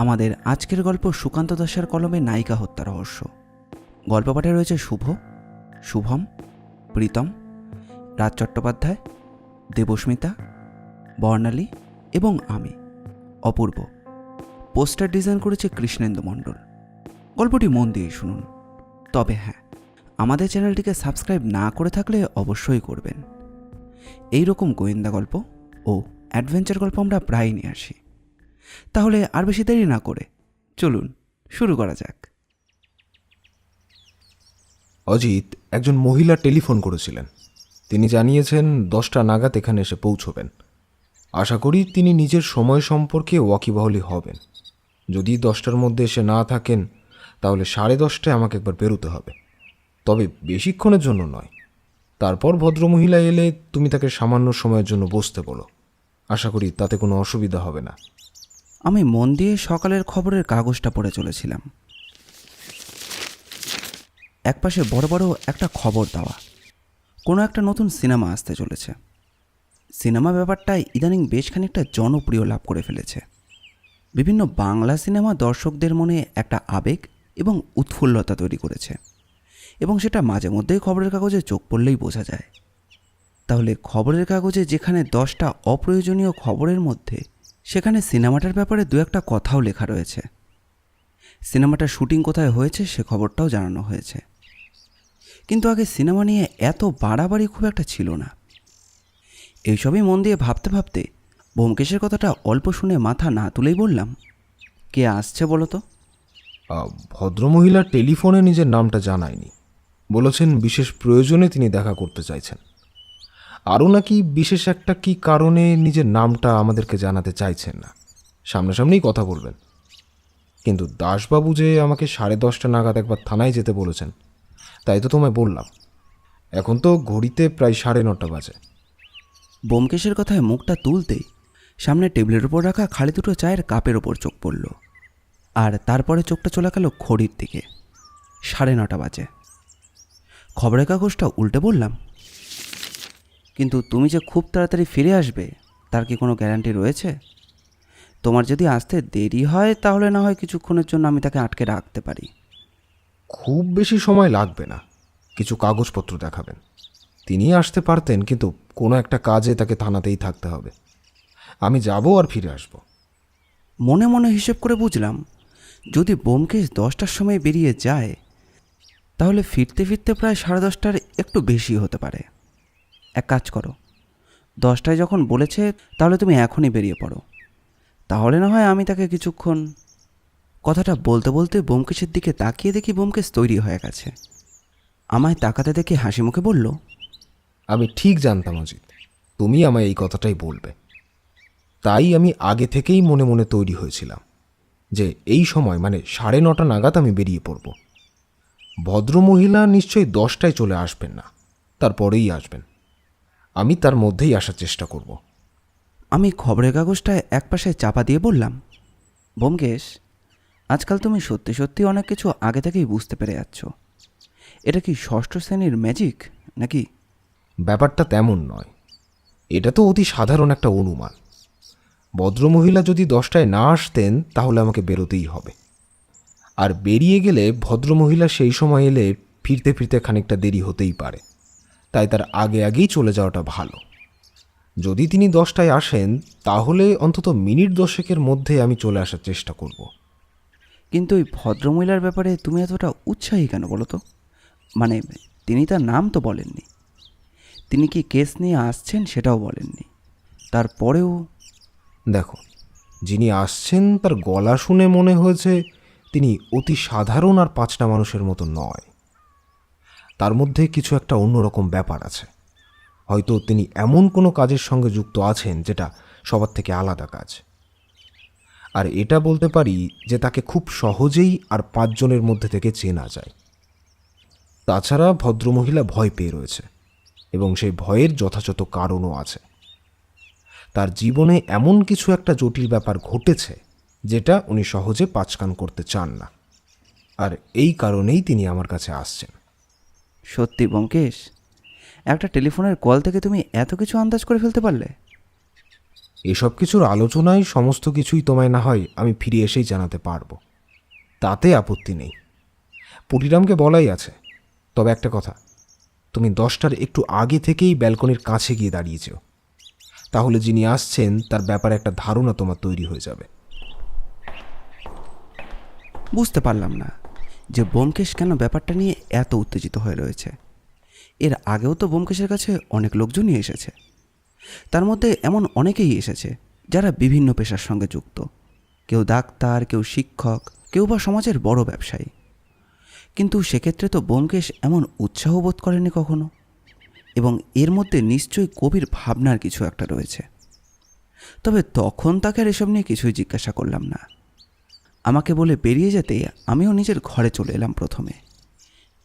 আমাদের আজকের গল্প সুকান্ত দাসের কলমে নায়িকা হত্যা রহস্য। গল্প পাঠে রয়েছে শুভ, শুভম, প্রীতম, রাজ চট্টোপাধ্যায়, দেবস্মিতা, বর্ণালী এবং আমি অপূর্ব। পোস্টার ডিজাইন করেছে কৃষ্ণেন্দু মণ্ডল। গল্পটি মন দিয়ে শুনুন। তবে হ্যাঁ, আমাদের চ্যানেলটিকে সাবস্ক্রাইব না করে থাকলে অবশ্যই করবেন। এই রকম গোয়েন্দা গল্প ও অ্যাডভেঞ্চার গল্প আমরা প্রায়ই নিয়ে আসি। তাহলে আর বেশি দেরি না করে চলুন শুরু করা যাক। অজিত একজন মহিলা টেলিফোন করেছিলেন। তিনি জানিয়েছেন 10টা নাগাদ এখানে এসে পৌঁছবেন। আশা করি তিনি নিজের সময় সম্পর্কে ওয়াকিবহালি হবেন। যদি 10টার মধ্যে এসে না থাকেন তাহলে 10:30টায় আমাকে একবার বেরোতে হবে, তবে বেশিক্ষণের জন্য নয়। তারপর ভদ্রমহিলা এলে তুমি তাকে সামান্য সময়ের জন্য বসতে বলো। আশা করি তাতে কোনো অসুবিধা হবে না। আমি মন দিয়ে সকালের খবরের কাগজটা পড়ে চলেছিলাম। একপাশে বড় বড় একটা খবর দেওয়া, কোনো একটা নতুন সিনেমা আসতে চলেছে। সিনেমা ব্যাপারটাই ইদানিং বেশ খানিকটা জনপ্রিয় লাভ করে ফেলেছে। বিভিন্ন বাংলা সিনেমা দর্শকদের মনে একটা আবেগ এবং উৎফুল্লতা তৈরি করেছে, এবং সেটা মাঝে মধ্যেই খবরের কাগজে চোখ পড়লেই বোঝা যায়। তাহলে খবরের কাগজে যেখানে 10টা অপ্রয়োজনীয় খবরের মধ্যে সেখানে সিনেমাটার ব্যাপারে দু একটা কথাও লেখা রয়েছে। সিনেমাটার শুটিং কোথায় হয়েছে সে খবরটাও জানানো হয়েছে। কিন্তু আগে সিনেমা নিয়ে এত বাড়াবাড়ি খুব একটা ছিল না। এইসবই মন দিয়ে ভাবতে ভাবতে ব্যোমকেশের কথাটা অল্প শুনে মাথা না তুলেই বললাম, কে আসছে বলো তো? ভদ্রমহিলা টেলিফোনে নিজের নামটা জানায়নি। বলেছেন বিশেষ প্রয়োজনে তিনি দেখা করতে চাইছেন। আরও নাকি বিশেষ একটা কি কারণে নিজের নামটা আমাদেরকে জানাতে চাইছেন না। সামনাসামনিই কথা বলবেন। কিন্তু দাসবাবু যে আমাকে 10:30 নাগাদ একবার থানায় যেতে বলেছেন, তাই তো তোমায় বললাম। এখন তো ঘড়িতে প্রায় 9:30 বাজে। ব্যোমকেশের কথায় মুখটা তুলতেই সামনে টেবিলের ওপর রাখা খালি দুটো চায়ের কাপের ওপর চোখ পড়ল, আর তারপরে চোখটা চলে গেল ঘড়ির দিকে। 9:30 বাজে। খবরের কাগজটা উল্টে বললাম, কিন্তু তুমি যে খুব তাড়াতাড়ি ফিরে আসবে তার কি কোনো গ্যারান্টি রয়েছে? তোমার যদি আসতে দেরি হয় তাহলে না হয় কিছুক্ষণের জন্য আমি তাকে আটকে রাখতে পারি। খুব বেশি সময় লাগবে না, কিছু কাগজপত্র দেখাবেন। তিনি আসতে পারতেন, কিন্তু কোনো একটা কাজে তাকে থানাতেই থাকতে হবে। আমি যাব আর ফিরে আসব। মনে মনে হিসেব করে বুঝলাম, যদি ব্যোমকেশ 10টার সময় বেরিয়ে যায় তাহলে ফিরতে ফিরতে প্রায় 10:30টার একটু বেশি হতে পারে। এক কাজ করো, 10টায় যখন বলেছে তাহলে তুমি এখনই বেরিয়ে পড়ো, তাহলে না হয় আমি তাকে কিছুক্ষণ। কথাটা বলতে বলতে ব্যোমকেশের দিকে তাকিয়ে দেখি ব্যোমকেশ তৈরি হয়ে গেছে। আমায় তাকাতে দেখে হাসি মুখে বলল, আমি ঠিক জানতাম অজিত, তুমি আমায় এই কথাটাই বলবে। তাই আমি আগে থেকেই মনে মনে তৈরি হয়েছিলাম যে এই সময় মানে 9:30 নাগাদ আমি বেরিয়ে পড়ব। ভদ্রমহিলা নিশ্চয়ই 10টায় চলে আসবেন না, তারপরেই আসবেন। আমি তার মধ্যেই আসার চেষ্টা করব। আমি খবরের কাগজটা একপাশে চাপা দিয়ে বললাম, ব্যোমকেশ, আজকাল তুমি সত্যি সত্যি অনেক কিছু আগে থেকেই বুঝতে পেরে যাচ্ছ। এটা কি ষষ্ঠ শ্রেণীর ম্যাজিক নাকি? ব্যাপারটা তেমন নয়, এটা তো অতি সাধারণ একটা অনুমান। ভদ্রমহিলা যদি 10টায় না আসতেন তাহলে আমাকে বেরোতেই হবে, আর বেরিয়ে গেলে ভদ্রমহিলা সেই সময় এলে ফিরতে ফিরতে খানিকটা দেরি হতেই পারে। তাই তার আগে আগেই চলে যাওয়াটা ভালো। যদি তিনি 10টায় আসেন তাহলে অন্তত মিনিট 10-এর মধ্যে আমি চলে আসার চেষ্টা করব। কিন্তু ওই ভদ্রমহিলার ব্যাপারে তুমি এতটা উৎসাহী কেন বলো তো? মানে, তিনি তার নাম তো বলেননি, তিনি কি কেস নিয়ে আসছেন সেটাও বলেননি, তারপরেও। দেখো, যিনি আসছেন তার গলা শুনে মনে হয়েছে তিনি অতি সাধারণ আর 5টা মানুষের মতো নয়। তার মধ্যে কিছু একটা অন্যরকম ব্যাপার আছে। হয়তো তিনি এমন কোনো কাজের সঙ্গে যুক্ত আছেন যেটা সবার থেকে আলাদা কাজ। আর এটা বলতে পারি যে তাকে খুব সহজেই আর 5 জনের মধ্যে থেকে চেনা যায়। তাছাড়া ভদ্রমহিলা ভয় পেয়ে রয়েছে, এবং সেই ভয়ের যথাযথ কারণও আছে। তার জীবনে এমন কিছু একটা জটিল ব্যাপার ঘটেছে যেটা উনি সহজে পাঁচকান করতে চান না, আর এই কারণেই তিনি আমার কাছে আসছেন। সত্যি ব্যোমকেশ, একটা টেলিফোনের কল থেকে তুমি এত কিছু আন্দাজ করে ফেলতে পারলে? এসব কিছুর আলোচনায় সমস্ত কিছুই তোমায় না হয় আমি ফিরে এসেই জানাতে পারবো, তাতে আপত্তি নেই। পুটিরামকে বলাই আছে। তবে একটা কথা, তুমি 10টার একটু আগে থেকেই ব্যালকনির কাছে গিয়ে দাঁড়িয়েছ, তাহলে যিনি আসছেন তার ব্যাপারে একটা ধারণা তোমার তৈরি হয়ে যাবে। বুঝতে পারলাম না যে ব্যোমকেশ কেন ব্যাপারটা নিয়ে এত উত্তেজিত হয়ে রয়েছে। এর আগেও তো ব্যোমকেশের কাছে অনেক লোকজনই এসেছে। তার মধ্যে এমন অনেকেই এসেছে যারা বিভিন্ন পেশার সঙ্গে যুক্ত, কেউ ডাক্তার, কেউ শিক্ষক, কেউ বা সমাজের বড় ব্যবসায়ী। কিন্তু সেক্ষেত্রে তো ব্যোমকেশ এমন উৎসাহ বোধ করেনি কখনো, এবং এর মধ্যে নিশ্চয়ই গভীর ভাবনার কিছু একটা রয়েছে। তবে তখন তাকে আর এসব নিয়ে কিছুই জিজ্ঞাসা করলাম না। আমাকে বলে বেরিয়ে যেতে আমিও নিজের ঘরে চলে এলাম। প্রথমে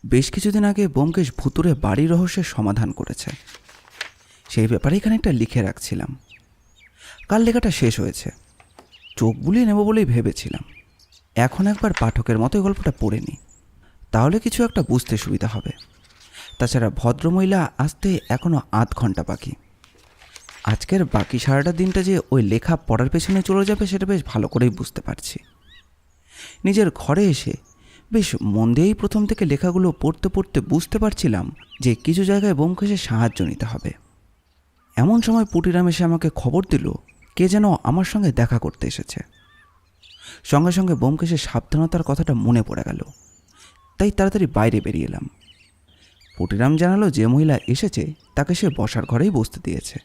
বেশ কিছুদিন আগে ব্যোমকেশ ভুতুরে বাড়ি রহস্যের সমাধান করেছে, সেই ব্যাপারে এখানে একটা লিখে রাখছিলাম। কাল লেখাটা শেষ হয়েছে, চোখ বুলিয়ে নেব বলেই ভেবেছিলাম। এখন একবার পাঠকের মতো গল্পটা পড়ে নিই, তাহলে কিছু একটা বুঝতে সুবিধা হবে। তাছাড়া ভদ্রমহিলা আসতে এখনও আধ ঘন্টা বাকি। আজকের বাকি সারাটা দিনটা যে ওই লেখা পড়ার পেছনে চলে যাবে সেটা বেশ ভালো করেই বুঝতে পারছি। নিজের ঘরে এসে বেশ মন দিয়েই প্রথম থেকে লেখাগুলো পড়তে পড়তে বুঝতে পারছিলাম যে কিছু জায়গায় ব্যোমকেশের সাহায্য নিতে হবে। এমন সময় পুটিরাম এসে আমাকে খবর দিল কে যেন আমার সঙ্গে দেখা করতে এসেছে। সঙ্গে সঙ্গে ব্যোমকেশের সাবধানতার কথাটা মনে পড়ে গেল, তাই তাড়াতাড়ি বাইরে বেরিয়ে এলাম। পুটিরাম জানালো যে মহিলা এসেছে তাকে সে বসার ঘরেই বসতে দিয়েছে।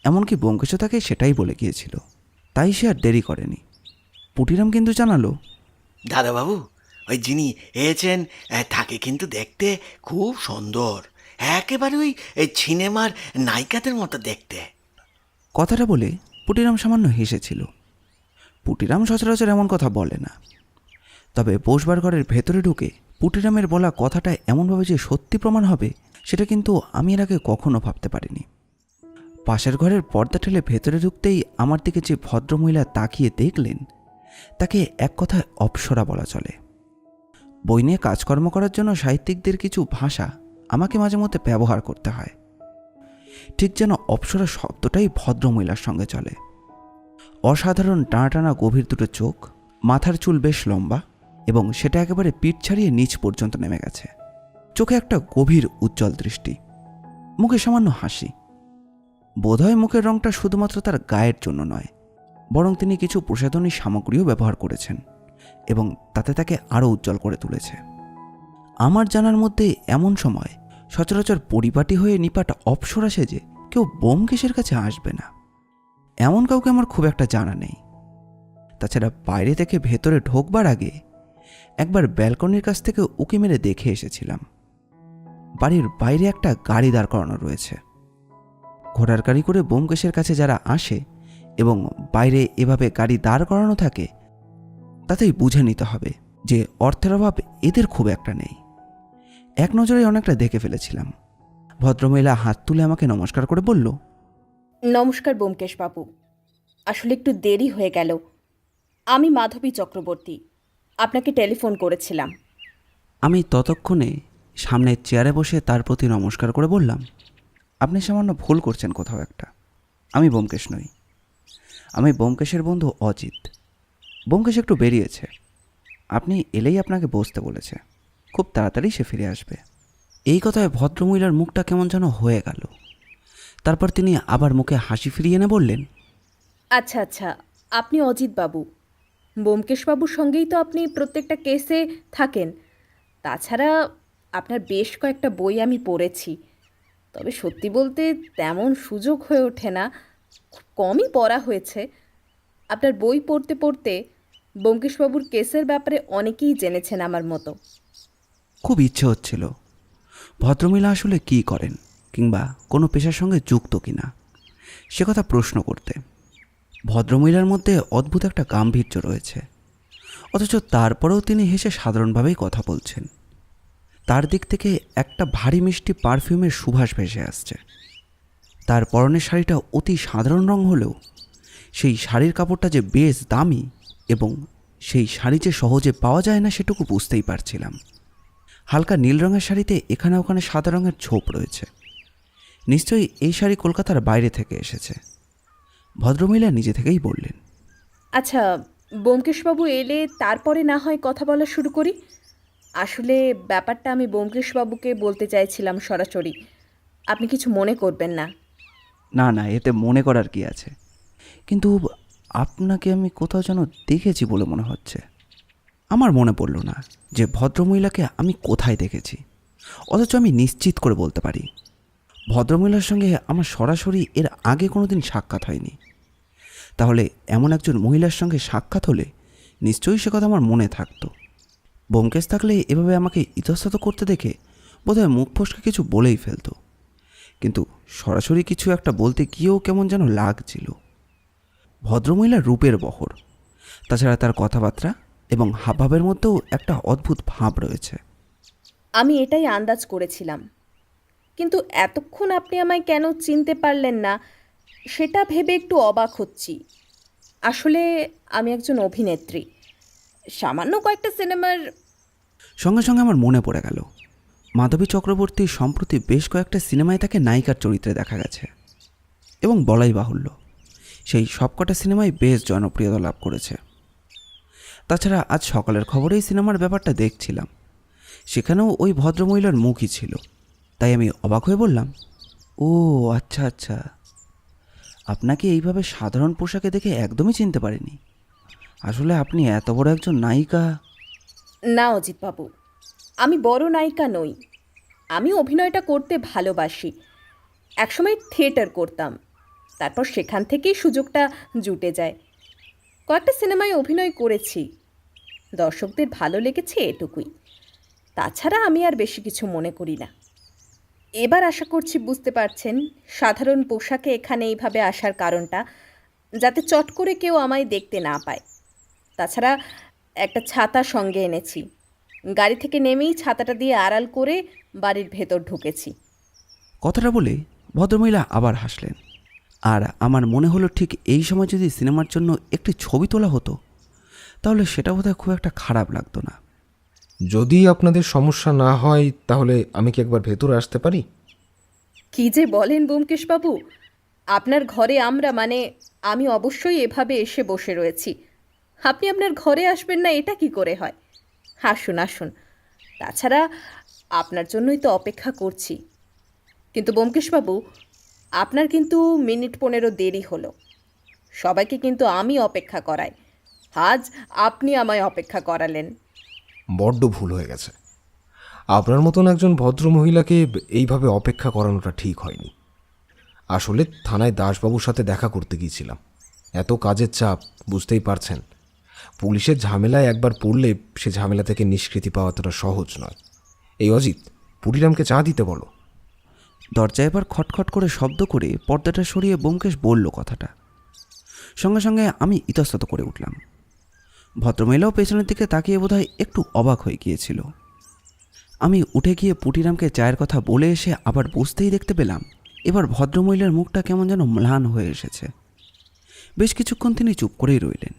এমনকি ব্যোমকেশও তাকে সেটাই বলে গিয়েছিল, তাই সে আর দেরি করেনি। পুটিরাম কিন্তু জানালো, দাদাবাবু, ওই যিনি এসেছেন তাকে কিন্তু দেখতে খুব সুন্দর, একেবারে ওই সিনেমার নায়িকাদের মতো দেখতে। কথাটা বলে পুটিরাম সামান্য হেসেছিল। পুটিরাম সচরাচর এমন কথা বলে না, তবে বসবার ঘরের ভেতরে ঢুকে পুটিরামের বলা কথাটা এমনভাবে যে সত্যি প্রমাণ হবে সেটা কিন্তু আমি এর আগে কখনো ভাবতে পারিনি। পাশের ঘরের পর্দা ঠেলে ভেতরে ঢুকতেই আমার দিকে যে ভদ্রমহিলা তাকিয়ে দেখলেন তাকে এক কথায় অপ্সরা বলা চলে। বই নিয়ে কাজকর্ম করার জন্য সাহিত্যিকদের কিছু ভাষা আমাকে মাঝে মধ্যে ব্যবহার করতে হয়, ঠিক যেন অপ্সরা শব্দটাই ভদ্রমহিলার সঙ্গে চলে। অসাধারণ টানা টানা গভীর দুটো চোখ, মাথার চুল বেশ লম্বা এবং সেটা একেবারে পিঠ ছাড়িয়ে নিচ পর্যন্ত নেমে গেছে। চোখে একটা গভীর উজ্জ্বল দৃষ্টি, মুখে সামান্য হাসি। বোধহয় মুখের রঙটা শুধুমাত্র তার গায়ের জন্য নয়, বরং তিনি কিছু প্রসাধনী সামগ্রীও ব্যবহার করেছেন এবং তাতে তাকে আরও উজ্জ্বল করে তুলেছে। আমার জানার মধ্যে এমন সময় সচরাচর পরিপাটি হয়ে নিপাট অপ্সরা সেজে কেউ ব্যোমকেশের কাছে আসবে না, এমন কাউকে আমার খুব একটা জানা নেই। তাছাড়া বাইরে থেকে ভেতরে ঢোকবার আগে একবার ব্যালকনির কাছ থেকে উকি মেরে দেখে এসেছিলাম। বাড়ির বাইরে একটা গাড়ি দাঁড় করানো রয়েছে। ঘোড়ার গাড়ি করে ব্যোমকেশের কাছে যারা আসে এবং বাইরে এভাবে গাড়ি দাঁড় করানো থাকে, তাতেই বুঝে নিতে হবে যে অর্থের অভাব এদের খুব একটা নেই। এক নজরে অনেকটা দেখে ফেলেছিলাম। ভদ্রমহিলা হাত তুলে আমাকে নমস্কার করে বলল, নমস্কার ব্যোমকেশ বাবু, আসলে একটু দেরি হয়ে গেল। আমি মাধবী চক্রবর্তী, আপনাকে টেলিফোন করেছিলাম। আমি ততক্ষণে সামনের চেয়ারে বসে তার প্রতি নমস্কার করে বললাম, আপনি সামান্য ভুল করছেন কোথাও একটা। আমি ব্যোমকেশ নই, আমি ব্যোমকেশের বন্ধু অজিত। ব্যোমকেশ একটু বেরিয়েছে, আপনি এলেই আপনাকে বসতে বলেছে, খুব তাড়াতাড়ি সে ফিরে আসবে। এই কথায় ভদ্রমহিলার মুখটা কেমন যেন হয়ে গেল। তারপর তিনি আবার মুখে হাসি ফিরিয়ে এনে বললেন, আচ্ছা আচ্ছা, আপনি অজিত বাবু। ব্যোমকেশ বাবুর সঙ্গেই তো আপনি প্রত্যেকটা কেসে থাকেন। তাছাড়া আপনার বেশ কয়েকটা বই আমি পড়েছি, তবে সত্যি বলতে তেমন সুযোগ হয়ে ওঠে না, খুব কমই পড়া হয়েছে। আপনার বই পড়তে পড়তে ব্যোমকেশবাবুর কেসের ব্যাপারে অনেকেই জেনেছেন আমার মতো। খুব ইচ্ছে হচ্ছিল ভদ্রমহিলা আসলে কী করেন কিংবা কোনো পেশার সঙ্গে যুক্ত কিনা সে কথা প্রশ্ন করতে। ভদ্রমহিলার মধ্যে অদ্ভুত একটা গাম্ভীর্য রয়েছে, অথচ তারপরেও তিনি হেসে সাধারণভাবেই কথা বলছেন। তার দিক থেকে একটা ভারী মিষ্টি পারফিউমের সুবাস ভেসে আসছে। তার পরনের শাড়িটা অতি সাধারণ রং হলেও সেই শাড়ির কাপড়টা যে বেশ দামি এবং সেই শাড়ি যে সহজে পাওয়া যায় না সেটুকু বুঝতেই পারছিলাম। হালকা নীল রঙের শাড়িতে এখানে ওখানে সাদা রঙের ছোপ রয়েছে। নিশ্চয়ই এই শাড়ি কলকাতার বাইরে থেকে এসেছে। ভদ্রমহিলা নিজে থেকেই বললেন। আচ্ছা, ব্যোমকেশবাবু এলে তারপরে না হয় কথা বলা শুরু করি। আসলে ব্যাপারটা আমি ব্যোমকেশবাবুকে বলতে চাইছিলাম সরাসরি। আপনি কিছু মনে করবেন না। না না, এতে মনে করার কি আছে, কিন্তু আপনাকে আমি কোথাও যেন দেখেছি বলে মনে হচ্ছে। আমার মনে পড়ল না যে ভদ্রমহিলাকে আমি কোথায় দেখেছি, অথচ আমি নিশ্চিত করে বলতে পারি ভদ্রমহিলার সঙ্গে আমার সরাসরি এর আগে কোনো দিন সাক্ষাৎ হয়নি। তাহলে এমন একজন মহিলার সঙ্গে সাক্ষাৎ হলে নিশ্চয়ই সে কথা আমার মনে থাকতো। ব্যোমকেশ থাকলে এভাবে আমাকে ইতস্তত করতে দেখে বোধহয় মুখ ফসকে কিছু বলেই ফেলতো, কিন্তু সরাসরি কিছু একটা বলতে গিয়েও কেমন যেন লাগছিল। ভদ্রমহিলার রূপের বহর, তাছাড়া তার কথাবার্তা এবং হাবভাবের মধ্যেও একটা অদ্ভুত ভাব রয়েছে। আমি এটাই আন্দাজ করেছিলাম, কিন্তু এতক্ষণ আপনি আমায় কেন চিনতে পারলেন না সেটা ভেবে একটু অবাক হচ্ছি। আসলে আমি একজন অভিনেত্রী, সামান্য কয়েকটা সিনেমার। সঙ্গে সঙ্গে আমার মনে পড়ে গেল মাধবী চক্রবর্তী সম্প্রতি বেশ কয়েকটা সিনেমায় তাকে নায়িকার চরিত্রে দেখা গেছে, এবং বলাই বাহুল্য সেই সবকটা সিনেমায় বেশ জনপ্রিয়তা লাভ করেছে। তাছাড়া আজ সকালের খবরেই সিনেমার ব্যাপারটা দেখছিলাম, সেখানেও ওই ভদ্রমহিলার মুখই ছিল। তাই আমি অবাক হয়ে বললাম, ও আচ্ছা আচ্ছা, আপনাকে এইভাবে সাধারণ পোশাকে দেখে একদমই চিনতে পারিনি। আসলে আপনি এত বড় একজন নায়িকা। না অজিতবাবু, আমি বড় নায়িকা নই। আমি অভিনয়টা করতে ভালোবাসি। একসময় থিয়েটার করতাম, তারপর সেখান থেকেই সুযোগটা জুটে যায়। কয়েকটা সিনেমায় অভিনয় করেছি, দর্শকদের ভালো লেগেছে এটুকুই। তাছাড়া আমি আর বেশি কিছু মনে করি না। এবার আশা করছি বুঝতে পারছেন সাধারণ পোশাকে এখানে এইভাবে আসার কারণটা, যাতে চট করে কেউ আমায় দেখতে না পায়। তাছাড়া একটা ছাতা সঙ্গে এনেছি, গাড়ি থেকে নেমেই ছাতাটা দিয়ে আড়াল করে বাড়ির ভেতর ঢুকেছি। কথাটা বলে ভদ্রমহিলা আবার হাসলেন, আর আমার মনে হলো ঠিক এই সময় যদি সিনেমার জন্য একটি ছবি তোলা হতো তাহলে সেটা বোধহয় খুব একটা খারাপ লাগতো না। যদি আপনাদের সমস্যা না হয় তাহলে আমি কি একবার ভেতরে আসতে পারি? কী যে বলেন ব্যোমকেশবাবু, আপনার ঘরে আমরা মানে আমি অবশ্যই এভাবে এসে বসে রয়েছি, আপনি আপনার ঘরে আসবেন না এটা কি করে হয়? আসুন আসুন, তাছাড়া আপনার জন্যই তো অপেক্ষা করছি। কিন্তু ব্যোমকেশবাবু, আপনার কিন্তু মিনিট 15 দেরি হলো। সবাইকে কিন্তু আমি অপেক্ষা করাই, আজ আপনি আমায় অপেক্ষা করালেন। বড্ড ভুল হয়ে গেছে। আপনার মতন একজন ভদ্রমহিলাকে এইভাবে অপেক্ষা করানোটা ঠিক হয়নি। আসলে থানায় দাসবাবুর সাথে দেখা করতে গিয়েছিলাম। এত কাজের চাপ, বুঝতেই পারছেন। পুলিশের ঝামেলায় একবার পড়লে সে ঝামেলা থেকে নিষ্কৃতি পাওয়া এতটা সহজ নয়। এই অজিত, পুটিরামকে চা দিতে বলো। দরজায় এবার খটখট করে শব্দ করে পর্দাটা সরিয়ে ব্যোমকেশ বলল কথাটা। সঙ্গে সঙ্গে আমি ইতস্তত করে উঠলাম। ভদ্রমহিলাও পেছনের দিকে তাকিয়ে বোধহয় একটু অবাক হয়ে গিয়েছিল। আমি উঠে গিয়ে পুটিরামকে চায়ের কথা বলে এসে আবার বসতেই দেখতে পেলাম এবার ভদ্রমহিলার মুখটা কেমন যেন ম্লান হয়ে এসেছে। বেশ কিছুক্ষণ তিনি চুপ করেই রইলেন।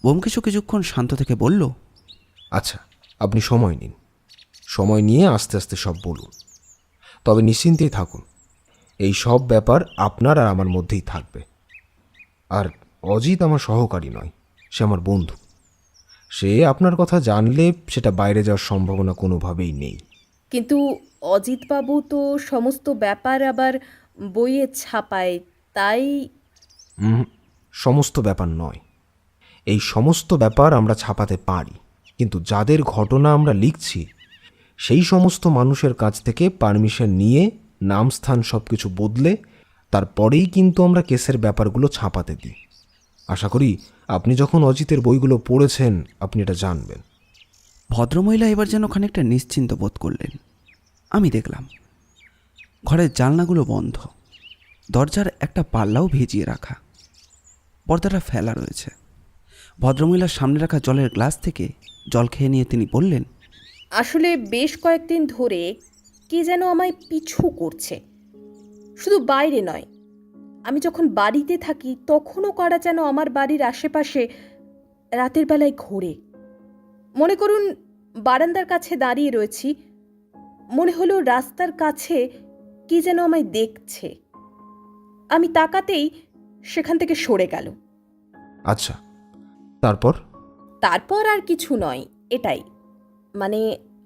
ব্যোমকেশও কিছুক্ষণ শান্ত থেকে বলল, আচ্ছা, আপনি সময় নিন, সময় নিয়ে আস্তে আস্তে সব বলুন। তবে নিশ্চিন্তেই থাকুন, এই সব ব্যাপার আপনার আর আমার মধ্যেই থাকবে। আর অজিত আমার সহকারী নয়, সে আমার বন্ধু। সে আপনার কথা জানলে সেটা বাইরে যাওয়ার সম্ভাবনা কোনোভাবেই নেই। কিন্তু অজিতবাবু তো সমস্ত ব্যাপার আবার বইয়ে ছাপায়, তাই। সমস্ত ব্যাপার নয়। এই সমস্ত ব্যাপার আমরা ছাপাতে পারি, কিন্তু যাদের ঘটনা আমরা লিখছি সেই সমস্ত মানুষের কাছ থেকে পারমিশন নিয়ে নাম স্থান সব কিছু বদলে তারপরেই কিন্তু আমরা কেসের ব্যাপারগুলো ছাপাতে দিই। আশা করি আপনি যখন অজিতের বইগুলো পড়েছেন আপনি এটা জানবেন। ভদ্রমহিলা এবার যেন খানিকটা নিশ্চিন্ত বোধ করলেন। আমি দেখলাম ঘরের জানলাগুলো বন্ধ, দরজার একটা পাল্লাও ভিজিয়ে রাখা, পর্দাটা ফেলা রয়েছে। ভদ্রমহিলার সামনে রাখা জলের গ্লাস থেকে জল খেয়ে নিয়ে তিনি বললেন, আসলে বেশ কয়েকদিন ধরে কে যেন আমায় পিছু করছে। শুধু বাইরে নয়, আমি যখন বাড়িতে থাকি তখনও কারা যেন আমার বাড়ির আশেপাশে রাতের বেলায় ঘোরে। মনে করুন বারান্দার কাছে দাঁড়িয়ে রয়েছি, মনে হলো রাস্তার কাছে কে যেন আমায় দেখছে। আমি তাকাতেই সেখান থেকে সরে গেল। আচ্ছা, তারপর? তারপর আর কিছু নয়, এটাই। মানে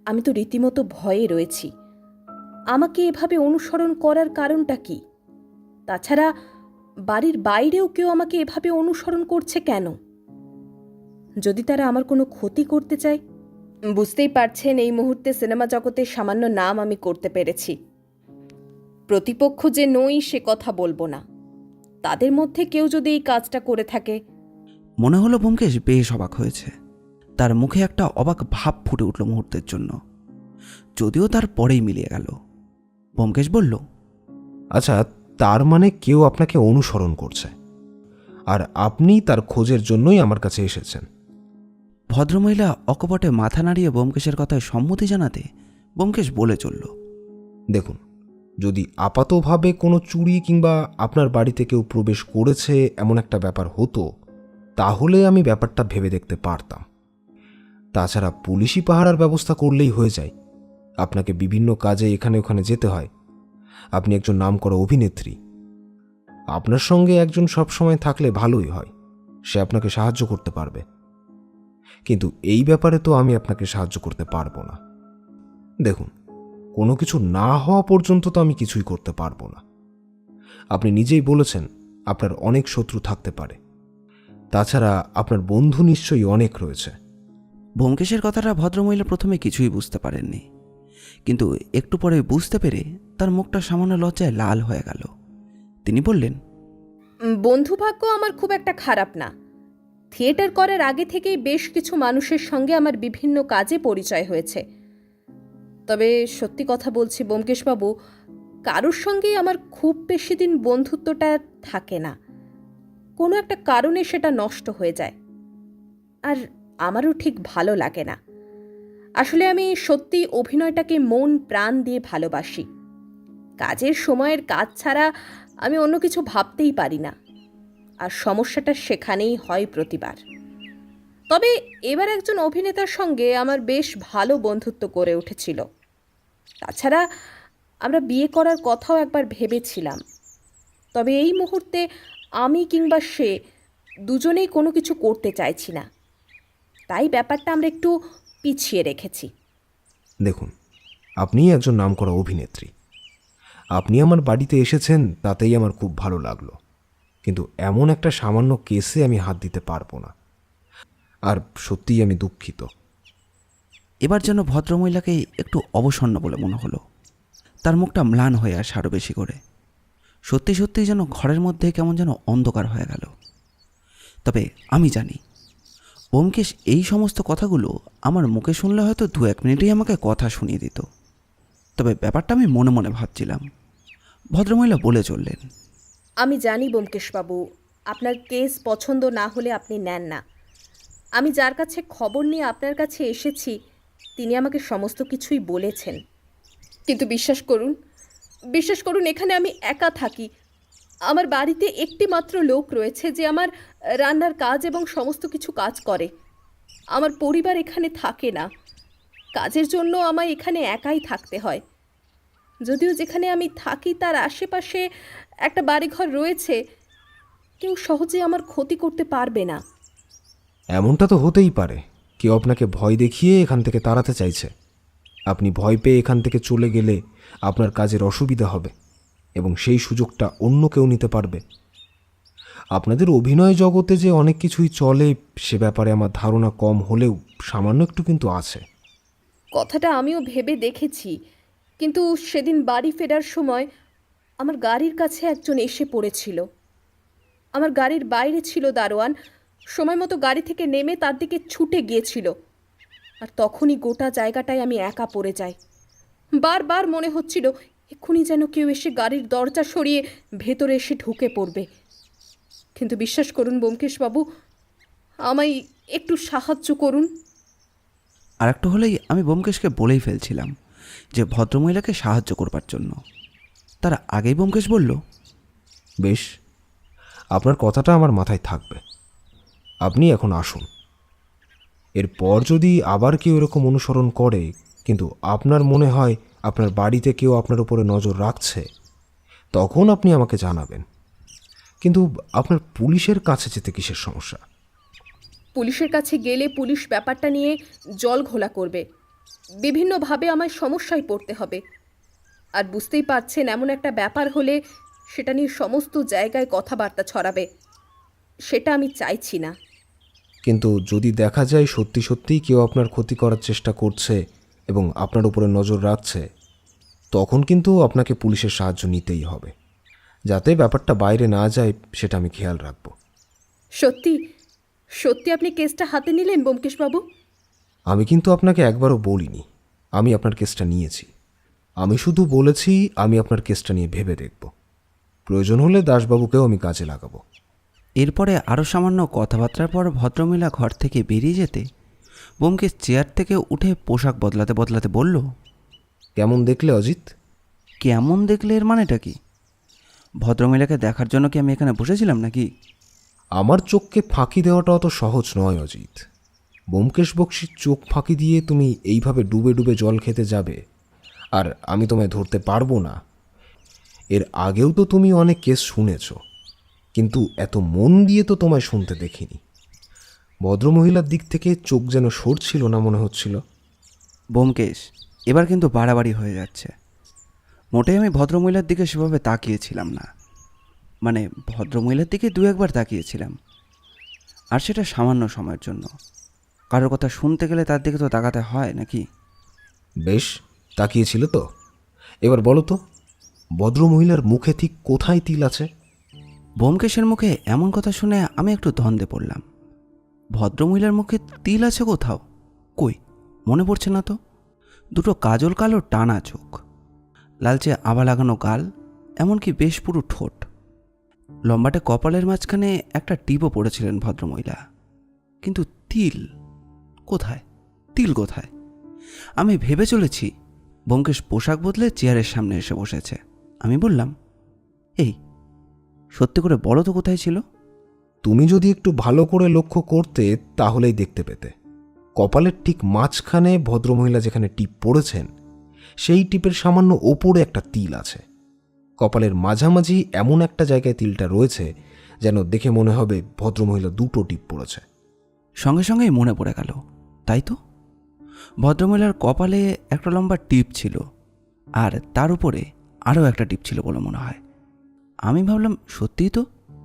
আমি তো রীতিমতো ভয়ে রয়েছি। আমাকে এভাবে অনুসরণ করার কারণটা কি? তাছাড়া বাড়ির বাইরেও কেউ আমাকে এভাবে অনুসরণ করছে কেন? যদি তারা আমার কোনো ক্ষতি করতে চায়? বুঝতেই পারছেন, এই মুহূর্তে সিনেমা জগতে সামান্য নাম আমি করতে পেরেছি। প্রতিপক্ষ যে নই সে কথা বলবো না। তাদের মধ্যে কেউ যদি এই কাজটা করে থাকে। মনে হলো ব্যোমকেশ বেশ অবাক হয়েছে। তার মুখে একটা অবাক ভাব ফুটে উঠল মুহূর্তের জন্য, যদিও তার পরেই মিলিয়ে গেল। ব্যোমকেশ বলল, আচ্ছা, তার মানে কেউ আপনাকে অনুসরণ করছে, আর আপনি তার খোঁজের জন্যই আমার কাছে এসেছেন। ভদ্রমহিলা অকপটে মাথা নাড়িয়ে ব্যোমকেশের কথায় সম্মতি জানাতে ব্যোমকেশ বলে চলল, দেখুন, যদি আপাতভাবে কোনো চুরি কিংবা আপনার বাড়িতে কেউ প্রবেশ করেছে এমন একটা ব্যাপার হতো, তাহলে আমি ব্যাপারটা ভেবে দেখতে পারতাম। তাছাড়া পুলিশি পাহারার ব্যবস্থা করলেই হয়ে যায়। আপনাকে বিভিন্ন কাজে এখানে ওখানে যেতে হয়। আপনি একজন নামকরা অভিনেত্রী। আপনার সঙ্গে একজন সবসময় থাকলে ভালোই হয়, সে আপনাকে সাহায্য করতে পারবে। কিন্তু এই ব্যাপারে তো আমি আপনাকে সাহায্য করতে পারবো না। দেখুন, কোনো কিছু না হওয়া পর্যন্ত তো আমি কিছুই করতে পারবো না। আপনি নিজেই বলেছেন আপনার অনেক শত্রু থাকতে পারে। তাছাড়া আপনার বন্ধু নিশ্চয়ই অনেক রয়েছে। ব্যোমকেশের কথাটা ভদ্রমহিলা প্রথমে কিছুই বুঝতে পারেননি, কিন্তু একটু পরে বুঝতে পেরে তার মুখটা সামান্য লজ্জায় লাল হয়ে গেল। তিনি বললেন, বন্ধুভাগ্য আমার খুব একটা খারাপ না। থিয়েটার করার আগে থেকেই বেশ কিছু মানুষের সঙ্গে আমার বিভিন্ন কাজে পরিচয় হয়েছে। তবে সত্যি কথা বলছি ব্যোমকেশবাবু, কারোর সঙ্গেই আমার খুব বেশি দিন বন্ধুত্বটা থাকে না। কোনো একটা কারণে সেটা নষ্ট হয়ে যায়, আর আমারও ঠিক ভালো লাগে না। আসলে আমি সত্যি অভিনয়টাকে মন প্রাণ দিয়ে ভালোবাসি। কাজের সময়ের কাজ ছাড়া আমি অন্য কিছু ভাবতেই পারি না, আর সমস্যাটা সেখানেই হয় প্রতিবার। তবে এবার একজন অভিনেতার সঙ্গে আমার বেশ ভালো বন্ধুত্ব গড়ে উঠেছিল। তাছাড়া আমরা বিয়ে করার কথাও একবার ভেবেছিলাম। তবে এই মুহূর্তে আমি কিংবা সে দুজনেই কোনো কিছু করতে চাইছি না, তাই ব্যাপারটা আমরা একটু পিছিয়ে রেখেছি। দেখুন, আপনি একজন নামকরা অভিনেত্রী। আপনি আমার বাড়িতে এসেছেন, তাতেই আমার খুব ভালো লাগলো। কিন্তু এমন একটা সামান্য কেসে আমি হাত দিতে পারবো না, আর সত্যিই আমি দুঃখিত। এবার যেন ভদ্রমহিলাকে একটু অবসন্ন বলে মনে হলো। তার মুখটা ম্লান হয়ে আসে আরও বেশি করে। সত্যি সত্যিই যেন ঘরের মধ্যে কেমন যেন অন্ধকার হয়ে গেল। তবে আমি জানি ব্যোমকেশ এই সমস্ত কথাগুলো আমার মুখে শুনলে হয়তো 2-1 মিনিটেই আমাকে কথা শুনিয়ে দিত। তবে ব্যাপারটা আমি মনে মনে ভাবছিলাম। ভদ্রমহিলা বলে চললেন, আমি জানি ব্যোমকেশবাবু, আপনার কেস পছন্দ না হলে আপনি নেন না। আমি যার কাছে খবর নিয়ে আপনার কাছে এসেছি তিনি আমাকে সমস্ত কিছুই বলেছেন। কিন্তু বিশ্বাস করুন, এখানে আমি একা থাকি। আমার বাড়িতে একটি মাত্র লোক রয়েছে যে আমার রান্নার কাজ এবং সমস্ত কিছু কাজ করে। আমার পরিবার এখানে থাকে না। কাজের জন্য আমায় এখানে একাই থাকতে হয়। যদিও যেখানে আমি থাকি তার আশেপাশে একটা বাড়িঘর রয়েছে, কেউ সহজে আমার ক্ষতি করতে পারবে না। এমনটা তো হতেই পারে, কেউ আপনাকে ভয় দেখিয়ে এখান থেকে তাড়াতে চাইছে। আপনি ভয় পেয়ে এখান থেকে চলে গেলে আপনার কাজের অসুবিধা হবে, এবং সেই সুযোগটা অন্য কেউ নিতে পারবে। আপনাদের অভিনয় জগতে যে অনেক কিছুই চলে সে ব্যাপারে আমার ধারণা কম হলেও সামান্য একটু কিন্তু আছে। কথাটা আমিও ভেবে দেখেছি, কিন্তু সেদিন বাড়ি ফেরার সময় আমার গাড়ির কাছে একজন এসে পড়েছিল। আমার গাড়ির বাইরে ছিল দারোয়ান, সময় মতো গাড়ি থেকে নেমে তার দিকে ছুটে গিয়েছিল, আর তখনই গোটা জায়গাটায় আমি একা পড়ে যাই। বারবার মনে হচ্ছিল এক্ষুনি যেন কেউ এসে গাড়ির দরজা সরিয়ে ভেতরে এসে ঢুকে পড়বে। কিন্তু বিশ্বাস করুন ব্যোমকেশবাবু, আমায় একটু সাহায্য করুন। আর একটু হলেই আমি ব্যোমকেশকে বলেই ফেলছিলাম যে ভদ্রমহিলাকে সাহায্য করবার জন্য। তার আগেই ব্যোমকেশ বলল, বেশ, আপনার কথাটা আমার মাথায় থাকবে। আপনি এখন আসুন। এরপর যদি আবার কেউ এরকম অনুসরণ করে, কিন্তু আপনার মনে হয় আপনার বাড়িতে কেউ আপনার উপরে নজর রাখছে, তখন আপনি আমাকে জানাবেন। কিন্তু আপনার পুলিশের কাছে যেতে কিসের সমস্যা? পুলিশের কাছে গেলে পুলিশ ব্যাপারটা নিয়ে জল ঘোলা করবে, বিভিন্নভাবে আমায় সমস্যায় পড়তে হবে। আর বুঝতেই পারছেন, এমন একটা ব্যাপার হলে সেটা নিয়ে সমস্ত জায়গায় কথাবার্তা ছড়াবে, সেটা আমি চাইছি না। কিন্তু যদি দেখা যায় সত্যি সত্যিই কেউ আপনার ক্ষতি করার চেষ্টা করছে এবং আপনার উপরে নজর রাখছে, তখন কিন্তু আপনাকে পুলিশের সাহায্য নিতেই হবে। যাতে ব্যাপারটা বাইরে না যায় সেটা আমি খেয়াল রাখব। সত্যি সত্যি আপনি কেসটা হাতে নিলেন ব্যোমকেশবাবু? আমি কিন্তু আপনাকে একবারও বলিনি আমি আপনার কেসটা নিয়েছি। আমি শুধু বলেছি আমি আপনার কেসটা নিয়ে ভেবে দেখব, প্রয়োজন হলে দাসবাবুকেও আমি কাজে লাগাবো। এরপরে আরও সামান্য কথাবার্তার পর ভদ্রমহিলা ঘর থেকে বেরিয়ে যেতে ব্যোমকেশ চেয়ার থেকে উঠে পোশাক বদলাতে বদলাতে বলল, কেমন দেখলে অজিত? কেমন দেখলে এর মানেটা কি? ভদ্রমহিলাকে দেখার জন্য কি আমি এখানে বসেছিলাম নাকি? আমার চোখকে ফাঁকি দেওয়াটা অত সহজ নয় অজিত। ব্যোমকেশ বক্সির চোখ ফাঁকি দিয়ে তুমি এইভাবে ডুবে ডুবে জল খেতে যাবে আর আমি তোমায় ধরতে পারবো না? এর আগেও তো তুমি অনেক কেস শুনেছ, কিন্তু এত মন দিয়ে তো তোমায় শুনতে দেখিনি। ভদ্রমহিলার দিক থেকে চোখ যেন সরছিল না মনে হচ্ছিল। ব্যোমকেশ, এবার কিন্তু বাড়াবাড়ি হয়ে যাচ্ছে। মোটেই আমি ভদ্রমহিলার দিকে সেভাবে তাকিয়েছিলাম না। মানে ভদ্রমহিলার দিকে দু একবার তাকিয়েছিলাম, আর সেটা সামান্য সময়ের জন্য। কারোর কথা শুনতে গেলে তার দিকে তো তাকাতে হয় নাকি? বেশ, তাকিয়েছিল তো। এবার বলো তো, ভদ্রমহিলার মুখে ঠিক কোথায় তিল আছে? ব্যোমকেশের মুখে এমন কথা শুনে আমি একটু দ্বন্দ্বে পড়লাম। ভদ্রমহিলার মুখে তিল আছে কোথাও? কই, মনে পড়ছে না তো। দুটো কাজল কালো টানা চোখ, লালচে আভা লাগানো গাল, এমনকি বেশ পুরো ঠোঁট। লম্বাটে কপালের মাঝখানে একটা টিপও পড়েছিলেন ভদ্রমহিলা। কিন্তু তিল কোথায়? তিল কোথায়? আমি ভেবে চলেছি। ব্যোমকেশ পোশাক বদলে চেয়ারের সামনে এসে বসেছে। আমি বললাম, এই সত্যি করে বলো তো কোথায় ছিল? তুমি যদি একটু ভালো করে লক্ষ্য করতে তাহলেই দেখতে পেতে। কপালের ঠিক মাঝখানে ভদ্রমহিলা যেখানে টিপ পড়েছেন সেই টিপের সামান্য ওপরে একটা তিল আছে। কপালের মাঝামাঝি এমন একটা জায়গায় তিলটা রয়েছে যেন দেখে মনে হবে ভদ্রমহিলা দুটো টিপ পড়েছে। সঙ্গে সঙ্গেই মনে পড়ে গেল, তাই তো, ভদ্রমহিলার কপালে একটা লম্বা টিপ ছিল, আর তার উপরে আরও একটা টিপ ছিল বলে মনে হয়। আমি ভাবলাম, সত্যিই তো,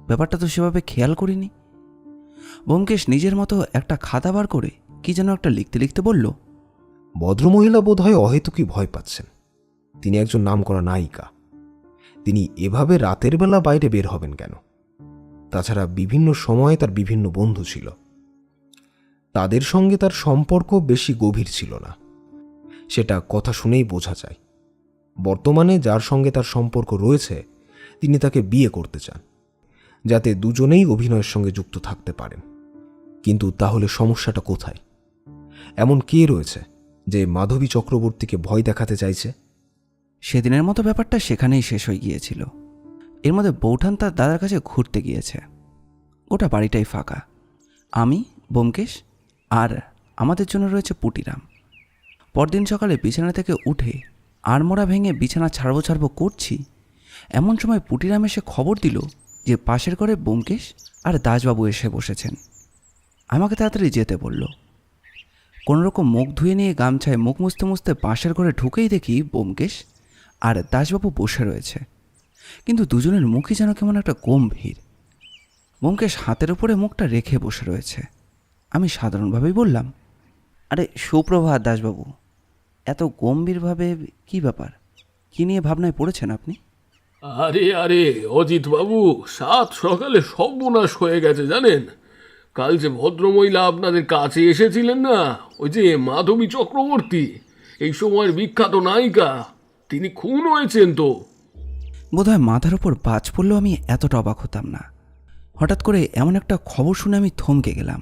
ব্যাপারটা তো সেভাবে খেয়াল করিনি। ব্যোমকেশ নিজের মতো একটা খাতা বার করে কি যেন একটা লিখতে লিখতে বলল, ভদ্রমহিলা বোধহয় অহেতুকই ভয় পাচ্ছেন। তিনি একজন নামকরা নায়িকা। তিনি এভাবে রাতের বেলা বাইরে বের হবেন কেন? তাছাড়া বিভিন্ন সময়ে তার বিভিন্ন বন্ধু ছিল, তাদের সঙ্গে তার সম্পর্ক বেশি গভীর ছিল না, সেটা কথা শুনেই বোঝা যায়। বর্তমানে যার সঙ্গে তার সম্পর্ক রয়েছে তিনি তাকে বিয়ে করতে চান, যাতে দুজনেই অভিনয়ের সঙ্গে যুক্ত থাকতে পারেন। কিন্তু তাহলে সমস্যাটা কোথায়? এমন কে রয়েছে যে মাধবী চক্রবর্তীকে ভয় দেখাতে চাইছে? সেদিনের মতো ব্যাপারটা সেখানেই শেষ হয়ে গিয়েছিল। এর মধ্যে বৌঠান তার দাদার কাছে ঘুরতে গিয়েছে। গোটা বাড়িটাই ফাঁকা। আমি, ব্যোমকেশ আর আমাদের জন্য রয়েছে পুটিরাম। পরদিন সকালে বিছানা থেকে উঠে আড়মোড়া ভেঙে বিছানা ছাড়বো করছি, এমন সময় পুটিরাম এসে খবর দিল যে পাশের ঘরে ব্যোমকেশ আর দাসবাবু এসে বসেছেন। আমাকে তাড়াতাড়ি যেতে বলল। কোনোরকম মুখ ধুয়ে নিয়ে গামছায় মুখ মুছতে মুছতে পাশের ঘরে ঢুকেই দেখি ব্যোমকেশ আর দাসবাবু বসে রয়েছে, কিন্তু দুজনের মুখই যেন কেমন একটা গম্ভীর। ব্যোমকেশ হাতের উপরে মুখটা রেখে বসে রয়েছে। আমি সাধারণভাবেই বললাম, আরে সুপ্রভাত দাসবাবু, এত গম্ভীরভাবে কী ব্যাপার? কী নিয়ে ভাবনায় পড়েছেন আপনি? আরে আরে অজিত বাবু, সাত সকালে সর্বনাশ হয়ে গেছে জানেন। কাল যে ভদ্রমহিলা আপনাদের কাছে এসেছিলেন না, ওই যে মাধবী চক্রবর্তী, এই সময়ের বিখ্যাত নায়িকা, তিনি খুন হয়েছেন তো। বোধহয় মাথার ওপর বাজ পড়লেও আমি এতটা অবাক হতাম না। হঠাৎ করে এমন একটা খবর শুনে আমি থমকে গেলাম।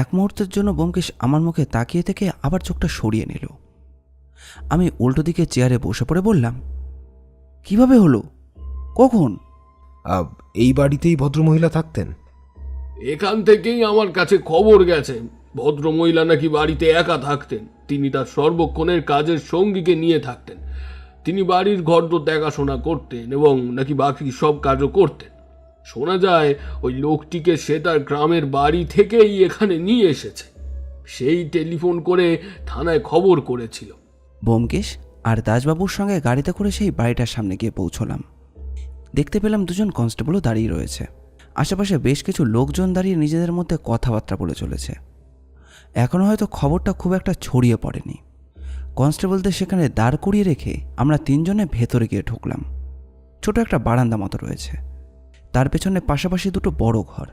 এক মুহূর্তের জন্য ব্যোমকেশ আমার মুখে তাকিয়ে থেকে আবার চোখটা সরিয়ে নিল। আমি উল্টো দিকে চেয়ারে বসে পড়ে বললাম, কিভাবে হলো? কখন? এই বাড়িতেই ভদ্রমহিলা থাকতেন? এখান থেকেই আমার কাছে খবর গেছে ভদ্রমহিলা নাকি বাড়িতে একা থাকতেন। তিনি তার সর্বক্ষণের কাজের সঙ্গীকে নিয়ে থাকতেন। তিনি বাড়ির ঘর তো দেখাশোনা করতেন এবং নাকি বাকি সব কাজও করতেন। শোনা যায় ওই লোকটিকে সে তার গ্রামের বাড়ি থেকেই এখানে নিয়ে এসেছে। সেই টেলিফোন করে থানায় খবর করেছিল। ব্যোমকেশ আর দাসবাবুর সঙ্গে গাড়িতে করে সেই বাড়িটার সামনে গিয়ে পৌঁছলাম। দেখতে পেলাম দুজন কনস্টেবলও দাঁড়িয়ে রয়েছে। আশেপাশে বেশ কিছু লোকজন দাঁড়িয়ে নিজেদের মধ্যে কথাবার্তা বলে চলেছে। এখনও হয়তো খবরটা খুব একটা ছড়িয়ে পড়েনি। কনস্টেবলদের সেখানে দাঁড় করিয়ে রেখে আমরা তিনজনে ভেতরে গিয়ে ঢুকলাম। ছোট একটা বারান্দা মতো রয়েছে, তার পেছনে পাশাপাশি দুটো বড় ঘর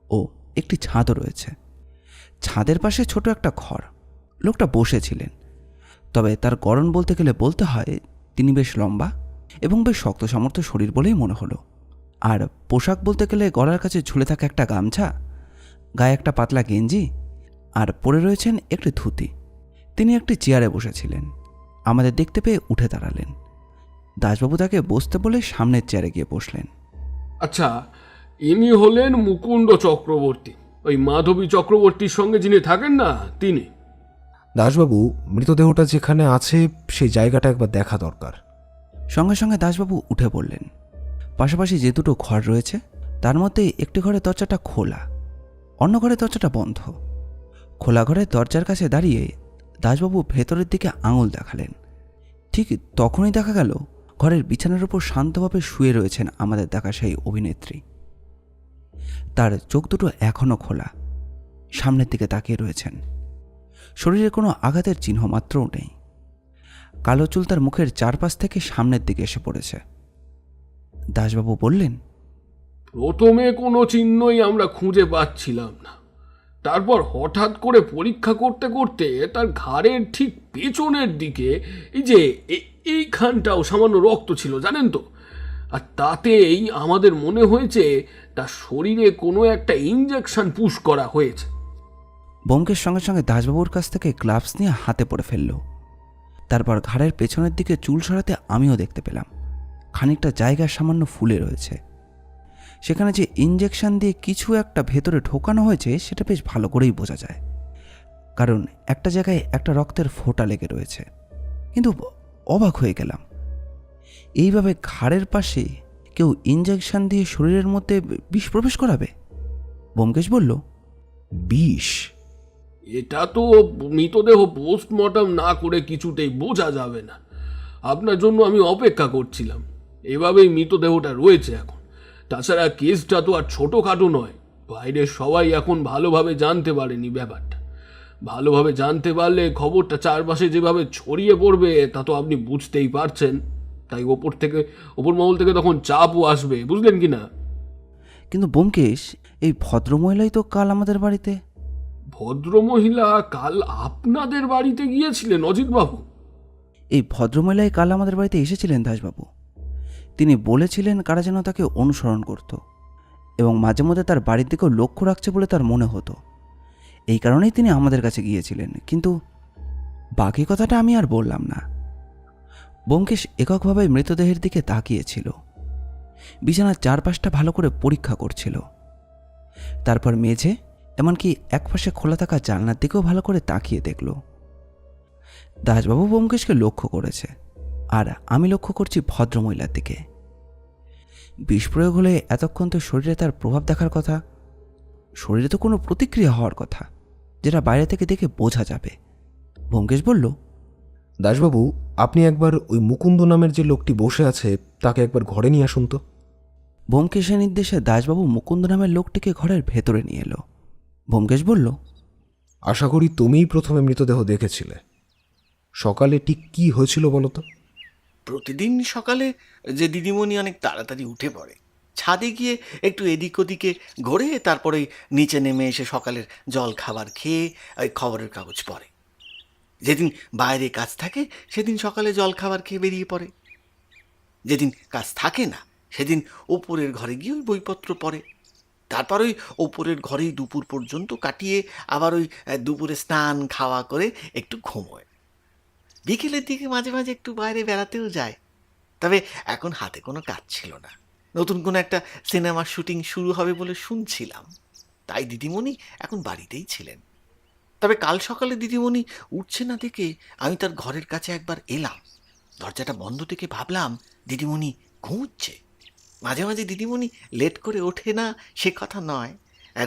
ও একটি ছাদও রয়েছে। ছাদের পাশে ছোট একটা ঘর। লোকটা বসেছিলেন, তবে তার গড়ন বলতে গেলে বলতে হয় তিনি বেশ লম্বা এবং বেশ শক্ত সামর্থ্য শরীর বলেই মনে হলো। আর পোশাক বলতে গেলে গলার কাছে ঝুলে থাকা একটা গামছা, গায়ে একটা পাতলা গেঞ্জি আর পরে রয়েছেন একটি ধুতি। তিনি একটি চেয়ারে বসেছিলেন। আমাদের দেখতে পেয়ে উঠে দাঁড়ালেন। দাসবাবু তাকে বসতে বলে সামনের চেয়ারে গিয়ে বসলেন। আচ্ছা, ইনি হলেন মুকুন্দ চক্রবর্তী, ওই মাধবী চক্রবর্তীর সঙ্গে যিনি থাকেন না তিনি। দাসবাবু, মৃতদেহটা যেখানে আছে সেই জায়গাটা একবার দেখা দরকার। সঙ্গে সঙ্গে দাসবাবু উঠে পড়লেন। পাশাপাশি যে দুটো ঘর রয়েছে তার মধ্যে একটি ঘরের দরজাটা খোলা, অন্য ঘরের দরজাটা বন্ধ। খোলা ঘরের দরজার কাছে দাঁড়িয়ে দাসবাবু ভেতরের দিকে আঙুল দেখালেন। ঠিক তখনই দেখা গেল ঘরের বিছানার উপর শান্তভাবে শুয়ে রয়েছেন আমাদের দেখা সেই অভিনেত্রী। তার চোখ দুটো এখনও খোলা, সামনের দিকে তাকিয়ে রয়েছেন। শরীরে কোনো আঘাতের চিহ্ন মাত্রও নেই। কালো চুল তার মুখের চারপাশ থেকে সামনের দিকে এসে পড়েছে। দাসবাবু বললেন, প্রথমে কোনো চিহ্নই আমরা খুঁজে পাচ্ছিলাম না। তারপর হঠাৎ করে পরীক্ষা করতে করতে তার ঘাড়ের ঠিক পেছনের দিকে এই যে এইখানটাও সামান্য রক্ত ছিল, জানেন তো। আর তাতেই আমাদের মনে হয়েছে তার শরীরে কোনো একটা ইঞ্জেকশন পুশ করা হয়েছে। ব্যোমকেশ সঙ্গে সঙ্গে দাসবাবুর কাছ থেকে গ্লাভস নিয়ে হাতে পড়ে ফেলল। তারপর ঘাড়ের পেছনের দিকে চুল সরাতে আমিও দেখতে পেলাম খানিকটা জায়গা সামান্য ফুলে রয়েছে। সেখানে যে ইঞ্জেকশন দিয়ে কিছু একটা ভেতরে ঢোকানো হয়েছে সেটা বেশ ভালো করেই বোঝা যায়, কারণ একটা জায়গায় একটা রক্তের ফোঁটা লেগে রয়েছে। কিন্তু অবাক হয়ে গেলাম, এইভাবে ঘাড়ের পাশে কেউ ইঞ্জেকশন দিয়ে শরীরের মধ্যে বিষ প্রবেশ করাবে? ব্যোমকেশ বলল, বিষ? এটা তো মৃতদেহ পোস্টমর্টম না করে কিছুতেই বোঝা যাবে না। আপনার জন্য আমি অপেক্ষা করছিলাম। এভাবেই মৃতদেহটা রয়েছে এখন। তাছাড়া কেসটা তো আর ছোটোখাটো নয়। বাইরের সবাই এখন ভালোভাবে জানতে পারেনি ব্যাপারটা। ভালোভাবে জানতে পারলে খবরটা চারপাশে যেভাবে ছড়িয়ে পড়বে তা তো আপনি বুঝতেই পারছেন। তাই ওপর মহল থেকে তখন চাপও আসবে, বুঝলেন কি না? কিন্তু ব্যোমকেশ, এই ভদ্রমহিলাই তো কাল আমাদের বাড়িতে। ভদ্রমহিলা কাল আপনাদের বাড়িতে গিয়েছিলেন অজিতবাবু? এই ভদ্রমহিলাই কাল আমাদের বাড়িতে এসেছিলেন দাসবাবু। তিনি বলেছিলেন কারা যেন তাকে অনুসরণ করত এবং মাঝে মধ্যে তার বাড়ির দিকেও লক্ষ্য রাখছে বলে তার মনে হতো। এই কারণেই তিনি আমাদের কাছে গিয়েছিলেন। কিন্তু বাকি কথাটা আমি আর বললাম না। ব্যোমকেশ এককভাবে মৃতদেহের দিকে তাকিয়েছিল, বিছানার চারপাশটা ভালো করে পরীক্ষা করছিল। তারপর মেঝে, এমনকি একপাশে খোলা থাকা জানলার দিকেও ভালো করে তাকিয়ে দেখল। দাসবাবু ব্যোমকেশকে লক্ষ্য করেছে, আর আমি লক্ষ্য করছি ভদ্রমহিলার দিকে। বিষ প্রয়োগ হলে এতক্ষণ তো শরীরে তার প্রভাব দেখার কথা, শরীরে তো কোনো প্রতিক্রিয়া হওয়ার কথা, যেটা বাইরে থেকে দেখে বোঝা যাবে। ব্যোমকেশ বলল, দাসবাবু, আপনি একবার ওই মুকুন্দ নামের যে লোকটি বসে আছে তাকে একবার ঘরে নিয়ে আসুন তো। ব্যোমকেশের নির্দেশে দাসবাবু মুকুন্দ নামের লোকটিকে ঘরের ভেতরে নিয়ে এলো। ব্যোমকেশ বলল, আশা করি তুমিই প্রথমে মৃতদেহ দেখেছিলে। সকালে ঠিক কী হয়েছিল বলো তো? প্রতিদিন সকালে যে দিদিমণি অনেক তাড়াতাড়ি উঠে পড়ে, ছাদে গিয়ে একটু এদিক ওদিকে ঘোরে, তারপরে নিচে নেমে এসে সকালের জল খাবার খেয়ে ওই খবরের কাগজ পড়ে। যেদিন বাইরে কাজ থাকে সেদিন সকালে জল খাবার খেয়ে বেরিয়ে পড়ে। যেদিন কাজ থাকে না সেদিন ওপরের ঘরে গিয়ে ওই বইপত্র পড়ে। তারপর ওই ওপরের ঘরেই দুপুর পর্যন্ত কাটিয়ে আবার ওই দুপুরে স্নান খাওয়া করে একটু ঘুমোয়। বিকেলের দিকে মাঝে মাঝে একটু বাইরে বেড়াতেও যায়। তবে এখন হাতে কোনো কাজ ছিল না, নতুন কোনো একটা সিনেমার শুটিং শুরু হবে বলে শুনছিলাম, তাই দিদিমণি এখন বাড়িতেই ছিলেন। তবে কাল সকালে দিদিমণি উঠছে না দেখে আমি তার ঘরের কাছে একবার এলাম। দরজাটা বন্ধ থেকে ভাবলাম দিদিমণি ঘুমুচ্ছে। মাঝে মাঝে দিদিমণি লেট করে ওঠে না সে কথা নয়,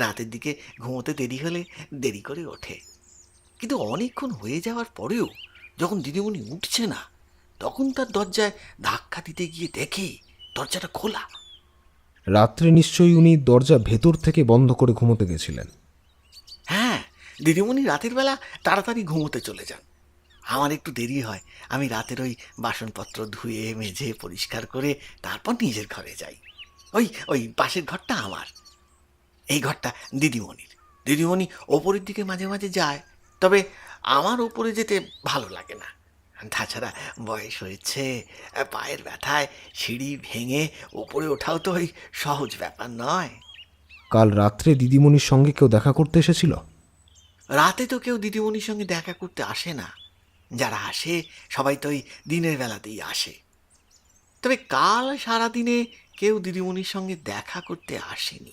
রাতের দিকে ঘুমোতে দেরি হলে দেরি করে ওঠে। কিন্তু অনেকক্ষণ হয়ে যাওয়ার পরেও যখন দিদিমণি উঠছে না, তখন তার দরজায় ধাক্কা দিতে গিয়ে দেখে দরজাটা খোলা। রাত্রে নিশ্চয়ই উনি দরজা ভেতর থেকে বন্ধ করে ঘুমোতে গেছিলেন। হ্যাঁ, দিদিমণি রাতের বেলা তাড়াতাড়ি ঘুমোতে চলে যান। আমার একটু দেরি হয়, আমি রাতের ওই বাসনপত্র ধুয়ে মেজে পরিষ্কার করে তারপর নিজের ঘরে যাই। ওই ওই পাশের ঘরটা আমার, এই ঘরটা দিদিমণির। দিদিমণি ওপরের দিকে মাঝে মাঝে যায়, তবে আমার ওপরে যেতে ভালো লাগে না। তাছাড়া বয়স হয়েছে, পায়ের ব্যথায় সিঁড়ি ভেঙে ওপরে ওঠাও তো ওই সহজ ব্যাপার নয়। কাল রাত্রে দিদিমণির সঙ্গে কেউ দেখা করতে এসেছিল? রাতে তো কেউ দিদিমণির সঙ্গে দেখা করতে আসে না, যারা আসে সবাই তো ওই দিনের বেলাতেই আসে। তবে কাল সারাদিনে কেউ দিদিমণির সঙ্গে দেখা করতে আসেনি।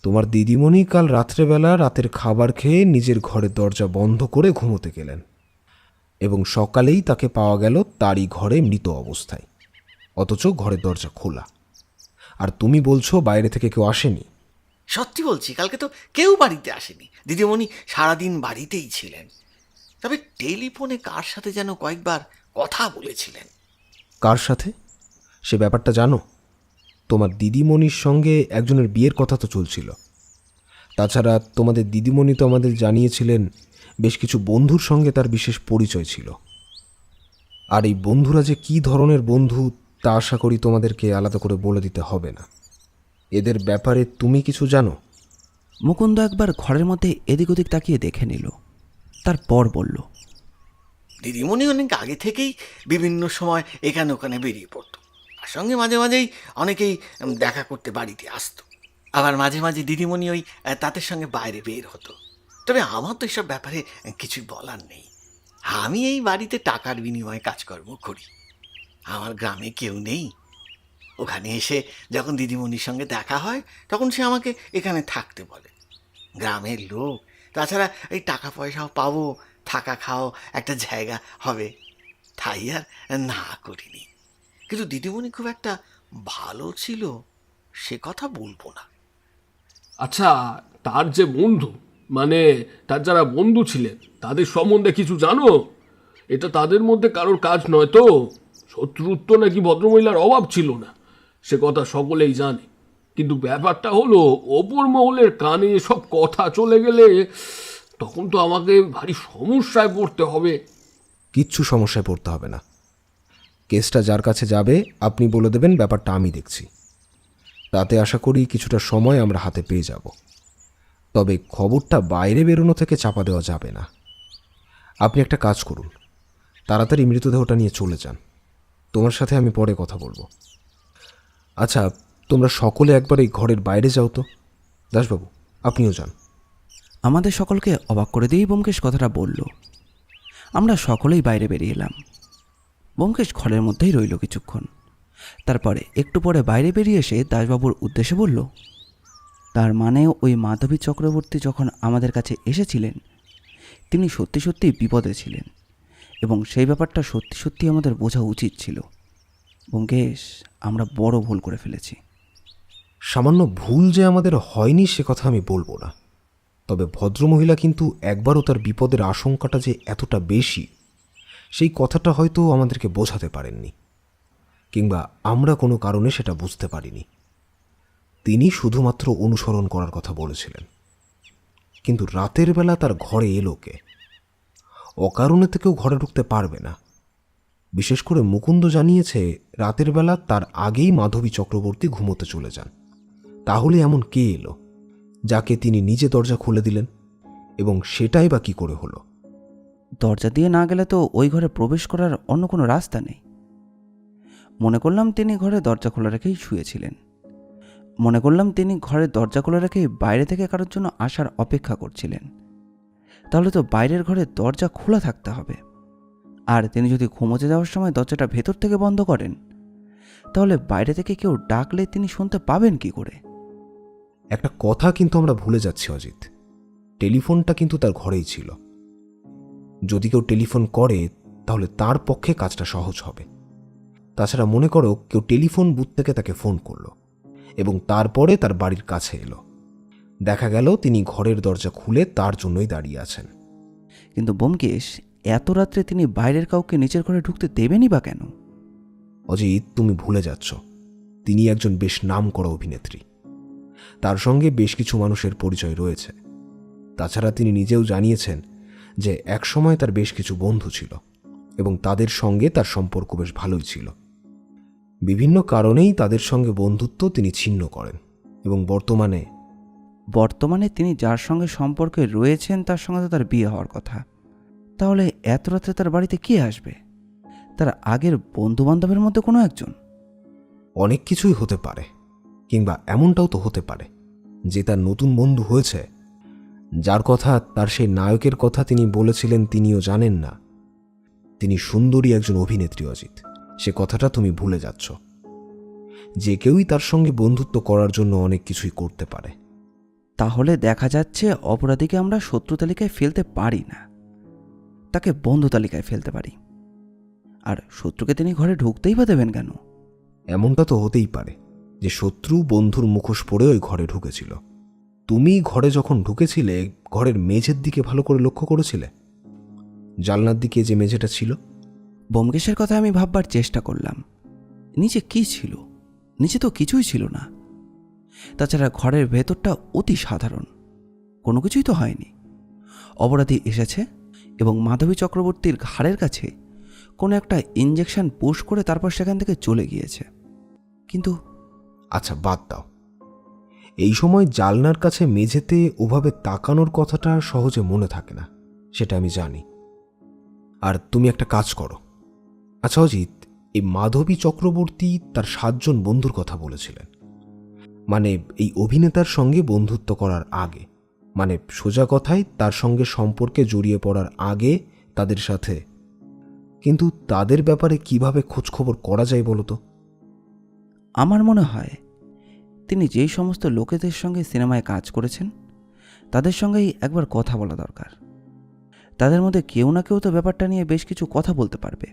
তোমার দিদিমণি কাল রাত্রেবেলা রাতের খাবার খেয়ে নিজের ঘরের দরজা বন্ধ করে ঘুমোতে গেলেন এবং সকালেই তাকে পাওয়া গেল তারই ঘরে মৃত অবস্থায়, অথচ ঘরের দরজা খোলা। আর তুমি বলছো বাইরে থেকে কেউ আসেনি? সত্যি বলছি, কালকে তো কেউ বাড়িতে আসেনি। দিদিমণি সারাদিন বাড়িতেই ছিলেন, তবে টেলিফোনে কার সাথে যেন কয়েকবার কথা বলেছিলেন। কার সাথে সে ব্যাপারটা জানো? তোমার দিদিমণির সঙ্গে একজনের বিয়ের কথা তো চলছিল। তাছাড়া তোমাদের দিদিমণি তো আমাদের জানিয়েছিলেন বেশ কিছু বন্ধুর সঙ্গে তার বিশেষ পরিচয় ছিল। আর এই বন্ধুরা যে কী ধরনের বন্ধু তা আশা করি তোমাদেরকে আলাদা করে বলে দিতে হবে না। এদের ব্যাপারে তুমি কিছু জানো? মুকুন্দ একবার ঘরের মধ্যে এদিক ওদিক তাকিয়ে দেখে নিল, তারপর বলল, দিদিমণি অনেক আগে থেকেই বিভিন্ন সময় এখানে ওখানে বেরিয়ে পড়তো। আর সঙ্গে মাঝে মাঝেই অনেকেই দেখা করতে বাড়িতে আসতো। আবার মাঝে মাঝে দিদিমণি ওই তাদের সঙ্গে বাইরে বের হতো। তবে আমার তো এসব ব্যাপারে কিছুই বলার নেই। আমি এই বাড়িতে টাকার বিনিময়ে কাজকর্ম করি। আমার গ্রামে কেউ নেই। ওখানে এসে যখন দিদিমণির সঙ্গে দেখা হয় তখন সে আমাকে এখানে থাকতে বলে। গ্রামের লোক, তাছাড়া এই টাকা পয়সাও পাবো, থাকা খাও একটা জায়গা হবে, তাই আর না করিনি। কিন্তু দিদিমণি খুব একটা ভালো ছিল সে কথা বলবো না। আচ্ছা, তার যে বন্ধু, মানে তার যারা বন্ধু ছিলেন তাদের সম্বন্ধে কিছু জানো? এটা তাদের মধ্যে কারোর কাজ নয় তো? শত্রুত্ব নাকি ভদ্রমহিলার অভাব ছিল না, সে কথা সকলেই জানে। কিন্তু ব্যাপারটা হলো, ওপর মহলের কানে সব কথা চলে গেলে তখন তো আমাকে ভারী সমস্যায় পড়তে হবে। কিচ্ছু সমস্যায় পড়তে হবে না। কেসটা যার কাছে যাবে আপনি বলে দেবেন ব্যাপারটা আমি দেখছি। তাতে আশা করি কিছুটা সময় আমরা হাতে পেয়ে যাব। তবে খবরটা বাইরে বেরোনো থেকে চাপা দেওয়া যাবে না। আপনি একটা কাজ করুন, তাড়াতাড়ি মৃতদেহটা নিয়ে চলে যান। তোমার সাথে আমি পরে কথা বলবো। আচ্ছা, তোমরা সকলে একবার এই ঘরের বাইরে যাও তো। দাসবাবু, আপনিও যান। আমাদের সকলকে অবাক করে দিয়েই ব্যোমকেশ কথাটা বলল। আমরা সকলেই বাইরে বেরিয়ে এলাম। ব্যোমকেশ ঘরের মধ্যেই রইল কিছুক্ষণ, তারপরে একটু পরে বাইরে বেরিয়ে এসে দাসবাবুর উদ্দেশ্যে বলল, তার মানে ওই মাধবী চক্রবর্তী যখন আমাদের কাছে এসেছিলেন তিনি সত্যি সত্যি বিপদে ছিলেন, এবং সেই ব্যাপারটা সত্যি সত্যি আমাদের বোঝা উচিত ছিল। ব্যোমকেশ, আমরা বড় ভুল করে ফেলেছি। সামান্য ভুল যে আমাদের হয়নি সে কথা আমি বলবো না, তবে ভদ্রমহিলা কিন্তু একবারও তার বিপদের আশঙ্কাটা যে এতটা বেশি সেই কথাটা হয়তো আমাদেরকে বোঝাতে পারেননি, কিংবা আমরা কোনো কারণে সেটা বুঝতে পারিনি। তিনি শুধুমাত্র অনুসরণ করার কথা বলেছিলেন, কিন্তু রাতের বেলা তার ঘরে এলো কে? অকারণে তো কেউ ঘরে ঢুকতে পারবে না। বিশেষ করে মুকুন্দ জানিয়েছে রাতের বেলা তার আগেই মাধবী চক্রবর্তী ঘুমোতে চলে যান। তাহলে এমন কে এলো যাকে তিনি নিজে দরজা খুলে দিলেন? এবং সেটাই বা কী করে হলো? দরজা দিয়ে না গেলে তো ওই ঘরে প্রবেশ করার অন্য কোনো রাস্তা নেই। মনে করলাম তিনি ঘরে দরজা খোলা রেখেই শুয়েছিলেন। মনে করলাম তিনি ঘরের দরজা খোলা রেখেই বাইরে থেকে কারোর জন্য আসার অপেক্ষা করছিলেন। তাহলে তো বাইরের ঘরে দরজা খোলা থাকতে হবে। আর তিনি যদি ঘুমোতে যাওয়ার সময় দরজাটা ভেতর থেকে বন্ধ করেন, তাহলে বাইরে থেকে কেউ ডাকলে তিনি শুনতে পাবেন কি করে? একটা কথা কিন্তু আমরা ভুলে যাচ্ছি অজিত, টেলিফোনটা কিন্তু তার ঘরেই ছিল। যদি কেউ টেলিফোন করে তাহলে তার পক্ষে কাজটা সহজ হবে। তাছাড়া মনে করো কেউ টেলিফোন বুথ থেকে তাকে ফোন করলো এবং তারপরে তার বাড়ির কাছে এলো। দেখা গেল তিনি ঘরের দরজা খুলে তার জন্যই দাঁড়িয়ে আছেন। কিন্তু ব্যোমকেশ, এত রাত্রে তিনি বাইরের কাউকে নিচের ঘরে ঢুকতে দেবেনই বা কেন? অজিত, তুমি ভুলে যাচ্ছ, তিনি একজন বেশ নামকরা অভিনেত্রী। তার সঙ্গে বেশ কিছু মানুষের পরিচয় রয়েছে। তাছাড়া তিনি নিজেও জানিয়েছেন যে একসময় তার বেশ কিছু বন্ধু ছিল এবং তাদের সঙ্গে তার সম্পর্ক বেশ ভালোই ছিল। বিভিন্ন কারণেই তাদের সঙ্গে বন্ধুত্ব তিনি ছিন্ন করেন এবং বর্তমানে তিনি যার সঙ্গে সম্পর্কে রয়েছেন তার সঙ্গে তো তার বিয়ে হওয়ার কথা। তাহলে এত রাত্রে তার বাড়িতে কে আসবে? তার আগের বন্ধু বান্ধবের মধ্যে কোনো একজন? অনেক কিছুই হতে পারে, কিংবা এমনটাও তো হতে পারে যে তার নতুন বন্ধু হয়েছে, যার কথা, তার সেই নায়কের কথা তিনি বলেছিলেন, তিনিও জানেন না। তিনি সুন্দরী একজন অভিনেত্রী অজিত, সে কথাটা তুমি ভুলে যাচ্ছ। যে কেউই তার সঙ্গে বন্ধুত্ব করার জন্য অনেক কিছুই করতে পারে। তাহলে দেখা যাচ্ছে অপরাধীকে আমরা শত্রু তালিকায় ফেলতে পারি না, তাকে বন্ধু তালিকায় ফেলতে পারি। আর শত্রুকে তিনি ঘরে ঢুকতেই বা দেবেন কেন? এমনটা তো হতেই পারে যে শত্রু বন্ধুর মুখোশ পরে ওই ঘরে ঢুকেছিল। তুমি ঘরে যখন ঢুকেছিলে, ঘরের মেঝের দিকে ভালো করে লক্ষ্য করেছিলে? জানলার দিকে যে মেঝেটা ছিল। ব্যোমকেশের কথা আমি ভাববার চেষ্টা করলাম। নিচে কি ছিল? নিচে তো কিছুই ছিল না। তাছাড়া ঘরের ভেতরটা অতি সাধারণ, কোনো কিছুই তো হয়নি। অপরাধী এসেছে এবং মাধবী চক্রবর্তীর ঘাড়ের কাছে কোনো একটা ইঞ্জেকশন পুশ করে তারপর সেখান থেকে চলে গিয়েছে। কিন্তু আচ্ছা, বাদ দাও। এই সময় জানলার কাছে মেঝেতে ওভাবে তাকানোর কথাটা সহজে মনে থাকে না, সেটা আমি জানি। আর তুমি একটা কাজ করো। আচ্ছা অজিত, এই মাধবী চক্রবর্তী তার 7 জন বন্ধুর কথা বলেছিলেন, মানে এই অভিনেতার সঙ্গে বন্ধুত্ব করার আগে, মানে সোজা কথায় তার সঙ্গে সম্পর্কে জড়িয়ে পড়ার আগে তাদের সাথে। কিন্তু তাদের ব্যাপারে কিভাবে খোঁজখবর করা যায় বলো তো? আমার মনে হয় তিনি যেই সমস্ত লোকেদের সঙ্গে সিনেমায় কাজ করেছেন তাদের সঙ্গেই একবার কথা বলা দরকার। তাদের মধ্যে কেউ না কেউ তো ব্যাপারটা নিয়ে বেশ কিছু কথা বলতে পারবে।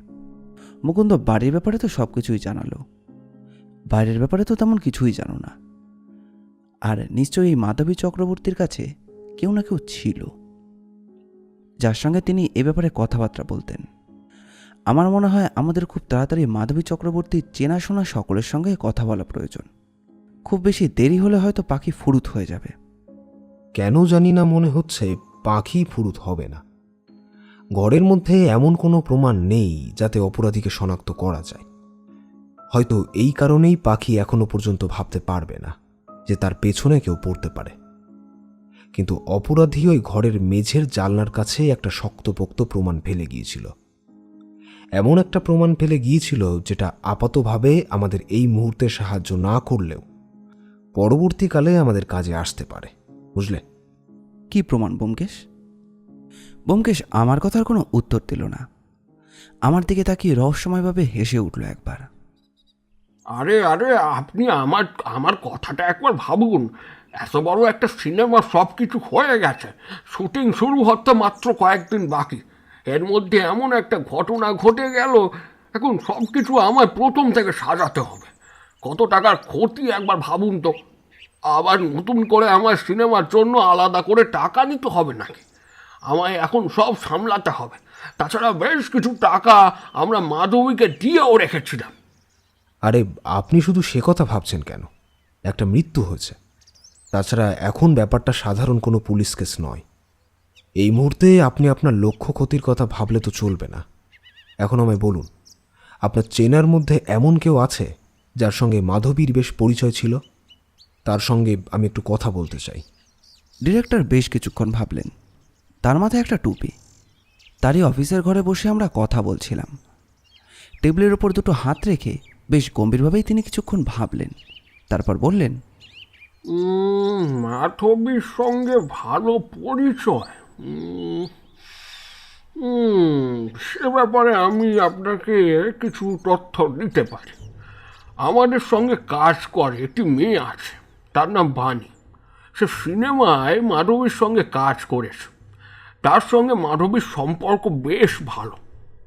মুকুন্দ বাড়ির ব্যাপারে তো সব কিছুই জানালো, বাইরের ব্যাপারে তো তেমন কিছুই জানো না। আর নিশ্চয়ই এই মাধবী চক্রবর্তীর কাছে কেউ না কেউ ছিল যার সঙ্গে তিনি এ ব্যাপারে কথাবার্তা বলতেন। আমার মনে হয় আমাদের খুব তাড়াতাড়ি মাধবী চক্রবর্তীর চেনাশোনা সকলের সঙ্গে কথা বলা প্রয়োজন। খুব বেশি দেরি হলে হয়তো পাখি ফুরুত হয়ে যাবে। কেন জানি না মনে হচ্ছে পাখি ফুরুত হবে না। ঘরের মধ্যে এমন কোনো প্রমাণ নেই যাতে অপরাধীকে শনাক্ত করা যায়। হয়তো এই কারণেই পাখি এখনো পর্যন্ত ভাবতে পারবে না যে তার পেছনে কেউ পড়তে পারে। কিন্তু অপরাধী ওই ঘরের মেঝের জানলার কাছে একটা শক্তপোক্ত প্রমাণ ফেলে গিয়েছিল। এমন একটা প্রমাণ ফেলে গিয়েছিল যেটা আপাতভাবে আমাদের এই মুহূর্তে সাহায্য না করলেও পরবর্তীকালে আমাদের কাজে আসতে পারে, বুঝলে? কি প্রমাণ ব্যোমকেশ? ব্যোমকেশ আমার কথার কোনো উত্তর দিল না। আমার দিকে তাকিয়ে রহস্যময়ভাবে হেসে উঠল একবার। আরে আরে, আপনি আমার কথাটা একবার ভাবুন। এত বড় একটা সিনেমা, সব কিছু হয়ে গেছে, শুটিং শুরু হতে মাত্র কয়েকদিন বাকি। এর মধ্যে এমন একটা ঘটনা ঘটে গেল, এখন সব কিছু আমার প্রথম থেকে সাজাতে হবে। কত টাকার ক্ষতি একবার ভাবুন তো। আবার নতুন করে আমার সিনেমার জন্য আলাদা করে টাকা নিতে হবে নাকি? আমায় এখন সব সামলাতে হবে। তাছাড়া বেশ কিছু টাকা আমরা মাধবীকে দিয়েও রেখেছিলাম। আরে আপনি শুধু সে কথা ভাবছেন কেন? একটা মৃত্যু হয়েছে। তাছাড়া এখন ব্যাপারটা সাধারণ কোনো পুলিশ কেস নয়। এই মুহূর্তে আপনি আপনার লক্ষ্য ক্ষতির কথা ভাবলে তো চলবে না। এখন আমায় বলুন, আপনার চেনার মধ্যে এমন কেউ আছে যার সঙ্গে মাধবীর বেশ পরিচয় ছিল? তার সঙ্গে আমি একটু কথা বলতে চাই। ডিরেক্টর বেশ কিছুক্ষণ ভাবলেন। তার মাথায় একটা টুপি। তারই অফিসের ঘরে বসে আমরা কথা বলছিলাম। টেবিলের ওপর দুটো হাত রেখে বেশ গম্ভীরভাবেই তিনি কিছুক্ষণ ভাবলেন, তারপর বললেন, মাধবীর সঙ্গে ভালো পরিচয়। সে ব্যাপারে আমি আপনাকে কিছু তথ্য দিতে পারি। আমাদের সঙ্গে কাজ করে একটি মেয়ে আছে, তার নাম বাণী। সে সিনেমায় মাধবীর সঙ্গে কাজ করেছে। তার সঙ্গে মাধবীর সম্পর্ক বেশ ভালো।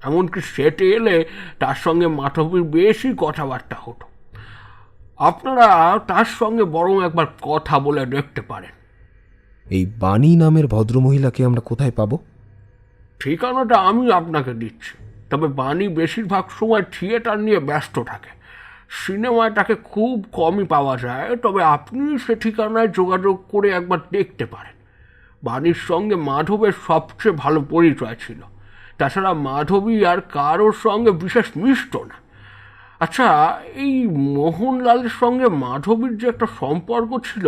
এমনকি সেটে এলে তার সঙ্গে মাধবীর বেশি কথাবার্তা হতো। আপনারা তার সঙ্গে বরং একবার কথা বলে দেখতে পারেন। এই বাণী নামের ভদ্রমহিলাকে আমরা কোথায় পাবো? ঠিকানাটা আমি আপনাকে দিচ্ছি, তবে বাণী বেশিরভাগ সময় থিয়েটার নিয়ে ব্যস্ত থাকে। সিনেমায় তাকে খুব কমই পাওয়া যায়, তবে আপনি সে ঠিকানায় যোগাযোগ করে একবার দেখতে পারেন। বাণীর সঙ্গে মাধবের সবচেয়ে ভালো পরিচয় ছিল। তাছাড়া মাধবী আর কারোর সঙ্গে বিশেষ মিশত না। আচ্ছা, এই মোহনলালের সঙ্গে মাধবীর যে একটা সম্পর্ক ছিল,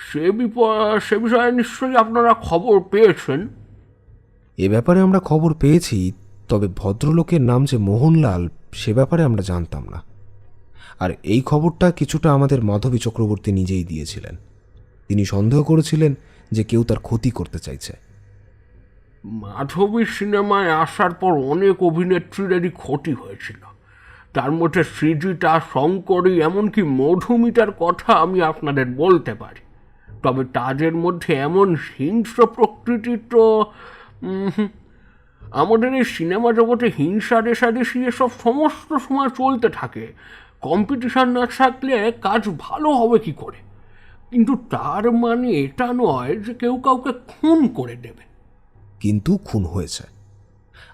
সে বিষয়ে নিশ্চয়ই আপনারা খবর পেয়েছেন। এ ব্যাপারে আমরা খবর পেয়েছি, তবে ভদ্রলোকের নাম যে মোহনলাল সে ব্যাপারে আমরা জানতাম না। আর এই খবরটা কিছুটা আমাদের মাধবী চক্রবর্তী নিজেই দিয়েছিলেন। তিনি সন্দেহ করেছিলেন যে কেউ তার ক্ষতি করতে চাইছে। মাধবী সিনেমায় আসার পর অনেক অভিনেত্রীদেরই ক্ষতি হয়েছিল। তার মধ্যে সৃজিতা, শঙ্করী, এমনকি মধুমিতার কথা আমি আপনাদের বলতে পারি। তবে তাদের মধ্যে এমন হিংস্র প্রকৃতির তো আমাদের এই সিনেমা জগতে হিংসা রেশারেশি এসব সমস্ত সময় চলতে থাকে। কম্পিটিশন না থাকলে কাজ ভালো হবে কি করে? কিন্তু তার মানে এটা নয় যে কেউ কাউকে খুন করে দেবে। কিন্তু খুন হয়েছে,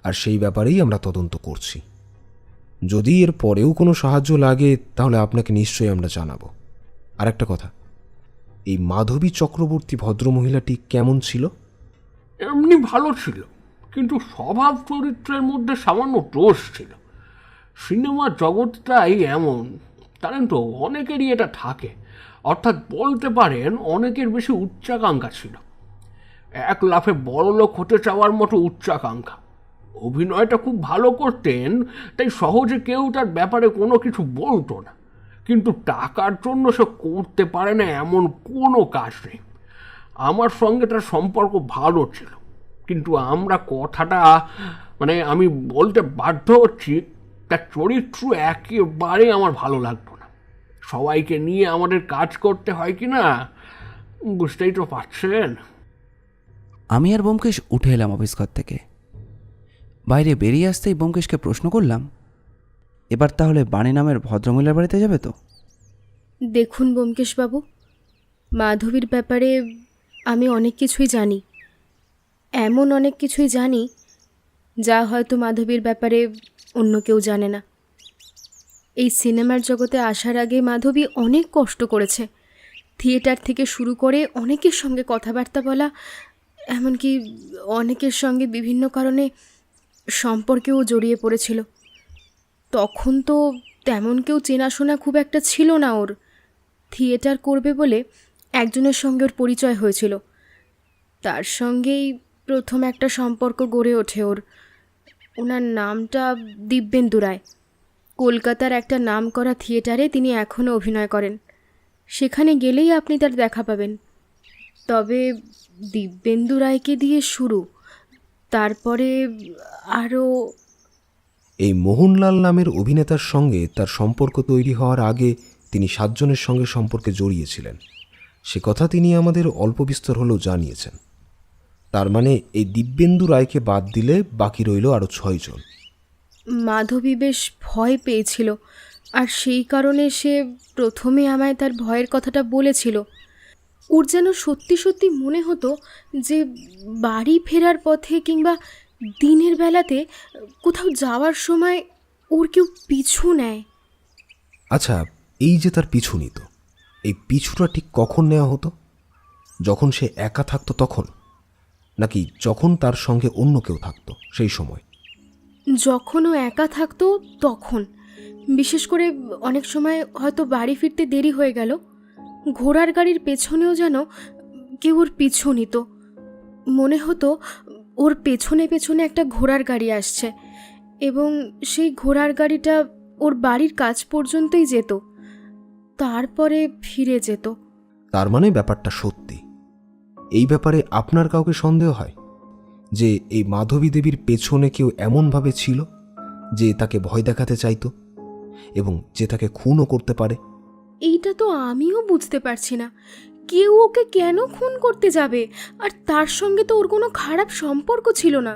আর সেই ব্যাপারেই আমরা তদন্ত করছি। যদি এর পরেও কোনো সাহায্য লাগে তাহলে আপনাকে নিশ্চয়ই আমরা জানাবো। আর একটা কথা, এই মাধবী চক্রবর্তী ভদ্রমহিলাটি কেমন ছিল? এমনি ভালো ছিল, কিন্তু স্বভাব চরিত্রের মধ্যে সামান্য দোষ ছিল। সিনেমা জগৎটাই এমন, জানেন তো, অনেকেরই এটা থাকে। অর্থাৎ বলতে পারেন অনেকের বেশি উচ্চাকাঙ্ক্ষা ছিল। এক লাফে বড়লোক হতে চাওয়ার মতো উচ্চাকাঙ্ক্ষা। অভিনয়টা খুব ভালো করতেন, তাই সহজে কেউ তার ব্যাপারে কোনো কিছু বলতো না। কিন্তু টাকার জন্য সে করতে পারে না এমন কোনো কাজ নেই। আমার সঙ্গে তার সম্পর্ক ভালো ছিল, কিন্তু আমরা কথাটা আমি বলতে বাধ্য হচ্ছি, তার চরিত্র একেবারে আমার ভালো লাগতো না। সবাইকে নিয়ে আমাদের কাজ করতে হয় কি না, বুঝতেই তো পারছেন। আমি আর ব্যোমকেশ উঠে এলাম অফিস ঘর থেকে। বাইরে বেরিয়ে আসতেই ব্যোমকেশকে প্রশ্ন করলাম, এবার তাহলে বাণী নামের ভদ্রমহিলার বাড়িতে যাবে তো? দেখুন ব্যোমকেশবাবু, মাধবীর ব্যাপারে আমি অনেক কিছুই জানি। এমন অনেক কিছুই জানি যা হয়তো মাধবীর ব্যাপারে অন্য কেউ জানে না। এই সিনেমার জগতে আসার আগে মাধবী অনেক কষ্ট করেছে। থিয়েটার থেকে শুরু করে অনেকের সঙ্গে কথাবার্তা বলা, এমনকি অনেকের সঙ্গে বিভিন্ন কারণে সম্পর্কেও জড়িয়ে পড়েছিল। তখন তো তেমন কেউ চেনাশোনা খুব একটা ছিল না ওর। থিয়েটার করবে বলে একজনের সঙ্গে ওর পরিচয় হয়েছিল। তার সঙ্গেই প্রথম একটা সম্পর্ক গড়ে ওঠে ওর। ওনার নামটা দিব্যেন্দু রায়। কলকাতার একটা নামকরা থিয়েটারে তিনি এখনও অভিনয় করেন। সেখানে গেলেই আপনি তার দেখা পাবেন। তবে দিব্যেন্দু রায়কে দিয়ে শুরু, তারপরে আরও। এই মোহনলাল নামের অভিনেতার সঙ্গে তার সম্পর্ক তৈরি হওয়ার আগে তিনি 7 জনের সঙ্গে সম্পর্কে জড়িয়েছিলেন। সে কথা তিনি আমাদের অল্প বিস্তর হলেও জানিয়েছেন। তার মানে এই দিব্যেন্দু রায়কে বাদ দিলে বাকি রইল আরও 6 জন। মাধবী বেশ ভয় পেয়েছিল, আর সেই কারণে সে প্রথমে আমায় তার ভয়ের কথাটা বলেছিল। ওর যেন সত্যি সত্যি মনে হতো যে বাড়ি ফেরার পথে কিংবা দিনের বেলাতে কোথাও যাওয়ার সময় ওর কেউ পিছু নেয়। আচ্ছা, এই যে তার পিছু নিত, এই পিছুটা ঠিক কখন নেওয়া হতো? যখন সে একা থাকতো তখন, নাকি যখন তার সঙ্গে অন্য কেউ থাকতো সেই সময়? যখনও একা থাকতো তখন। বিশেষ করে অনেক সময় হয়তো বাড়ি ফিরতে দেরি হয়ে গেল, ঘোড়ার গাড়ির পেছনেও যেন কেউ ওর পিছু নিত। মনে হতো ওর পেছনে পেছনে একটা ঘোড়ার গাড়ি আসছে, এবং সেই ঘোড়ার গাড়িটা ওর বাড়ির কাছ পর্যন্তই যেত, তারপরে ফিরে যেত। তার মানে ব্যাপারটা সত্যি। এই ব্যাপারে আপনার কাউকে সন্দেহ হয় যে এই মাধবী দেবীর পেছনে কেউ এমনভাবে ছিল যে তাকে ভয় দেখাতে চাইতো এবং যে তাকে খুনও করতে পারে? এইটা তো আমিও বুঝতে পারছি না। কেউ ওকে কেন খুন করতে যাবে? আর তার সঙ্গে তো ওর কোনো খারাপ সম্পর্ক ছিল না।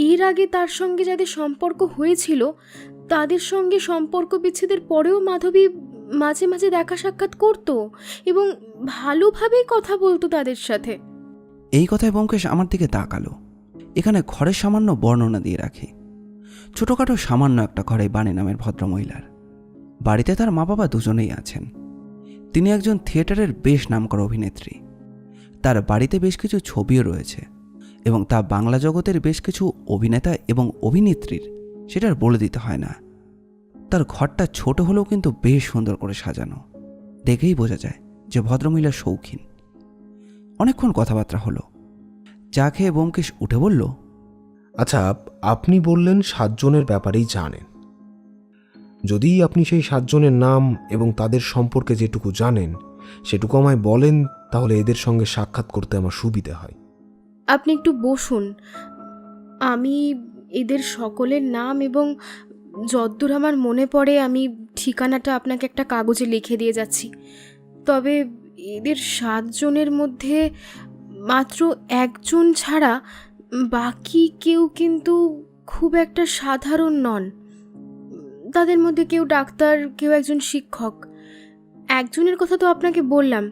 এর আগে তার সঙ্গে যাদের সম্পর্ক হয়েছিল তাদের সঙ্গে সম্পর্ক বিচ্ছেদের পরেও মাধবী মাঝে মাঝে দেখা সাক্ষাৎ করতো এবং ভালোভাবেই কথা বলতো তাদের সাথে। এই কথায় ব্যোমকেশ আমার দিকে তাকালো। এখানে ঘরের সামান্য বর্ণনা দিয়ে রাখি। ছোটোখাটো সামান্য একটা ঘরে বাণী নামের ভদ্রমহিলার বাড়িতে তার মা বাবা দুজনেই আছেন। তিনি একজন থিয়েটারের বেশ নামকরা অভিনেত্রী। তার বাড়িতে বেশ কিছু ছবিও রয়েছে এবং তা বাংলা জগতের বেশ কিছু অভিনেতা এবং অভিনেত্রীর, সেটার বলে দিতে হয় না। তার ঘরটা ছোট হলেও কিন্তু বেশ সুন্দর করে সাজানো। দেখেই বোঝা যায় যে ভদ্রমহিলা শৌখিন। অনেকক্ষণ কথাবার্তা হলো। চা খেয়ে ব্যোমকেশ উঠে বলল, আচ্ছা, আপনি বললেন 7 জনের ব্যাপারেই জানেন। যদি আপনি সেই 7 জনের নাম এবং তাদের সম্পর্কে যেটুকু জানেন সেটুকু আমায় বলেন, তাহলে এদের সঙ্গে সাক্ষাৎ করতে আমার সুবিধে হয়। আপনি একটু বসুন, আমি এদের সকলের নাম এবং যদ্দূর আমার মনে পড়ে আমি ঠিকানাটা আপনাকে একটা কাগজে লিখে দিয়ে যাচ্ছি। তবে এদের 7 জনের মধ্যে মাত্র একজন ছাড়া বাকি কেউ কিন্তু খুব একটা সাধারণ নন। তাদের মধ্যে কেউ ডাক্তার, কেউ একজন শিক্ষক। একজনের কথা তো আপনাকে বললাম,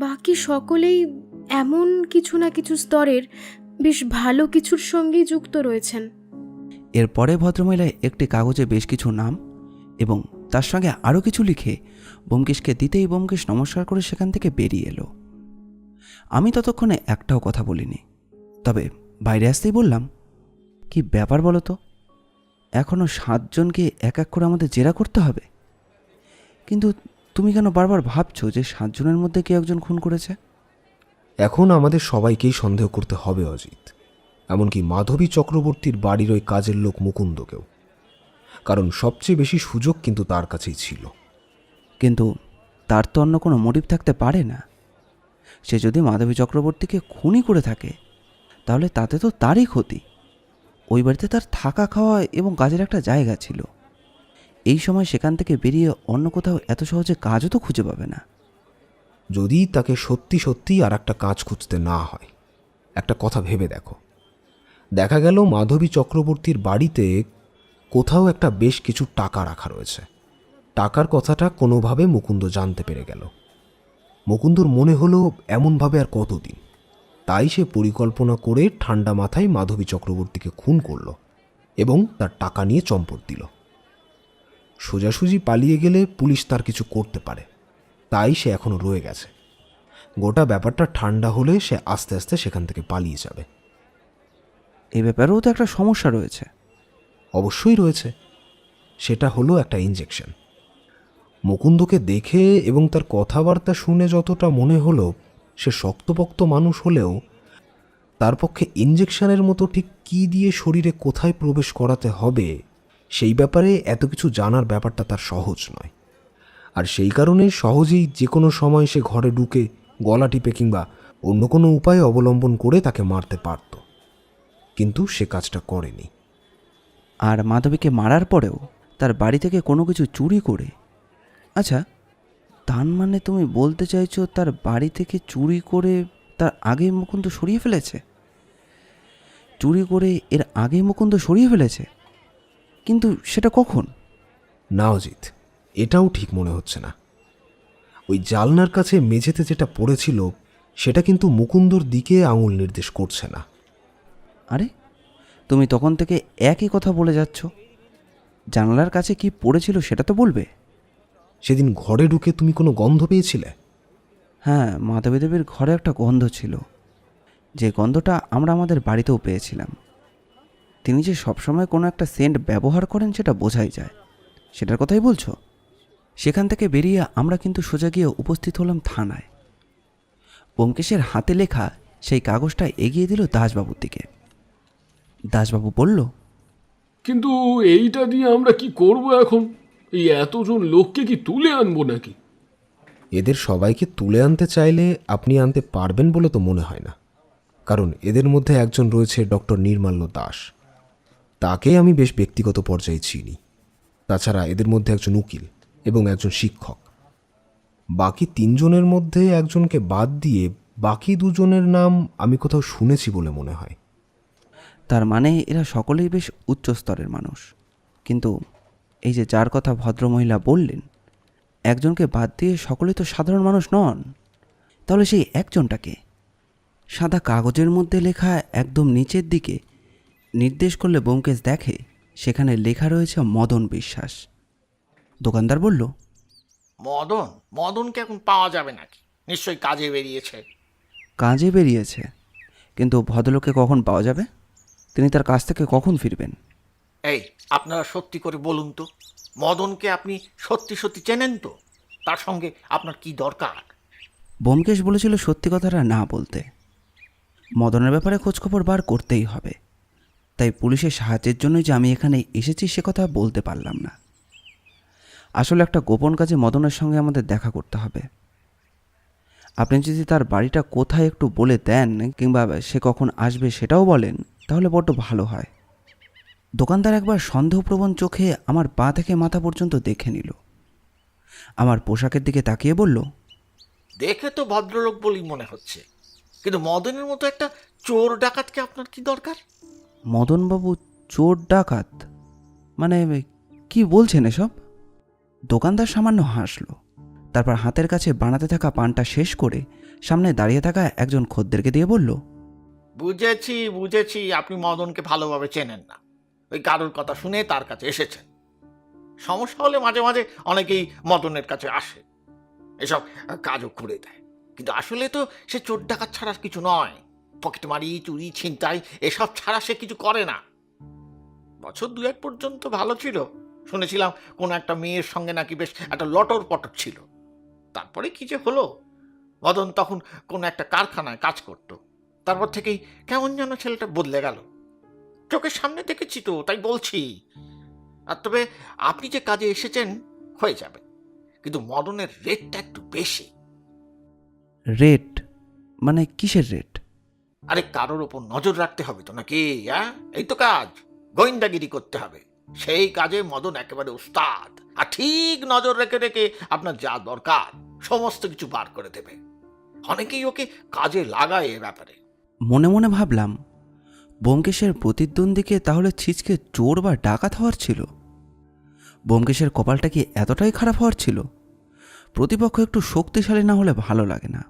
বাকি সকলেই এমন কিছু না কিছু স্তরের বেশ ভালো কিছুর সঙ্গেই যুক্ত রয়েছেন। এরপরে ভদ্রমহিলা একটি কাগজে বেশ কিছু নাম এবং তার সঙ্গে আরও কিছু লিখে ব্যোমকেশকে দিতেই ব্যোমকেশ নমস্কার করে সেখান থেকে বেরিয়ে এলো। আমি ততক্ষণে একটাও কথা বলিনি। তবে বাইরে আসতেই বললাম, কি ব্যাপার বলো তো, এখনও 7 জনকে এক এক করে আমাদের জেরা করতে হবে? কিন্তু তুমি কেন বারবার ভাবছো যে 7 জনের মধ্যে কেউ একজন খুন করেছে? এখন আমাদের সবাইকেই সন্দেহ করতে হবে অজিত, এমনকি মাধবী চক্রবর্তীর বাড়ির ওই কাজের লোক মুকুন্দকেও, কারণ সবচেয়ে বেশি সুযোগ কিন্তু তার কাছেই ছিল। কিন্তু তার তো অন্য কোনো মোটিভ থাকতে পারে না। সে যদি মাধবী চক্রবর্তীকে খুনই করে থাকে তাহলে তাতে তো তারই ক্ষতি। ওই বাড়িতে তার থাকা খাওয়া এবং কাজের একটা জায়গা ছিল। এই সময় সেখান থেকে বেরিয়ে অন্য কোথাও এত সহজে কাজও তো খুঁজে পাবে না। যদি তাকে সত্যি সত্যি আর একটা কাজ খুঁজতে না হয়, একটা কথা ভেবে দেখো, দেখা গেল মাধবী চক্রবর্তীর বাড়িতে কোথাও একটা বেশ কিছু টাকা রাখা রয়েছে। টাকার কথাটা কোনোভাবে মুকুন্দ জানতে পেরে গেল। মুকুন্দর মনে হলো এমনভাবে আর কতদিন, তাই সে পরিকল্পনা করে ঠান্ডা মাথায় মাধবী চক্রবর্তীকে খুন করল এবং তার টাকা নিয়ে চম্পট দিল। সোজাসুজি পালিয়ে গেলে পুলিশ তার কিছু করতে পারে, তাই সে এখনো রয়ে গেছে। গোটা ব্যাপারটা ঠান্ডা হলে সে আস্তে আস্তে সেখান থেকে পালিয়ে যাবে। এই ব্যাপারেও তো একটা সমস্যা রয়েছে। অবশ্যই রয়েছে, সেটা হলো একটা ইনজেকশন। মুকুন্দকে দেখে এবং তার কথাবার্তা শুনে যতটা মনে হলো সে শক্তপোক্ত মানুষ হলেও তার পক্ষে ইনজেকশনের মতো ঠিক কী দিয়ে শরীরে কোথায় প্রবেশ করাতে হবে সেই ব্যাপারে এত কিছু জানার ব্যাপারটা তার সহজ নয়। আর সেই কারণে সহজেই যে কোনো সময় সে ঘরে ঢুকে গলা টিপে কিংবা অন্য কোনো উপায় অবলম্বন করে তাকে মারতে পারত, কিন্তু সে কাজটা করেনি। আর মাধবীকে মারার পরেও তার বাড়ি থেকে কোনো কিছু চুরি করে, আচ্ছা তার মানে তুমি বলতে চাইছো তার বাড়ি থেকে চুরি করে তার আগে মুকুন্দ সরিয়ে ফেলেছে? চুরি করে এর আগে মুকুন্দ সরিয়ে ফেলেছে, কিন্তু সেটা কখন? না অজিত, এটাও ঠিক মনে হচ্ছে না। ওই জালনার কাছে মেঝেতে যেটা পড়েছিল সেটা কিন্তু মুকুন্দর দিকে আঙুল নির্দেশ করছে না। আরে তুমি তখন থেকে একই কথা বলে যাচ্ছ। জানালার কাছে কি পড়েছিল সেটা তো বলবে। সেদিন ঘরে ঢুকে তুমি কোনো গন্ধ পেয়েছিলে? হ্যাঁ, মাধবী দেবীর ঘরে একটা গন্ধ ছিল, যে গন্ধটা আমরা আমাদের বাড়িতেও পেয়েছিলাম। তিনি যে সবসময় কোনো একটা সেন্ট ব্যবহার করেন সেটা বোঝাই যায়। সেটার কথাই বলছো? সেখান থেকে বেরিয়ে আমরা কিন্তু সোজা গিয়ে উপস্থিত হলাম থানায়। ব্যোমকেশের হাতে লেখা সেই কাগজটা এগিয়ে দিল দাসবাবুর দিকে। দাসবাবু বলল, কিন্তু এইটা দিয়ে আমরা কি করব এখন? এই এতজন লোককে কি তুলে আনবো নাকি? এদের সবাইকে তুলে আনতে চাইলে আপনি আনতে পারবেন বলে তো মনে হয় না, কারণ এদের মধ্যে একজন রয়েছে ডক্টর নির্মাল্য দাস। তাকে আমি বেশ ব্যক্তিগত পর্যায়ে চিনি। তাছাড়া এদের মধ্যে একজন উকিল এবং একজন শিক্ষক। বাকি 3 জনের মধ্যে একজনকে বাদ দিয়ে বাকি 2 জনের নাম আমি কোথাও শুনেছি বলে মনে হয়। তার মানে এরা সকলেই বেশ উচ্চ স্তরের মানুষ। কিন্তু এই যে যার কথা ভদ্রমহিলা বললেন, একজনকে বাদ দিয়ে সকলেই তো সাধারণ মানুষ নন। তাহলে সেই একজনটাকে? সাদা কাগজের মধ্যে লেখা একদম নিচের দিকে নির্দেশ করলে ব্যোমকেশ দেখে সেখানে লেখা রয়েছে মদন বিশ্বাস। দোকানদার বলল, মদন? মদনকে এখন পাওয়া যাবে নাকি? নিশ্চয়ই কাজে বেরিয়েছে। কাজে বেরিয়েছে, কিন্তু ভদ্রলোককে কখন পাওয়া যাবে? তিনি তার কাছ থেকে কখন ফিরবেন? এই, আপনারা সত্যি করে বলুন তো, মদনকে আপনি সত্যি সত্যি চেনেন তো? তার সঙ্গে আপনার কি দরকার? ব্যোমকেশ বলেছিল সত্যি কথাটা না বলতে। মদনের ব্যাপারে খোঁজখবর বার করতেই হবে, তাই পুলিশের সাহায্যের জন্যই যে আমি এখানে এসেছি সে কথা বলতে পারলাম না। আসলে একটা গোপন কাজে মদনের সঙ্গে আমাদের দেখা করতে হবে। আপনি যদি তার বাড়িটা কোথায় একটু বলে দেন, কিংবা সে কখন আসবে সেটাও বলেন, তাহলে বড্ড ভালো হয়। দোকানদার একবার সন্দেহপ্রবণ চোখে আমার পা থেকে মাথা পর্যন্ত দেখে নিল, আমার পোশাকের দিকে তাকিয়ে বলল, দেখে তো ভদ্রলোক বলেই মনে হচ্ছে, কিন্তু মদনের মতো একটা চোর ডাকাতকে আপনার কি দরকার? মদনবাবু চোর ডাকাত? মানে কি বলছেন এসব? দোকানদার সামান্য হাসল, তারপর হাতের কাছে বানাতে থাকা পানটা শেষ করে সামনে দাঁড়িয়ে থাকা একজন খদ্দেরকে দিয়ে বলল, বুঝেছি বুঝেছি, আপনি মদনকে ভালোভাবে চেনেন না। ওই কারোর কথা শুনে তার কাছে এসেছেন। সমস্যা হলে মাঝে মাঝে অনেকেই মদনের কাছে আসে, এসব কাজও করে দেয়। কিন্তু আসলে তো সে চোর ডাকাত ছাড়া কিছু নয়। পকেটমারি, চুরি, ছিনতাই এসব ছাড়া সে কিছু করে না। বছর দুয়েক পর্যন্ত ভালো ছিল, শুনেছিলাম কোনো একটা মেয়ের সঙ্গে নাকি বেশ একটা লটর পটর ছিল। তারপরে কি যে হলো, মদন তখন কোনো একটা কারখানায় কাজ করত। তারপর থেকেই কেমন যেন ছেলেটা বদলে গেল। চোখের সামনে দেখেছি তো, তাই বলছি। আর তবে আপনি যে কাজে এসেছেন হয়ে যাবে, কিন্তু মদনের রেটটা একটু বেশি। রেট? মানে কিসের রেট? আরে কারোর ওপর নজর রাখতে হবে তো নাকি? হ্যাঁ, এই তো কাজ, গোয়েন্দাগিরি করতে হবে। সেই কাজে মদন একেবারে উস্তাদ। আর ঠিক নজর রেখে রেখে আপনার যা দরকার সমস্ত কিছু বার করে দেবে। অনেকেই ওকে কাজে লাগায় এ ব্যাপারে। মনে মনে ভাবলাম, ব্যোমকেশের প্রতিদ্বন্দ্বীকে তাহলে ছিচকে চোর বা ডাকাত হওয়ার ছিল? ব্যোমকেশের কপালটা কি এতটাই খারাপ হওয়ার ছিল? প্রতিপক্ষ একটু শক্তিশালী না হলে ভালো লাগে না।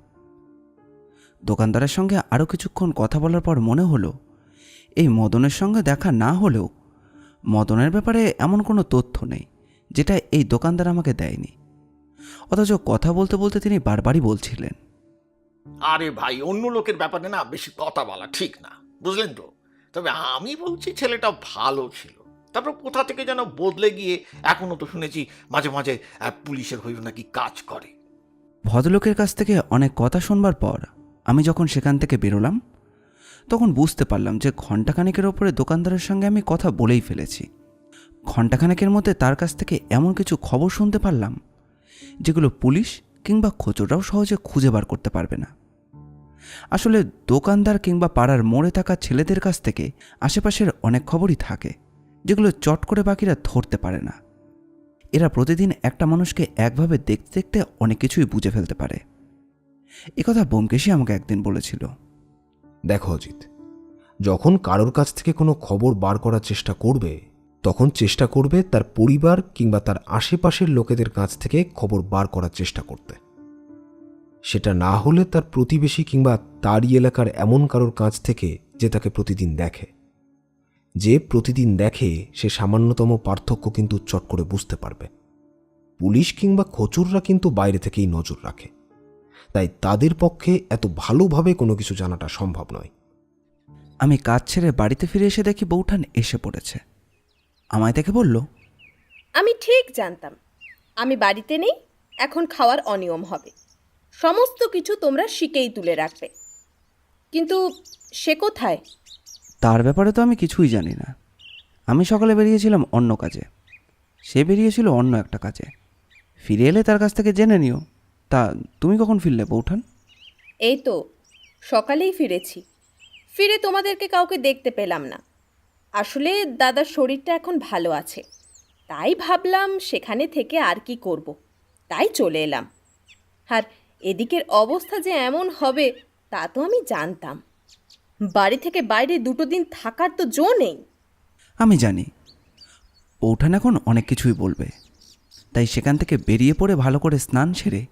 দোকানদারের সঙ্গে আরও কিছুক্ষণ কথা বলার পর মনে হলো, এই মদনের সঙ্গে দেখা না হলেও মদনের ব্যাপারে এমন কোনো তথ্য নেই যেটা এই দোকানদার আমাকে দেয়নি। অথচ কথা বলতে বলতে তিনি বারবারই বলছিলেন, আরে ভাই, অন্য লোকের ব্যাপারে না বেশি কথা বলা ঠিক না, বুঝলেন তো? তবে আমি বলছি ছেলেটা ভালো ছিল, তারপর কোথা থেকে যেন বদলে গিয়ে এখনো তো শুনেছি মাঝে মাঝে পুলিশের হয়েও নাকি কাজ করে। ভদ্রলোকের কাছ থেকে অনেক কথা শুনবার পর আমি যখন সেখান থেকে বেরোলাম, তখন বুঝতে পারলাম যে ঘণ্টাখানেকের ওপরে দোকানদারের সঙ্গে আমি কথা বলেই ফেলেছি। ঘণ্টাখানেকের মধ্যে তার কাছ থেকে এমন কিছু খবর শুনতে পারলাম যেগুলো পুলিশ কিংবা খোঁচররাও সহজে খুঁজে বার করতে পারবে না। আসলে দোকানদার কিংবা পাড়ার মোড়ে থাকা ছেলেদের কাছ থেকে আশেপাশের অনেক খবরই থাকে যেগুলো চট করে বাকিরা ধরতে পারে না। এরা প্রতিদিন একটা মানুষকে একভাবে দেখতে দেখতে অনেক কিছুই বুঝে ফেলতে পারে। একথা ব্যোমকেশই আমাকে একদিন বলেছিল। দেখো অজিত, যখন কারোর কাছ থেকে কোনো খবর বার করার চেষ্টা করবে, তখন চেষ্টা করবে তার পরিবার কিংবা তার আশেপাশের লোকেদের কাছ থেকে খবর বার করার চেষ্টা করতে। সেটা না হলে তার প্রতিবেশী কিংবা তারই এলাকার এমন কারোর কাছ থেকে যে তাকে প্রতিদিন দেখে। যে প্রতিদিন দেখে সে সামান্যতম পার্থক্য কিন্তু চট করে বুঝতে পারবে। পুলিশ কিংবা খোঁচররা কিন্তু বাইরে থেকেই নজর রাখে, তাই তাদের পক্ষে এত ভালোভাবে কোনো কিছু জানাটা সম্ভব নয়। আমি কাজ ছেড়ে বাড়িতে ফিরে এসে দেখি বৌঠান এসে পড়েছে। আমায় দেখে বলল, আমি ঠিক জানতাম আমি বাড়িতে নেই, এখন খাওয়ার অনিয়ম হবে। সমস্ত কিছু তোমরা শিখেই তুলে রাখবে। কিন্তু সে কোথায়? তার ব্যাপারে তো আমি কিছুই জানি না। আমি সকালে বেরিয়েছিলাম অন্য কাজে, সে বেরিয়েছিল অন্য একটা কাজে। ফিরে এলে তার কাছ থেকে জেনে নিও। তা তুমি কখন ফিরলে বৌঠান? এই তো সকালেই ফিরেছি। ফিরে তোমাদেরকে কাউকে দেখতে পেলাম না। আসলে দাদার শরীরটা এখন ভালো আছে, তাই ভাবলাম সেখানে থেকে আর কি করব, তাই চলে এলাম। আর এদিকের অবস্থা যে এমন হবে তা তো আমি জানতাম। বাড়ি থেকে বাইরে 2 দিন থাকার তো জো নেই। আমি জানি বৌঠান এখন অনেক কিছুই বলবে, তাই সেখান থেকে বেরিয়ে পড়ে ভালো করে স্নান সেরে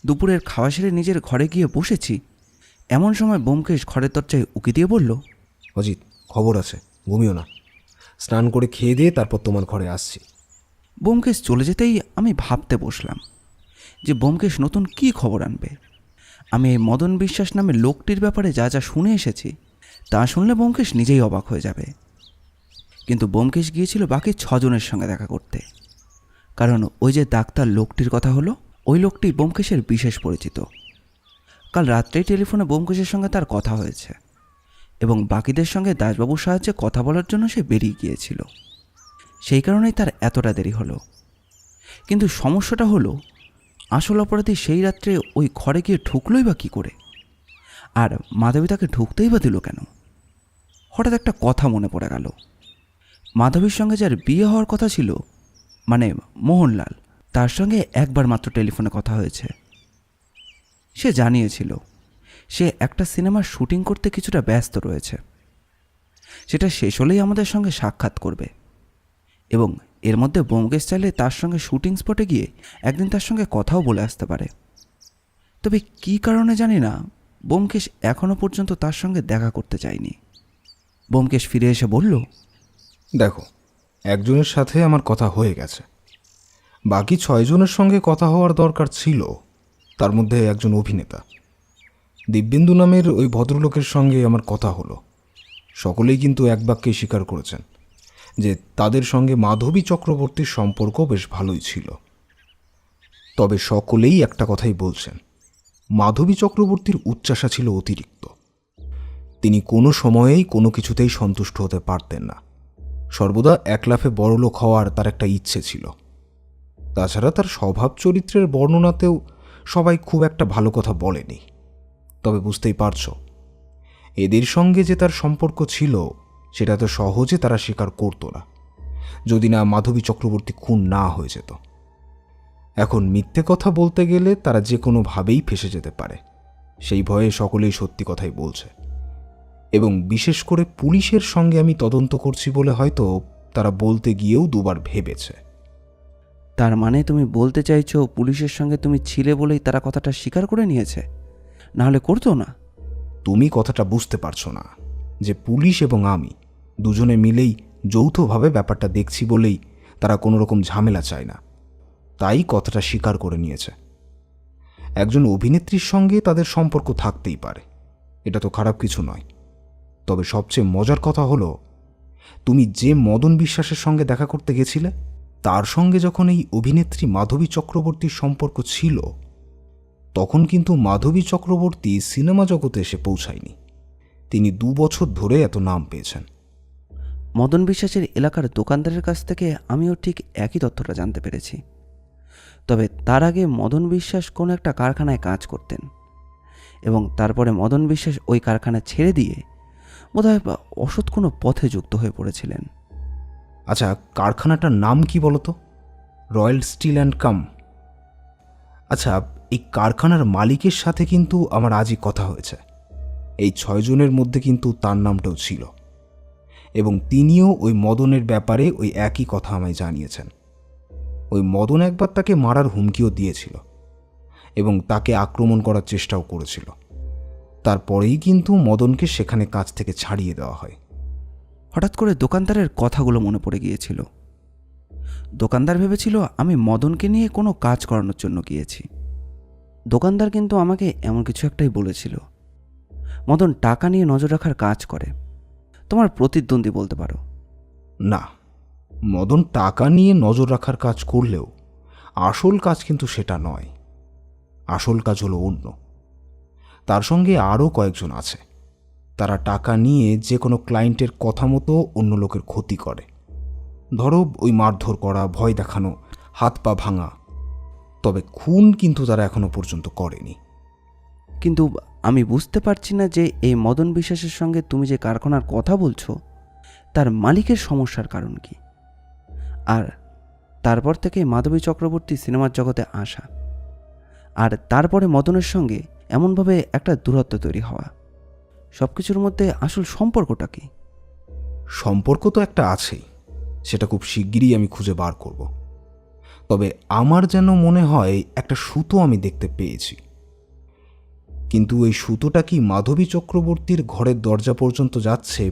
দুপুরের খাওয়া সেরে নিজের ঘরে গিয়ে বসেছি। এমন সময় ব্যোমকেশ ঘরের দরজায় উকি দিয়ে বলল, অজিত, খবর আছে, ঘুমিও না। স্নান করে খেয়ে দিয়ে তারপর তোমার ঘরে আসছি। ব্যোমকেশ চলে যেতেই আমি ভাবতে বসলাম যে ব্যোমকেশ নতুন কী খবর আনবে। আমি এই মদন বিশ্বাস নামে লোকটির ব্যাপারে যা যা শুনে এসেছি তা শুনলে ব্যোমকেশ নিজেই অবাক হয়ে যাবে। কিন্তু ব্যোমকেশ গিয়েছিল বাকি 6 জনের সঙ্গে দেখা করতে, কারণ ওই যে ডাক্তার লোকটির কথা হলো, ওই লোকটি ব্যোমকেশের বিশেষ পরিচিত। কাল রাত্রেই টেলিফোনে ব্যোমকেশের সঙ্গে তার কথা হয়েছে এবং বাকিদের সঙ্গে দাসবাবুর সাহায্যে কথা বলার জন্য সে বেরিয়ে গিয়েছিল। সেই কারণেই তার এতটা দেরি হলো। কিন্তু সমস্যাটা হলো, আসল অপরাধী সেই রাত্রে ওই ঘরে গিয়ে ঢুকলোই বা কী করে, আর মাধবী তাকে ঢুকতেই বা দিল কেন? হঠাৎ একটা কথা মনে পড়ে গেল। মাধবীর সঙ্গে যার বিয়ে হওয়ার কথা ছিল, মানে মোহনলাল, তার সঙ্গে একবার মাত্র টেলিফোনে কথা হয়েছে। সে জানিয়েছিল সে একটা সিনেমার শুটিং করতে কিছুটা ব্যস্ত রয়েছে, সেটা শেষ হলেই আমাদের সঙ্গে সাক্ষাৎ করবে এবং এর মধ্যে ব্যোমকেশ চাইলে তার সঙ্গে শুটিং স্পটে গিয়ে একদিন তার সঙ্গে কথাও বলে আসতে পারে। তবে কী কারণে জানি না, ব্যোমকেশ এখনও পর্যন্ত তার সঙ্গে দেখা করতে চায়নি। ব্যোমকেশ ফিরে এসে বলল, দেখো, একজনের সাথে আমার কথা হয়ে গেছে, বাকি 6 জনের সঙ্গে কথা হওয়ার দরকার ছিল। তার মধ্যে একজন অভিনেতা দিব্যেন্দু নামের ওই ভদ্রলোকের সঙ্গে আমার কথা হলো। সকলেই কিন্তু এক বাক্যে স্বীকার করেছেন যে তাদের সঙ্গে মাধবী চক্রবর্তীর সম্পর্ক বেশ ভালোই ছিল। তবে সকলেই একটা কথাই বলছেন, মাধবী চক্রবর্তীর উচ্চাশা ছিল অতিরিক্ত। তিনি কোনো সময়েই কোনো কিছুতেই সন্তুষ্ট হতে পারতেন না। সর্বদা এক লাফে বড়লোক হওয়ার তার একটা ইচ্ছে ছিল। তাছাড়া তার স্বভাব চরিত্রের বর্ণনাতেও সবাই খুব একটা ভালো কথা বলেনি। তবে বুঝতেই পারছো, এদের সঙ্গে যে তার সম্পর্ক ছিল সেটা তো সহজে তারা স্বীকার করতো না, যদি না মাধবী চক্রবর্তী খুন না হয়ে যেত। এখন মিথ্যে কথা বলতে গেলে তারা যে কোনোভাবেই ফেঁসে যেতে পারে, সেই ভয়ে সকলেই সত্যি কথাই বলছে। এবং বিশেষ করে পুলিশের সঙ্গে আমি তদন্ত করছি বলে হয়তো তারা বলতে গিয়েও 2বার ভেবেছে। তার মানে তুমি বলতে চাইছো পুলিশের সঙ্গে তুমি ছিলে বলেই তারা কথাটা স্বীকার করে নিয়েছে, নাহলে করতো না? তুমি কথাটা বুঝতে পারছো না যে পুলিশ এবং আমি দুজনে মিলেই যৌথভাবে ব্যাপারটা দেখছি বলেই তারা কোনো রকম ঝামেলা চায় না, তাই কথাটা স্বীকার করে নিয়েছে। একজন অভিনেত্রীর সঙ্গে তাদের সম্পর্ক থাকতেই পারে, এটা তো খারাপ কিছু নয়। তবে সবচেয়ে মজার কথা হলো, তুমি যে মদন বিশ্বাসের সঙ্গে দেখা করতে গেছিলে তার সঙ্গে যখন এই অভিনেত্রী মাধবী চক্রবর্তীর সম্পর্ক ছিল, তখন কিন্তু মাধবী চক্রবর্তী সিনেমা জগতে এসে পৌঁছায়নি। তিনি 2 বছর ধরে এত নাম পেয়েছেন। মদন বিশ্বাসের এলাকার দোকানদারের কাছ থেকে আমিও ঠিক একই তথ্যটা জানতে পেরেছি। তবে তার আগে মদন বিশ্বাস কোনো একটা কারখানায় কাজ করতেন এবং তারপরে মদন বিশ্বাস ওই কারখানা ছেড়ে দিয়ে বোধহয় অসৎ কোনো পথে যুক্ত হয়ে পড়েছিলেন। আচ্ছা, কারখানাটার নাম কি বলতো? রয়্যাল স্টিল অ্যান্ড কাম। আচ্ছা, এই কারখানার মালিকের সাথে কিন্তু আমার আজই কথা হয়েছে। এই 6 জনের মধ্যে কিন্তু তার নামটাও ছিল এবং তিনিও ওই মদনের ব্যাপারে ওই একই কথা আমায় জানিয়েছেন। ওই মদন একবার তাকে মারার হুমকিও দিয়েছিল এবং তাকে আক্রমণ করার চেষ্টাও করেছিল। তারপরেই কিন্তু মদনকে সেখানে কাজ থেকে ছাড়িয়ে দেওয়া হয়। হঠাৎ করে দোকানদারের কথাগুলো মনে পড়ে গিয়েছিল। দোকানদার ভেবেছিল আমি মদনকে নিয়ে কোনো কাজ করানোর জন্য গিয়েছি। দোকানদার কিন্তু আমাকে এমন কিছু একটাই বলেছিল, মদন টাকা নিয়ে নজর রাখার কাজ করে। তোমার প্রতিদ্বন্দ্বী বলতে পারো। না, মদন টাকা নিয়ে নজর রাখার কাজ করলেও আসল কাজ কিন্তু সেটা নয়। আসল কাজ হলো অন্য। তার সঙ্গে আরও কয়েকজন আছে, তারা টাকা নিয়ে যে কোনো ক্লায়েন্টের কথা মতো অন্য লোকের ক্ষতি করে। ধরো ওই মারধর করা, ভয় দেখানো, হাত পা ভাঙা। তবে খুন কিন্তু তারা এখনো পর্যন্ত করেনি। কিন্তু আমি বুঝতে পারছি না যে এই মদন বিশ্বাসের সঙ্গে তুমি যে কারখানার কথা বলছো তার মালিকের সমস্যার কারণ কি, আর তারপর থেকে মাধবী চক্রবর্তী সিনেমার জগতে আসা, আর তারপরে মদনের সঙ্গে এমনভাবে একটা দূরত্ব তৈরি হওয়া। সব কিছুর মধ্যে আসল সম্পর্কটা কি? সম্পর্ক তো একটা আছেই, সেটা খুব শিগগিরই আমি খুঁজে বার করব। তবে আমার যেন মনে হয় একটা সুতো আমি দেখতে পেয়েছি, কিন্তু এই সুতোটা কি মাধবী চক্রবর্তীর ঘরের দরজা পর্যন্ত যাচ্ছে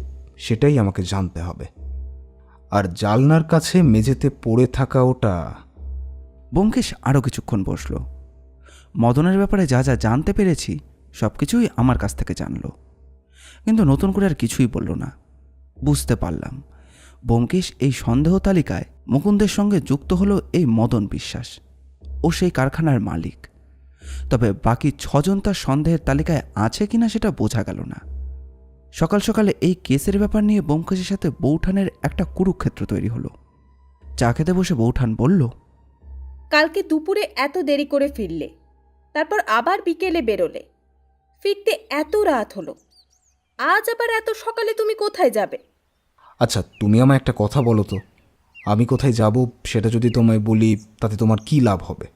সেটাই আমাকে জানতে হবে। আর জালনার কাছে মেঝেতে পড়ে থাকা ওটা। ব্যোমকেশ আরও কিছুক্ষণ বসল। মদনের ব্যাপারে যা যা জানতে পেরেছি সব কিছুই আমার কাছ থেকে জানলো, কিন্তু নতুন করে আর কিছুই বলল না। বুঝতে পারলাম ব্যোমকেশ এই সন্দেহ তালিকায় মুকুন্দের সঙ্গে যুক্ত হলো এই মদন বিশ্বাস, ও সেই কারখানার মালিক। তবে বাকি 6 জন তার সন্দেহের তালিকায় আছে কিনা সেটা বোঝা গেল না। সকাল সকালে এই কেসের ব্যাপার নিয়ে ব্যোমকেশের সাথে বৌঠানের একটা কুরুক্ষেত্র তৈরি হলো। চা খেতে বসে বৌঠান বলল, কালকে দুপুরে এত দেরি করে ফিরলে, তারপর আবার বিকেলে বেরোলে, ফিরতে এত রাত হলো, আজ আবার এত সকালে তুমি কোথায় যাবে? আচ্ছা, তুমি আমায় একটা কথা বলো তো, আমি কোথায় যাব সেটা যদি তোমায় বলি তাতে তোমার কি লাভ হবে?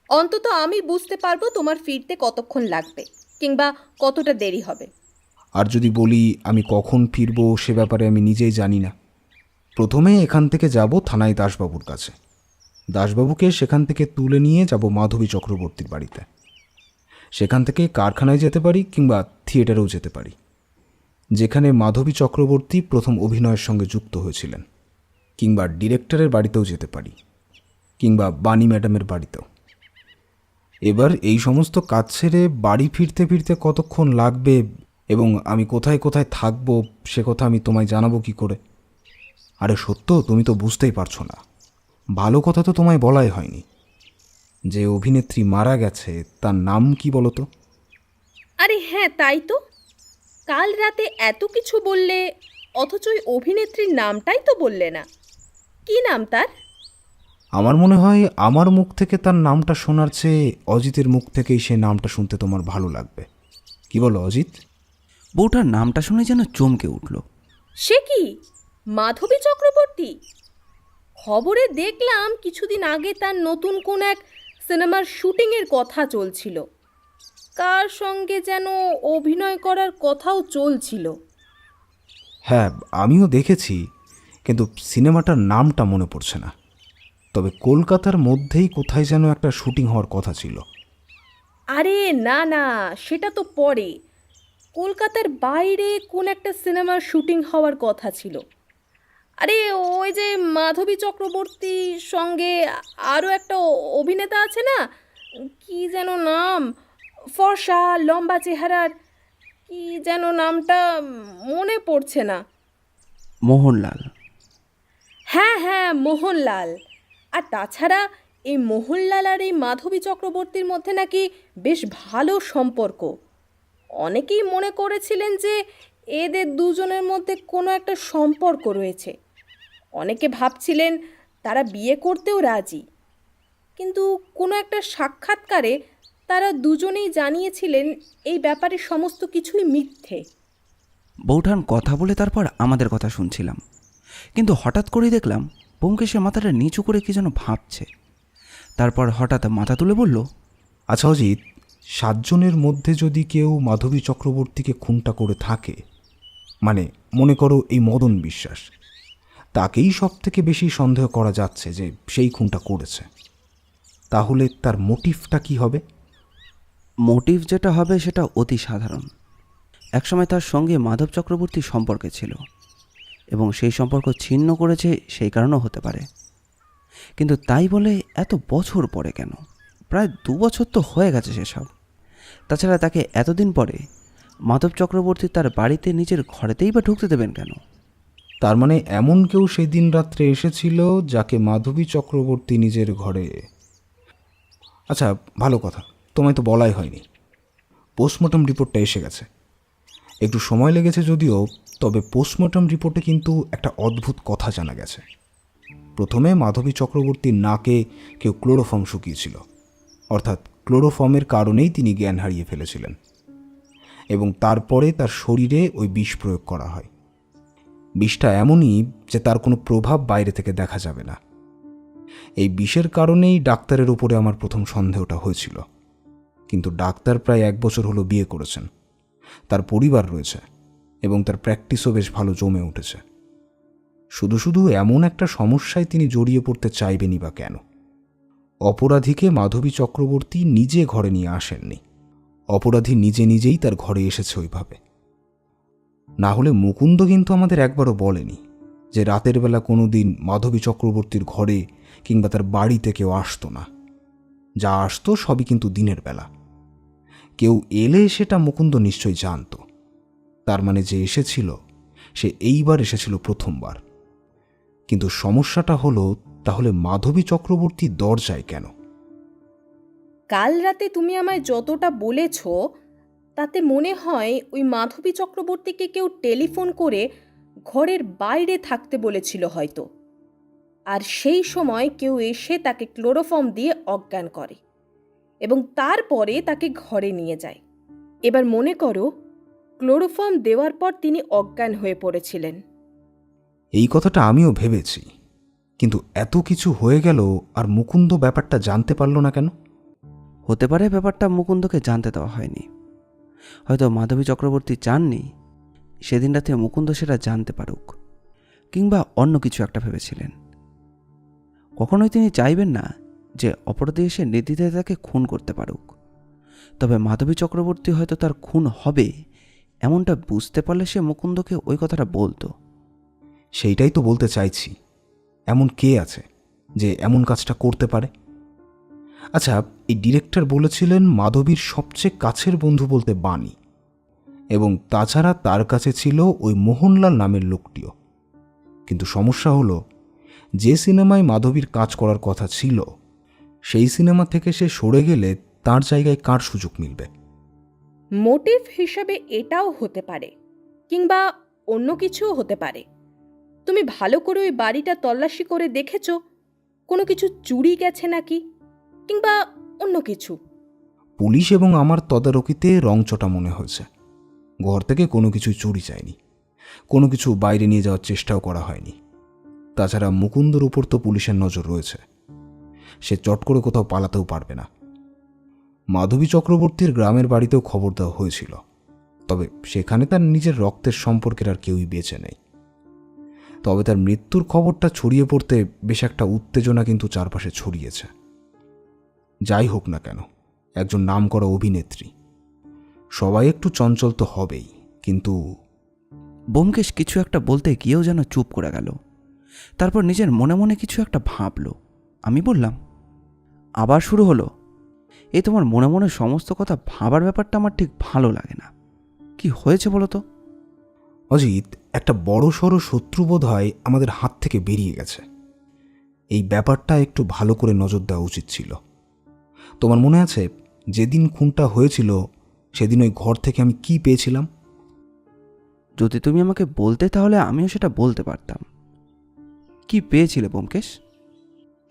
অন্তত আমি বুঝতে পারবো তোমার ফিরতে কতক্ষণ লাগবে কিংবা কতটা দেরি হবে। আর যদি বলি আমি কখন ফিরব সে ব্যাপারে আমি নিজেই জানি না। প্রথমে এখান থেকে যাব থানায় দাসবাবুর কাছে। দাসবাবুকে সেখান থেকে তুলে নিয়ে যাব মাধবী চক্রবর্তীর বাড়িতে। সেখান থেকে কারখানায় যেতে পারি কিংবা থিয়েটারেও যেতে পারি, যেখানে মাধবী চক্রবর্তী প্রথম অভিনয়ের সঙ্গে যুক্ত হয়েছিলেন, কিংবা ডিরেক্টরের বাড়িতেও যেতে পারি, কিংবা বাণী ম্যাডামের বাড়িতেও। এবার এই সমস্ত কাজ ছেড়ে বাড়ি ফিরতে ফিরতে কতক্ষণ লাগবে এবং আমি কোথায় কোথায় থাকবো সে কথা আমি তোমায় জানাবো কি করে? আরে সত্য, তুমি তো বুঝতেই পারছো না। ভালো কথা তো তোমায় বলাই হয়নি। যে অভিনেত্রী মারা গেছে তার নাম কি বলো তো? আরে হ্যাঁ, তাই তো, কাল রাতে এত কিছু বললে অথচ ওই অভিনেত্রীর নামটাই তো বললে না। কি নাম তার? আমার মনে হয় আমার মুখ থেকে তার নামটা শোনার চেয়ে অজিতের মুখ থেকেই সে নামটা শুনতে তোমার ভালো লাগবে। কি বলো অজিত? বউটার নামটা শুনে যেন চমকে উঠল। সে কি মাধবী চক্রবর্তী? খবরে দেখলাম কিছুদিন আগে তার নতুন কোন এক সিনেমার শুটিংয়ের কথা চলছিল, কার সঙ্গে যেন অভিনয় করার কথাও চলছিল। হ্যাঁ, আমিও দেখেছি, কিন্তু সিনেমাটার নামটা মনে পড়ছে না। তবে কলকাতার মধ্যেই কোথায় যেন একটা শুটিং হওয়ার কথা ছিল। আরে না না, সেটা তো পরে, কলকাতার বাইরে কোন একটা সিনেমার শুটিং হওয়ার কথা ছিল। আরে ওই যে মাধবী চক্রবর্তীর সঙ্গে আরও একটা অভিনেতা আছে না, কি যেন নাম, ফর্সা লম্বা চেহারার, কি যেন নামটা মনে পড়ছে না। মোহনলাল। হ্যাঁ হ্যাঁ, মোহনলাল। আর তাছাড়া এই মোহনলাল আর এই মাধবী চক্রবর্তীর মধ্যে নাকি বেশ ভালো সম্পর্ক। অনেকেই মনে করেছিলেন যে এদের দুজনের মধ্যে কোনো একটা সম্পর্ক রয়েছে। অনেকে ভাবছিলেন তারা বিয়ে করতেও রাজি, কিন্তু কোনো একটা সাক্ষাৎকারে তারা দুজনেই জানিয়েছিলেন এই ব্যাপারে সমস্ত কিছুই মিথ্যে। বৌঠান কথা বলে তারপর আমাদের কথা শুনছিলাম, কিন্তু হঠাৎ করেই দেখলাম ব্যোমকেশের মাথাটা নিচু করে কি যেন ভাবছে। তারপর হঠাৎ মাথা তুলে বলল, আচ্ছা অজিত, 7 জনের মধ্যে যদি কেউ মাধবী চক্রবর্তীকে খুনটা করে থাকে, মানে মনে করো এই মদন বিশ্বাস, তাকেই সব থেকে বেশি সন্দেহ করা যাচ্ছে যে সেই খুনটা করেছে, তাহলে তার মোটিভটা কি হবে? মোটিভ যেটা হবে সেটা অতি সাধারণ। একসময় তার সঙ্গে মাধব চক্রবর্তী সম্পর্কে ছিল এবং সেই সম্পর্ক ছিন্ন করেছে, সেই কারণেও হতে পারে। কিন্তু তাই বলে এত বছর পরে কেন? প্রায় 2 বছর তো হয়ে গেছে সেসব। তাছাড়া তাকে এতদিন পরে মাধব চক্রবর্তী তার বাড়িতে নিজের ঘরেতেই বা ঢুকতে দেবেন কেন? তার মানে এমন কেউ সেদিন রাত্রে এসেছিল যাকে মাধবী চক্রবর্তী নিজের ঘরে। আচ্ছা, ভালো কথা, তোমায় তো বলাই হয়নি। পোস্টমর্টম রিপোর্টটা এসে গেছে। একটু সময় লেগেছে যদিও, তবে পোস্টমর্টম রিপোর্টে কিন্তু একটা অদ্ভুত কথা জানা গেছে। প্রথমে মাধবী চক্রবর্তীর নাকে কেউ ক্লোরোফর্ম শুকিয়েছিল, অর্থাৎ ক্লোরোফর্মের কারণেই তিনি জ্ঞান হারিয়ে ফেলেছিলেন, এবং তারপরে তার শরীরে ওই বিষ প্রয়োগ করা হয়। বিষটা এমনই যে তার কোনো প্রভাব বাইরে থেকে দেখা যাবে না। এই বিষের কারণেই ডাক্তারের উপরে আমার প্রথম সন্দেহটা হয়েছিল, কিন্তু ডাক্তার প্রায় 1 বছর হলো বিয়ে করেছেন, তার পরিবার রয়েছে এবং তার প্র্যাকটিসও বেশ ভালো জমে উঠেছে। শুধু শুধু এমন একটা সমস্যায় তিনি জড়িয়ে পড়তে চাইবেনই বা কেন? অপরাধীকে মাধবী চক্রবর্তী নিজে ঘরে নিয়ে আসেননি, অপরাধী নিজে নিজেই তার ঘরে এসেছে ওইভাবে। না হলে মুকুন্দ কিন্তু আমাদের একবারও বলেনি যে রাতের বেলা কোনো দিন মাধবী চক্রবর্তীর ঘরে কিংবা তার বাড়িতে কেউ আসতো না। যা আসতো সবই কিন্তু দিনের বেলা। কেউ এলে সেটা মুকুন্দ নিশ্চয়ই জানত। তার মানে যে এসেছিল সে এইবার এসেছিল প্রথমবার। কিন্তু সমস্যাটা হলো, তাহলে মাধবী চক্রবর্তী দরজায় কেন? কাল রাতে তুমি আমায় যতটা বলেছ তাতে মনে হয় ওই মাধবী চক্রবর্তীকে কেউ টেলিফোন করে ঘরের বাইরে থাকতে বলেছিল হয়তো, আর সেই সময় কেউ এসে তাকে ক্লোরোফর্ম দিয়ে অজ্ঞান করে এবং তারপরে তাকে ঘরে নিয়ে যায়। এবার মনে করো ক্লোরোফর্ম দেওয়ার পর তিনি অজ্ঞান হয়ে পড়েছিলেন। এই কথাটা আমিও ভেবেছি, কিন্তু এত কিছু হয়ে গেল আর মুকুন্দ ব্যাপারটা জানতে পারল না কেন? হতে পারে ব্যাপারটা মুকুন্দকে জানতে দেওয়া হয়নি। হয়তো মাধবী চক্রবর্তী চাননি সেদিন রাতে মুকুন্দ সেটা জানতে পারুক, কিংবা অন্য কিছু একটা ভেবেছিলেন। কখনোই তিনি চাইবেন না যে অপরাধী এসে নির্দ্বিধায় তাকে খুন করতে পারুক। তবে মাধবী চক্রবর্তী হয়তো তার খুন হবে এমনটা বুঝতে পারলে সে মুকুন্দকে ওই কথাটা বলতো। সেইটাই তো বলতে চাইছি, এমন কে আছে যে এমন কাজটা করতে পারে? আচ্ছা, এই ডিরেক্টর বলেছিলেন মাধবীর সবচেয়ে কাছের বন্ধু বলতে বাণী, এবং তাছাড়া তার কাছে ছিল ওই মোহনলাল নামের লোকটিও। কিন্তু সমস্যা হলো, যে সিনেমায় মাধবীর কাজ করার কথা ছিল সেই সিনেমা থেকে সে সরে গেলে তার জায়গায় কার সুযোগ মিলবে? মোটিভ হিসাবে এটাও হতে পারে, কিংবা অন্য কিছুও হতে পারে। তুমি ভালো করে ওই বাড়িটা তল্লাশি করে দেখেছো কোনো কিছু চুরি গেছে নাকি, কিংবা অন্য কিছু? পুলিশ এবং আমার তদারকিতে রংচটা মনে হয়েছে। ঘর থেকে কোনো কিছু চুরি যায়নি, কোনো কিছু বাইরে নিয়ে যাওয়ার চেষ্টাও করা হয়নি। তাছাড়া মুকুন্দর উপর তো পুলিশের নজর রয়েছে, সে চট করে কোথাও পালাতেও পারবে না। মাধবী চক্রবর্তীর গ্রামের বাড়িতেও খবর দেওয়া হয়েছিল, তবে সেখানে তার নিজের রক্তের সম্পর্কের আর কেউই বেঁচে নেই। তবে তার মৃত্যুর খবরটা ছড়িয়ে পড়তে বেশ একটা উত্তেজনা কিন্তু চারপাশে ছড়িয়েছে। যাই হোক না কেন, একজন নামকরা অভিনেত্রী, সবাই একটু চঞ্চল তো হবেই, কিন্তু ব্যোমকেশ কিছু একটা বলতে গিয়েও যেন চুপ করে গেল। তারপর নিজের মনে মনে কিছু একটা ভাবল। আমি বললাম, আবার শুরু হলো? এই তোমার মনে মনে সমস্ত কথা ভাবার ব্যাপারটা আমার ঠিক ভালো লাগে না। কি হয়েছে বলো তো? অজিত, একটা বড় সড়ো শত্রুবোধ হয় আমাদের হাত থেকে বেরিয়ে গেছে। এই ব্যাপারটা একটু ভালো করে নজর দেওয়া উচিত ছিল। তোমার মনে আছে যেদিন খুনটা হয়েছিল সেদিন ওই ঘর থেকে আমি কি পেয়েছিলাম? যদি তুমি আমাকে বলতে তাহলে আমিও সেটা বলতে পারতাম। কি পেয়েছিলে ব্যোমকেশ?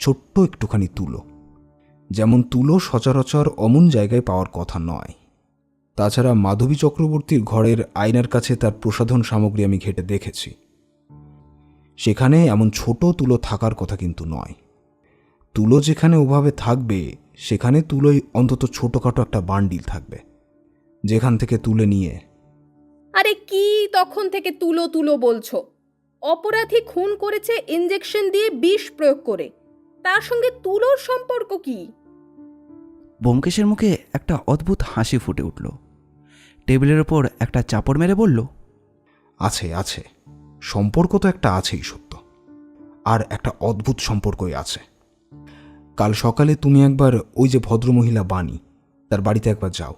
ছোট্ট একটুখানি তুলো। যেমন তুলো সচরাচর অমন জায়গায় পাওয়ার কথা নয়। তাছাড়া মাধবী চক্রবর্তীর ঘরের আয়নার কাছে তার প্রসাধন সামগ্রী আমি ঘেঁটে দেখেছি। সেখানে এমন ছোট তুলো থাকার কথা কিন্তু নয়। তুলো যেখানে ওভাবে থাকবে সেখানে তুলোয় অন্তত ছোটোখাটো একটা বান্ডিল থাকবে, যেখান থেকে তুলে নিয়ে। আরে কি তখন থেকে তুলো তুলো বলছো? অপরাধী খুন করেছে ইনজেকশন দিয়ে বিষ প্রয়োগ করে, তার সঙ্গে তুলোর সম্পর্ক কি? ব্যোমকেশের মুখে একটা অদ্ভুত হাসি ফুটে উঠল। টেবিলের ওপর একটা চাপড় মেরে বলল, আছে আছে, সম্পর্ক তো একটা আছেই সত্য, আর একটা অদ্ভুত সম্পর্কই আছে। কাল সকালে তুমি একবার ওই যে ভদ্রমহিলা বাণী, তার বাড়িতে একবার যাও,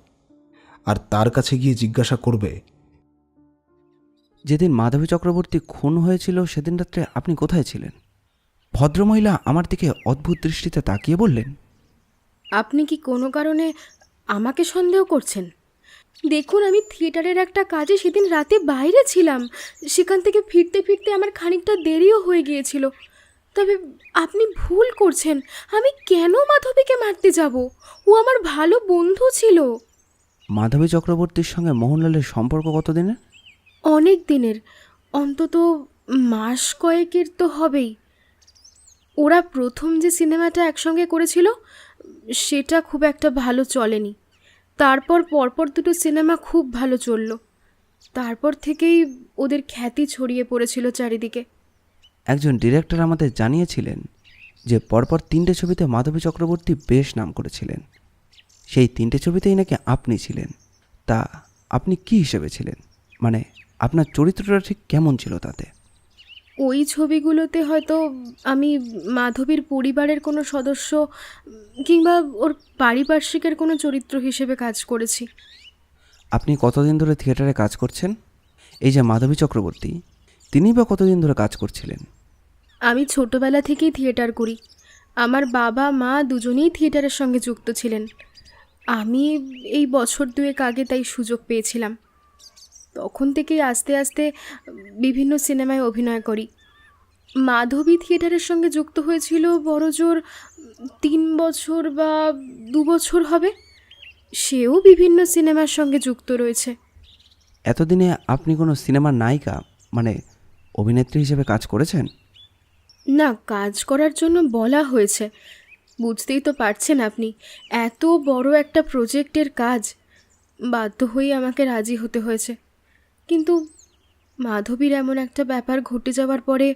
আর তার কাছে গিয়ে জিজ্ঞাসা করবে, যেদিন মাধবী চক্রবর্তী খুন হয়েছিল সেদিন রাত্রে আপনি কোথায় ছিলেন? ভদ্রমহিলা আমার দিকে অদ্ভুত দৃষ্টিতে তাকিয়ে বললেন, আপনি কি কোনো কারণে আমাকে সন্দেহ করছেন? দেখুন, আমি থিয়েটারের একটা কাজে সেদিন রাতে বাইরে ছিলাম। সেখান থেকে ফিরতে ফিরতে আমার খানিকটা দেরিও হয়ে গিয়েছিল। তবে আপনি ভুল করছেন। আমি কেন মাধবীকে মারতে যাব? ও আমার ভালো বন্ধু ছিল। মাধবী চক্রবর্তীর সঙ্গে মোহনলালের সম্পর্ক কতদিনের? অনেক দিনের, অন্তত মাস কয়েকের তো হবেই। ওরা প্রথম যে সিনেমাটা একসঙ্গে করেছিল সেটা খুব একটা ভালো চলেনি, তারপর পরপর দুটো সিনেমা খুব ভালো চলল। তারপর থেকেই ওদের খ্যাতি ছড়িয়ে পড়েছিল চারিদিকে। একজন ডিরেক্টর আমাদের জানিয়েছিলেন যে পরপর 3টে ছবিতে মাধবী চক্রবর্তী বেশ নাম করেছিলেন। সেই 3টে ছবিতেই নাকি আপনি ছিলেন। তা আপনি কি হিসেবে ছিলেন, মানে আপনার চরিত্রটা ঠিক কেমন ছিল তাতে? ওই ছবিগুলোতে হয়তো আমি মাধবীর পরিবারের কোনো সদস্য কিংবা ওর পারিপার্শ্বিকের কোনো চরিত্র হিসেবে কাজ করেছি। আপনি কতদিন ধরে থিয়েটারে কাজ করছেন? এই যে মাধবী চক্রবর্তী, তিনি বা কতদিন ধরে কাজ করছিলেন? আমি ছোটবেলা থেকেই থিয়েটার করি। আমার বাবা মা দুজনেই থিয়েটারের সঙ্গে যুক্ত ছিলেন। আমি এই বছর দুয়েক আগে তাই সুযোগ পেয়েছিলাম। তখন থেকেই আস্তে আস্তে বিভিন্ন সিনেমায় অভিনয় করি। মাধবী থিয়েটারের সঙ্গে যুক্ত হয়েছিল বড়জোর 3 বছর বা 2 বছর হবে। সেও বিভিন্ন সিনেমার সঙ্গে যুক্ত রয়েছে। এতদিনে আপনি কোনো সিনেমার নায়িকা, মানে অভিনেত্রী হিসেবে কাজ করেছেন? না, কাজ করার জন্য বলা হয়েছে। বুঝতেই তো পারছেন আপনি, এত বড় একটা প্রজেক্টের কাজ, বাধ্য হয়ে আমাকে রাজি হতে হয়েছে। কিন্তু মাধবীর এমন একটা ব্যাপার ঘটে যাওয়ার পরে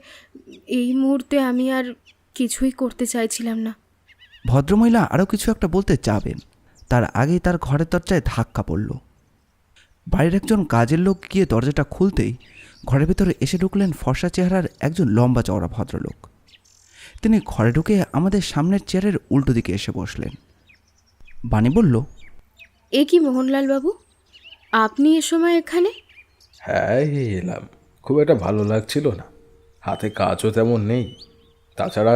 এই মুহূর্তে আমি আর কিছুই করতে চাইছিলাম না। ভদ্রমহিলা আরও কিছু একটা বলতে যাবেন, তার আগেই তার ঘরের দরজায় ধাক্কা পড়ল। বাড়ির একজন কাজের লোক গিয়ে দরজাটা খুলতেই ঘরের ভেতরে এসে ঢুকলেন ফর্সা চেহারার একজন লম্বা চওড়া ভদ্রলোক। তিনি ঘরে ঢুকে আমাদের সামনের চেয়ারের উল্টো দিকে এসে বসলেন। বাণী বলল, এ কি মোহনলাল বাবু, আপনি এ সময় এখানে? হ্যাঁ, এই এলাম। খুব একটা ভালো লাগছিল না, হাতে কাজও তেমন নেই। তাছাড়া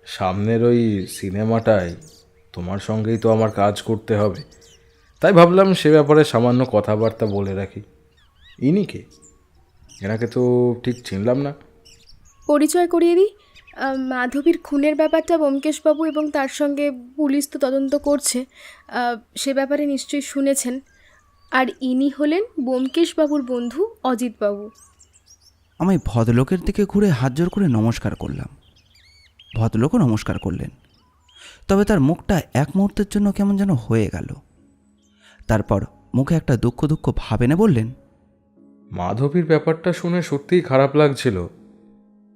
সামনের ওই সিনেমাটায় তোমার সঙ্গেই তো আমার কাজ করতে হবে, তাই ভাবলাম সে ব্যাপারে সামান্য কথাবার্তা বলে রাখি। ইনি কে? এনাকে তো ঠিক চিনলাম না। পরিচয় করিয়ে দিই। মাধবীর খুনের ব্যাপারটা ব্যোমকেশবাবু এবং তার সঙ্গে পুলিশ তো তদন্ত করছে, সে ব্যাপারে নিশ্চয়ই শুনেছেন। আর ইনি হলেন ব্যোমকেশবাবুর বন্ধু অজিতবাবু। আমি ভদ্রলোকের দিকে ঘুরে হাত জোর করে নমস্কার করলাম। ভদ্রলোকও নমস্কার করলেন, তবে তার মুখটা এক মুহূর্তের জন্য কেমন যেন হয়ে গেল। তারপর মুখে একটা দুঃখ দুঃখ ভাব এনে বললেন, মাধবীর ব্যাপারটা শুনে সত্যিই খারাপ লাগছিল।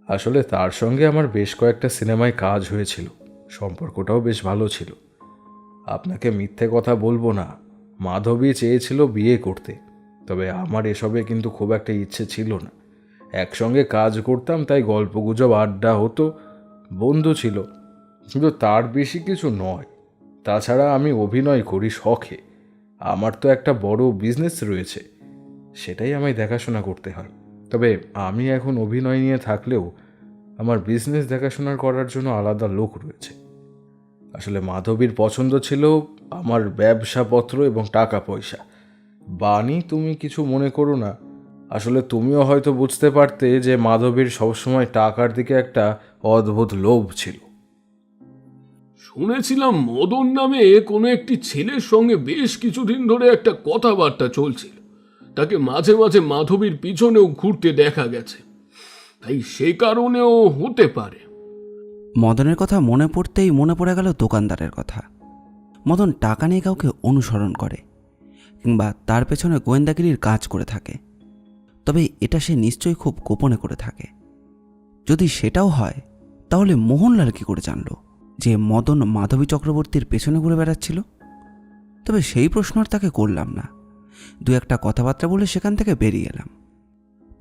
আসলে তার সঙ্গে আমার বেশ কয়েকটা সিনেমায় কাজ হয়েছিল, সম্পর্কটাও বেশ ভালো ছিল। আপনাকে মিথ্যে কথা বলবো না, মাধবী চেয়েছিল বিয়ে করতে, তবে আমার এসবে কিন্তু খুব একটা ইচ্ছে ছিল না। একসঙ্গে কাজ করতাম, তাই গল্পগুজব আড্ডা হতো, বন্ধু ছিল, কিন্তু তার বেশি কিছু নয়। তাছাড়া আমি অভিনয় করি শখে, আমার তো একটা বড় বিজনেস রয়েছে, সেটাই আমায় দেখাশোনা করতে হয়। তবে আমি এখন অভিনয় নিয়ে থাকলেও আমার বিজনেস দেখাশোনা করার জন্য আলাদা লোক রয়েছে। আসলে মাধবীর পছন্দ ছিল আমার ব্যবসাপত্র এবং টাকা পয়সা। বাণী, তুমি কিছু মনে করো না, আসলে তুমিও হয়তো বুঝতে পারতে যে মাধবীর সবসময় টাকার দিকে একটা অদ্ভুত লোভ ছিল। শুনেছিলাম মদন নামে কোনো একটি ছেলের সঙ্গে বেশ কিছুদিন ধরে একটা কথাবার্তা চলছিল, তাকে মাঝে মাঝে মাধবীর পিছনেও ঘুরতে দেখা গেছে, তাই সে কারণেও হতে পারে। মদনের কথা মনে পড়তেই মনে পড়ে গেল দোকানদারের কথা। মদন টাকা নিয়ে কাউকে অনুসরণ করে কিংবা তার পেছনে গোয়েন্দাগিরির কাজ করে থাকে, তবে এটা সে নিশ্চয়ই খুব গোপনে করে থাকে। যদি সেটাও হয়, তাহলে মোহনলাল কী করে জানল যে মদন মাধবী চক্রবর্তীর পেছনে ঘুরে বেড়াচ্ছিল? তবে সেই প্রশ্ন আর তাকে করলাম না। দু একটা কথাবার্তা বলে সেখান থেকে বেরিয়ে এলাম।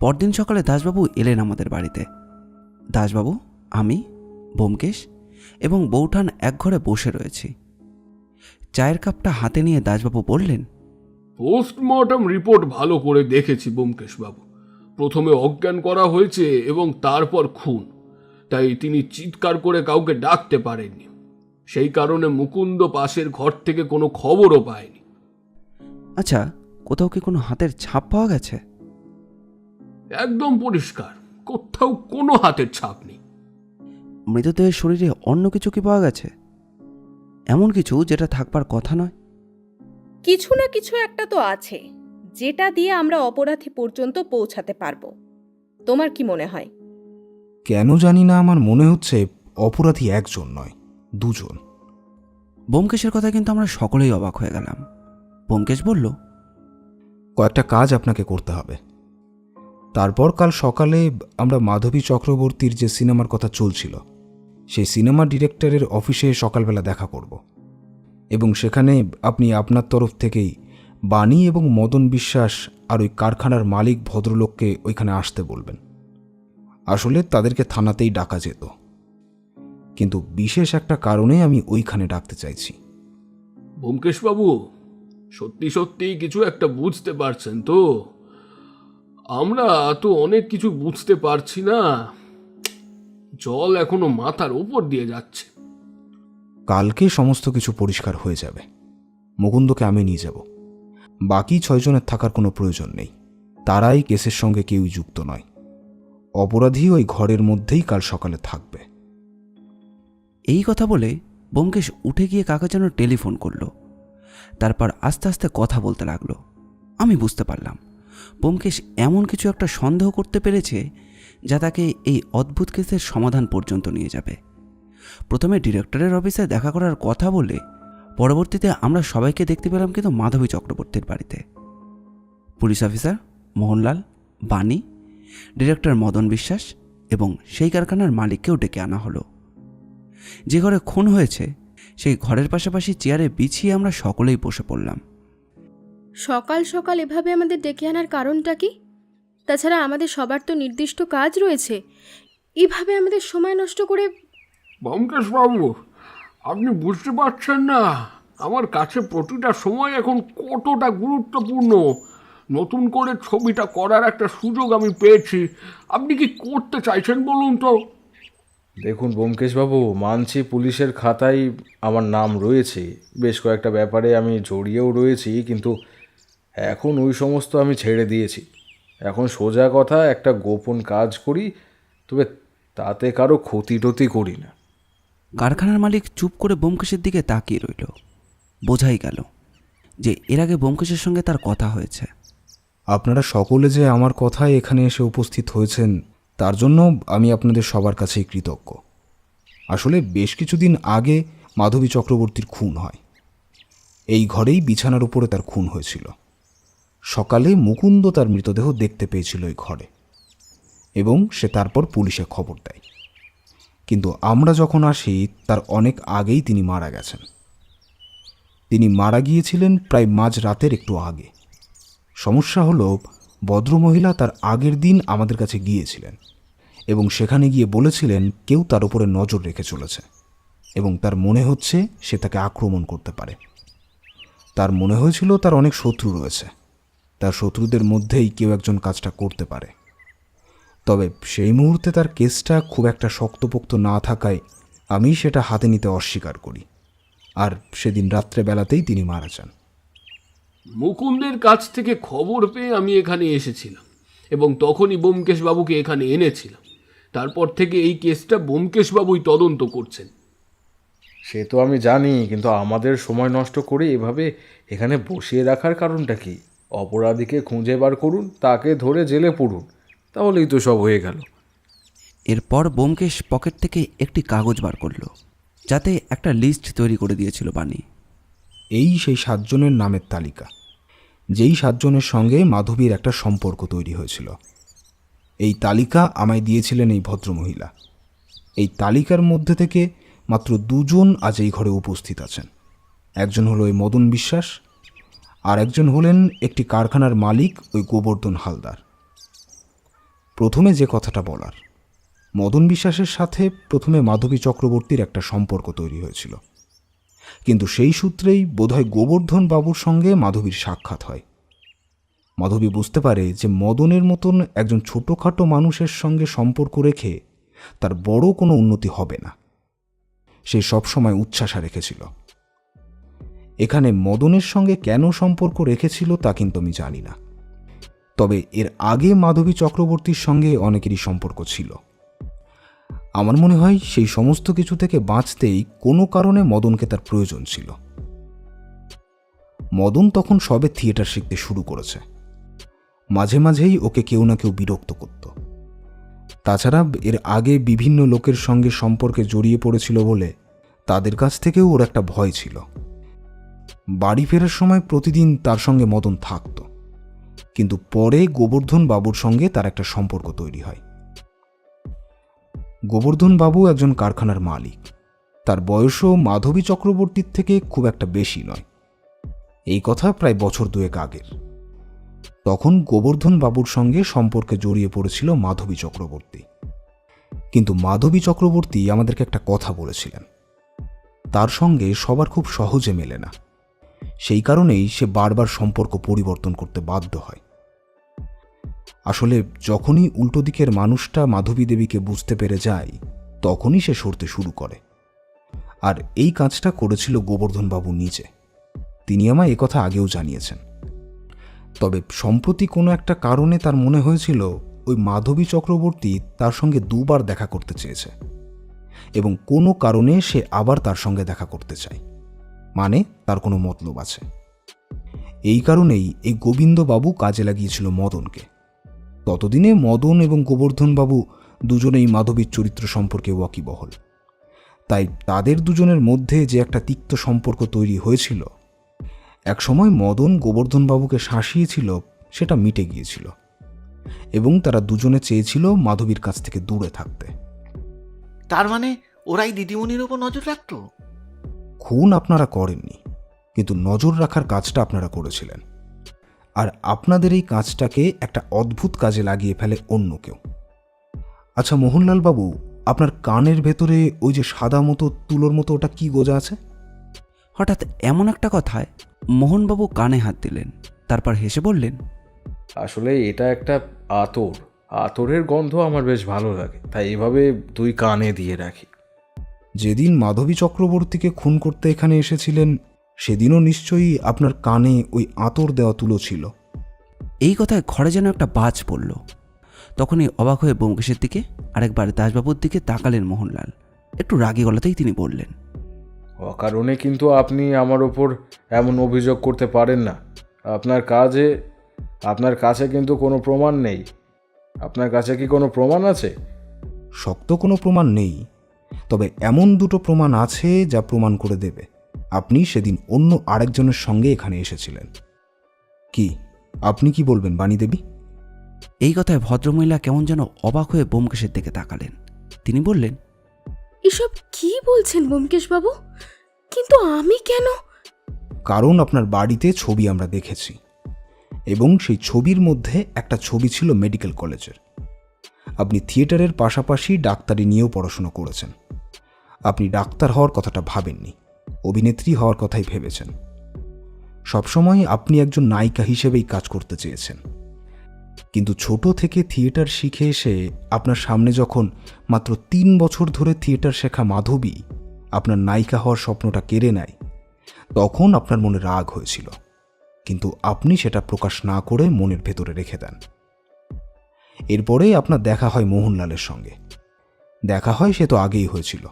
পরদিন সকালে দাসবাবু এলেন আমাদের বাড়িতে। দাসবাবু, আমি, ব্যোমকেশ এবং বৌঠান এক ঘরে বসে রয়েছি। চায়ের কাপটা হাতে নিয়ে দাসবাবু বললেন, পোস্টমর্টম রিপোর্ট ভালো করে দেখেছি ব্যোমকেশবাবু। প্রথমে অজ্ঞান করা হয়েছে এবং তারপর খুন, তাই তিনি চিৎকার করে কাউকে ডাকতে পারেননি। সেই কারণে মুকুন্দ পাশের ঘর থেকে কোনো খবরও পায়নি। আচ্ছা, কোথাও কি কোনো হাতের ছাপ পাওয়া গেছে? একদম পরিষ্কার, কোথাও কোনো হাতের ছাপ নেই। মৃতদেহের শরীরে অন্য কিছু কি পাওয়া গেছে? এমন কিছু যেটা থাকবার কথা নয়? কিছু না কিছু একটা তো আছে, যেটা দিয়ে আমরা অপরাধী পর্যন্ত পৌঁছাতে পারবো। তোমার কি মনে হয়? কেন জানি না, আমার মনে হচ্ছে অপরাধী একজন নয়, দুজন। ব্যোমকেশের কথা কিন্তু আমরা সকলেই অবাক হয়ে গেলাম। ব্যোমকেশ বলল, কয়েকটা কাজ আপনাকে করতে হবে। তারপর কাল সকালে আমরা মাধবী চক্রবর্তীর যে সিনেমার কথা চলছিল সেই সিনেমা ডিরেক্টরের অফিসে সকালবেলা দেখা করব, এবং সেখানে আপনি আপনার তরফ থেকেই বাণী এবং মদন বিশ্বাস আর ওই কারখানার মালিক ভদ্রলোককে ওইখানে আসতে বলবেন। আসলে তাদেরকে থানাতেই ডাকা যেত, কিন্তু বিশেষ একটা কারণে আমি ওইখানে ডাকতে চাইছি। ব্যোমকেশবাবু, সত্যি সত্যি কিছু একটা বুঝতে পারছেন তো? আমরা তো অনেক কিছু বুঝতে পারছি না, জল এখনো মাথার উপর দিয়ে যাচ্ছে। কালকে সমস্ত কিছু পরিষ্কার হয়ে যাবে। মুকুন্দকে আমি নিয়ে যাব। বাকি 6 জনের থাকার কোনো প্রয়োজন নেই। তারাই কেসের সঙ্গে কেউই যুক্ত নয়। অপরাধী ওই ঘরের মধ্যেই কাল সকালে থাকবে। এই কথা বলে ব্যোমকেশ উঠে গিয়ে কাকে যেন টেলিফোন করলো। তারপর আস্তে আস্তে কথা বলতে লাগলো। আমি বুঝতে পারলাম ব্যোমকেশ এমন কিছু একটা সন্দেহ করতে পেরেছে যা তাকে এই অদ্ভুত কেসের সমাধান পর্যন্ত নিয়ে যাবে। প্রথমে ডিরেক্টরের অফিসে দেখা করার কথা বলে পরবর্তীতে আমরা সবাইকে দেখতে পেলাম কিন্তু মাধবী চক্রবর্তীর বাড়িতে। পুলিশ অফিসার মোহনলাল, বাণী, ডিরেক্টর মদন বিশ্বাস এবং সেই কারখানার মালিককেও ডেকে আনা হলো। যে ঘরে খুন হয়েছে সেই ঘরের পাশাপাশি চেয়ারে বিছিয়ে আমরা সকলেই বসে পড়লাম। সকাল সকাল এভাবে আমাদের ডেকে আনার কারণটা কি? তাছাড়া আমাদের সবার তো নির্দিষ্ট কাজ রয়েছে, এভাবে আমাদের সময় নষ্ট করে। ব্যোমকেশবাবু, আপনি বুঝতে পারছেন না আমার কাছে প্রতিটা সময় এখন কতটা গুরুত্বপূর্ণ। নতুন করে ছবিটা করার একটা সুযোগ আমি পেয়েছি। আপনি কি করতে চাইছেন বলুন তো? দেখুন ব্যোমকেশবাবু, মানছি পুলিশের খাতায় আমার নাম রয়েছে, বেশ কয়েকটা ব্যাপারে আমি জড়িয়েও রয়েছি, কিন্তু এখন ওই সমস্ত আমি ছেড়ে দিয়েছি। এখন সোজা কথা, একটা গোপন কাজ করি, তবে তাতে কারো ক্ষতি টতি করি না। কারখানার মালিক চুপ করে ব্যোমকেশের দিকে তাকিয়ে রইল। বোঝাই গেল যে এর আগে ব্যোমকেশের সঙ্গে তার কথা হয়েছে। আপনারা সকলে যে আমার কথায় এখানে এসে উপস্থিত হয়েছেন তার জন্য আমি আপনাদের সবার কাছেই কৃতজ্ঞ। আসলে বেশ কিছুদিন আগে মাধবী চক্রবর্তীর খুন হয়। এই ঘরেই বিছানার উপরে তার খুন হয়েছিল। সকালে মুকুন্দ তার মৃতদেহ দেখতে পেয়েছিল এই ঘরে, এবং সে তারপর পুলিশে খবর দেয়। কিন্তু আমরা যখন আসি তার অনেক আগেই তিনি মারা গেছেন। তিনি মারা গিয়েছিলেন প্রায় মাঝরাতের একটু আগে। সমস্যা হলো, ভদ্রমহিলা তার আগের দিন আমাদের কাছে গিয়েছিলেন এবং সেখানে গিয়ে বলেছিলেন কেউ তার উপরে নজর রেখে চলেছে এবং তার মনে হচ্ছে সে তাকে আক্রমণ করতে পারে। তার মনে হয়েছিল তার অনেক শত্রু রয়েছে, তার শত্রুদের মধ্যেই কেউ একজন কাজটা করতে পারে। তবে সেই মুহূর্তে তার কেসটা খুব একটা শক্তপোক্ত না থাকায় আমি সেটা হাতে নিতে অস্বীকার করি, আর সেদিন রাত্রেবেলাতেই তিনি মারা যান। মুকুন্দের কাছ থেকে খবর পেয়ে আমি এখানে এসেছিলাম এবং তখনই ব্যোমকেশবাবুকে এখানে এনেছিলাম। তারপর থেকে এই কেসটা ব্যোমকেশবাবুই তদন্ত করছেন। সে তো আমি জানি, কিন্তু আমাদের সময় নষ্ট করে এভাবে এখানে বসিয়ে রাখার কারণটা কি? অপরাধীকে খুঁজে বার করুন, তাকে ধরে জেলে পুরুন, তাহলেই তো সব হয়ে গেল। এরপর ব্যোমকেশ পকেট থেকে একটি কাগজ বার করলো, যাতে একটা লিস্ট তৈরি করে দিয়েছিল বাণী। এই সেই 7 জনের নামের তালিকা, যেই 7 জনের সঙ্গে মাধবীর একটা সম্পর্ক তৈরি হয়েছিল। এই তালিকা আমায় দিয়েছিলেন এই ভদ্রমহিলা। এই তালিকার মধ্যে থেকে মাত্র 2 জন আজ এই ঘরে উপস্থিত আছেন। একজন হলো ওই মদন বিশ্বাস, আর একজন হলেন একটি কারখানার মালিক ওই গোবর্ধন হালদার। প্রথমে যে কথাটা বলার, মদন বিশ্বাসের সাথে প্রথমে মাধবী চক্রবর্তীর একটা সম্পর্ক তৈরি হয়েছিল, কিন্তু সেই সূত্রেই বোধহয় গোবর্ধন বাবুর সঙ্গে মাধবীর সাক্ষাৎ হয়। মাধবী বুঝতে পারে যে মদনের মতন একজন ছোটোখাটো মানুষের সঙ্গে সম্পর্ক রেখে তার বড় কোনো উন্নতি হবে না। সে সবসময় উচ্ছ্বাসা রেখেছিল। এখানে মদনের সঙ্গে কেন সম্পর্ক রেখেছিল তা কিন্তু আমি জানি না, তবে এর আগে মাধবী চক্রবর্তীর সঙ্গে অনেকেরই সম্পর্ক ছিল। আমার মনে হয় সেই সমস্ত কিছু থেকে বাঁচতেই কোনো কারণে মদনকে তার প্রয়োজন ছিল। মদন তখন সবে থিয়েটার শিখতে শুরু করেছে। মাঝে মাঝেই ওকে কেউ না কেউ বিরক্ত করত। তাছাড়া এর আগে বিভিন্ন লোকের সঙ্গে সম্পর্কে জড়িয়ে পড়েছিল বলে তাদের কাছ থেকেও ওর একটা ভয় ছিল। বাড়ি ফেরার সময় প্রতিদিন তার সঙ্গে মদন থাকত, কিন্তু পরে গোবর্ধন বাবুর সঙ্গে তার একটা সম্পর্ক তৈরি হয়। গোবর্ধন বাবু একজন কারখানার মালিক। তার বয়সও মাধবী চক্রবর্তীর থেকে খুব একটা বেশি নয়। এই কথা প্রায় বছর দুয়েক আগের। তখন গোবর্ধন বাবুর সঙ্গে সম্পর্কে জড়িয়ে পড়েছিল মাধবী চক্রবর্তী। কিন্তু মাধবী চক্রবর্তী আমাদেরকে একটা কথা বলেছিলেন, তার সঙ্গে সবার খুব সহজে মেলে না। সেই কারণেই সে বারবার সম্পর্ক পরিবর্তন করতে বাধ্য হয়। আসলে যখনই উল্টো দিকের মানুষটা মাধবী দেবীকে বুঝতে পেরে যায়, তখনই সে সরতে শুরু করে। আর এই কাজটা করেছিল গোবর্ধন বাবু নিজে। তিনি আমায় একথা আগেও জানিয়েছেন। তবে সম্প্রতি কোনো একটা কারণে তার মনে হয়েছিল ওই মাধবী চক্রবর্তী তার সঙ্গে দুবার দেখা করতে চেয়েছে, এবং কোনো কারণে সে আবার তার সঙ্গে দেখা করতে চায়, মানে তার কোনো মতলব আছে। এই কারণেই এই গোবিন্দবাবু কাজে লাগিয়েছিল মদনকে। ততদিনে মদন এবং গোবর্ধন বাবু দুজনেই মাধবীর চরিত্র সম্পর্কে ওয়াকিবহল। তাই তাদের দুজনের মধ্যে যে একটা তিক্ত সম্পর্ক তৈরি হয়েছিল, একসময় মদন গোবর্ধন বাবুকে শাসিয়েছিল, সেটা মিটে গিয়েছিল, এবং তারা দুজনে চেয়েছিল মাধবীর কাছ থেকে দূরে থাকতে। তার মানে ওরাই দিদিমণির ওপর নজর রাখতো? খুন আপনারা করেননি, কিন্তু নজর রাখার কাজটা আপনারা করেছিলেন। আর আপনাদের এই কাজটাকে একটা অদ্ভুত কাজে লাগিয়ে ফেলে অন্য কেউ। আচ্ছা মোহনলাল বাবু, আপনার কানের ভেতরে ওই যে সাদা মতো তুলোর মতো ওটা কি গোজা আছে? হঠাৎ এমন একটা কথায় মোহনবাবু কানে হাত দিলেন, তারপর হেসে বললেন, আসলে এটা একটা আতর। আতরের গন্ধ আমার বেশ ভালো লাগে, তাই এভাবে দুই কানে দিয়ে রাখি। যেদিন মাধবী চক্রবর্তীকে খুন করতে এখানে এসেছিলেন, সেদিনও নিশ্চয়ই আপনার কানে ওই আতর দেওয়া তুলো ছিল। এই কথায় ঘরে যেন একটা বাজ পড়ল। তখনই অবাক হয়ে ব্যোমকেশের দিকে আরেকবার দাসবাবুর দিকে তাকালেন মোহনলাল। একটু রাগী গলাতেই তিনি বললেন, অকারণে কিন্তু আপনি আমার ওপর এমন অভিযোগ করতে পারেন না। আপনার কাছে কিন্তু কোনো প্রমাণ নেই। আপনার কাছে কি কোনো প্রমাণ আছে? শক্ত কোনো প্রমাণ নেই, তবে এমন দুটো প্রমাণ আছে যা প্রমাণ করে দেবে আপনি সেদিন অন্য আরেকজনের সঙ্গে এখানে এসেছিলেন। কি আপনি কি বলবেন বাণী দেবী? এই কথায় ভদ্রমহিলা কেমন যেন অবাক হয়ে ব্যোমকেশের দিকে তাকালেন। তিনি বললেন, এসব কি বলছেন ব্যোমকেশবাবু? কিন্তু আমি কেন? কারণ আপনার বাড়িতে ছবি আমরা দেখেছি, এবং সেই ছবির মধ্যে একটা ছবি ছিল মেডিকেল কলেজের। আপনি থিয়েটারের পাশাপাশি ডাক্তারি নিয়েও পড়াশোনা করেছেন। আপনি ডাক্তার হওয়ার কথাটা ভাবেননি, অভিনেত্রী হওয়ার কথাই ভেবেছেন। সবসময় আপনি একজন নায়িকা হিসেবেই কাজ করতে চেয়েছেন। কিন্তু ছোট থেকে থিয়েটার শিখে এসে আপনার সামনে যখন মাত্র 3 বছর ধরে থিয়েটার শেখা মাধবী আপনার নায়িকা হওয়ার স্বপ্নটা কেড়ে নেয়, তখন আপনার মনে রাগ হয়েছিল, কিন্তু আপনি সেটা প্রকাশ না করে মনের ভেতরে রেখে দেন। এরপরে আপনার দেখা হয় মোহনলালের সঙ্গে। দেখা হয় সে তো আগেই হয়েছিল,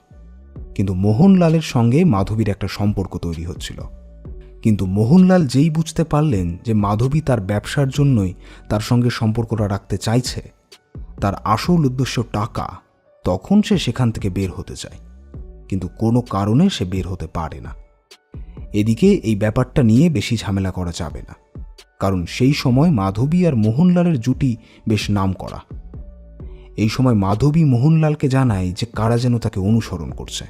কিন্তু মোহনলালের সঙ্গে মাধবীর একটা সম্পর্ক তৈরি হচ্ছিল। কিন্তু মোহনলাল যেই বুঝতে পারলেন যে মাধবী তার ব্যবসার জন্যই তার সঙ্গে সম্পর্কটা রাখতে চাইছে, তার আসল উদ্দেশ্য টাকা, তখন সে সেখান থেকে বের হতে চায়, কিন্তু কোনো কারণে সে বের হতে পারে না। এদিকে এই ব্যাপারটা নিয়ে বেশি ঝামেলা করা যাবে না, কারণ সেই সময় মাধবী আর মোহনলালের জুটি বেশ নাম করা। এই সময় মাধবী মোহনলালকে জানায় যে কারা যেন তাকে অনুসরণ করছে,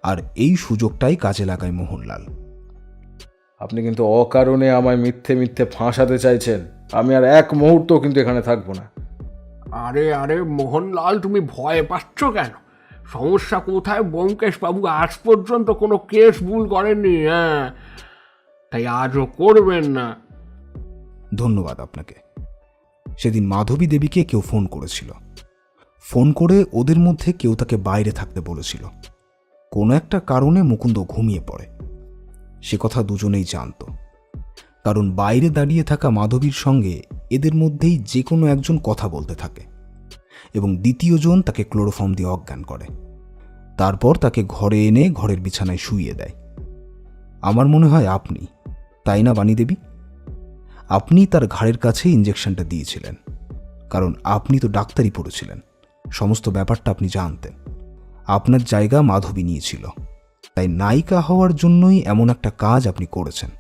আর এই সুযোগটাই কাজে লাগায় মোহনলাল। আপনি কিন্তু অকারণে আমায় মিথ্যে মিথ্যে ফাঁসাতে চাইছেন। আমি আর এক মুহূর্ত কিন্তু এখানে থাকবো না। আরে আরে মোহনলাল, তুমি ভয় পাচ্ছ কেন? সমস্যা কোথায়? ব্যোমকেশবাবু আজ পর্যন্ত কোনো কেস ভুল করেননি, হ্যাঁ, তাই আজও করবেন না। ধন্যবাদ আপনাকে। সেদিন মাধবী দেবীকে কেউ ফোন করেছিল। ফোন করে ওদের মধ্যে কেউ তাকে বাইরে থাকতে বলেছিল। কোনো একটা কারণে মুকুন্দ ঘুমিয়ে পড়ে। সে কথা দুজনেই জানত, কারণ বাইরে দাঁড়িয়ে থাকা মাধবীর সঙ্গে এদের মধ্যেই যে কোনো একজন কথা বলতে থাকে, এবং দ্বিতীয়জন তাকে ক্লোরোফর্ম দিয়ে অজ্ঞান করে। তারপর তাকে ঘরে এনে ঘরের বিছানায় শুইয়ে দেয়। আমার মনে হয় আপনি, তাই না বাণী দেবী? আপনি তার ঘাড়ের কাছে ইঞ্জেকশনটা দিয়েছিলেন, কারণ আপনি তো ডাক্তারি পড়েছিলেন, সমস্ত ব্যাপারটা আপনি জানতেন। আপনার জায়গা মাধবী নিয়েছিল, তাই নায়িকা হওয়ার জন্যই এমন একটা কাজ আপনি করেছেন।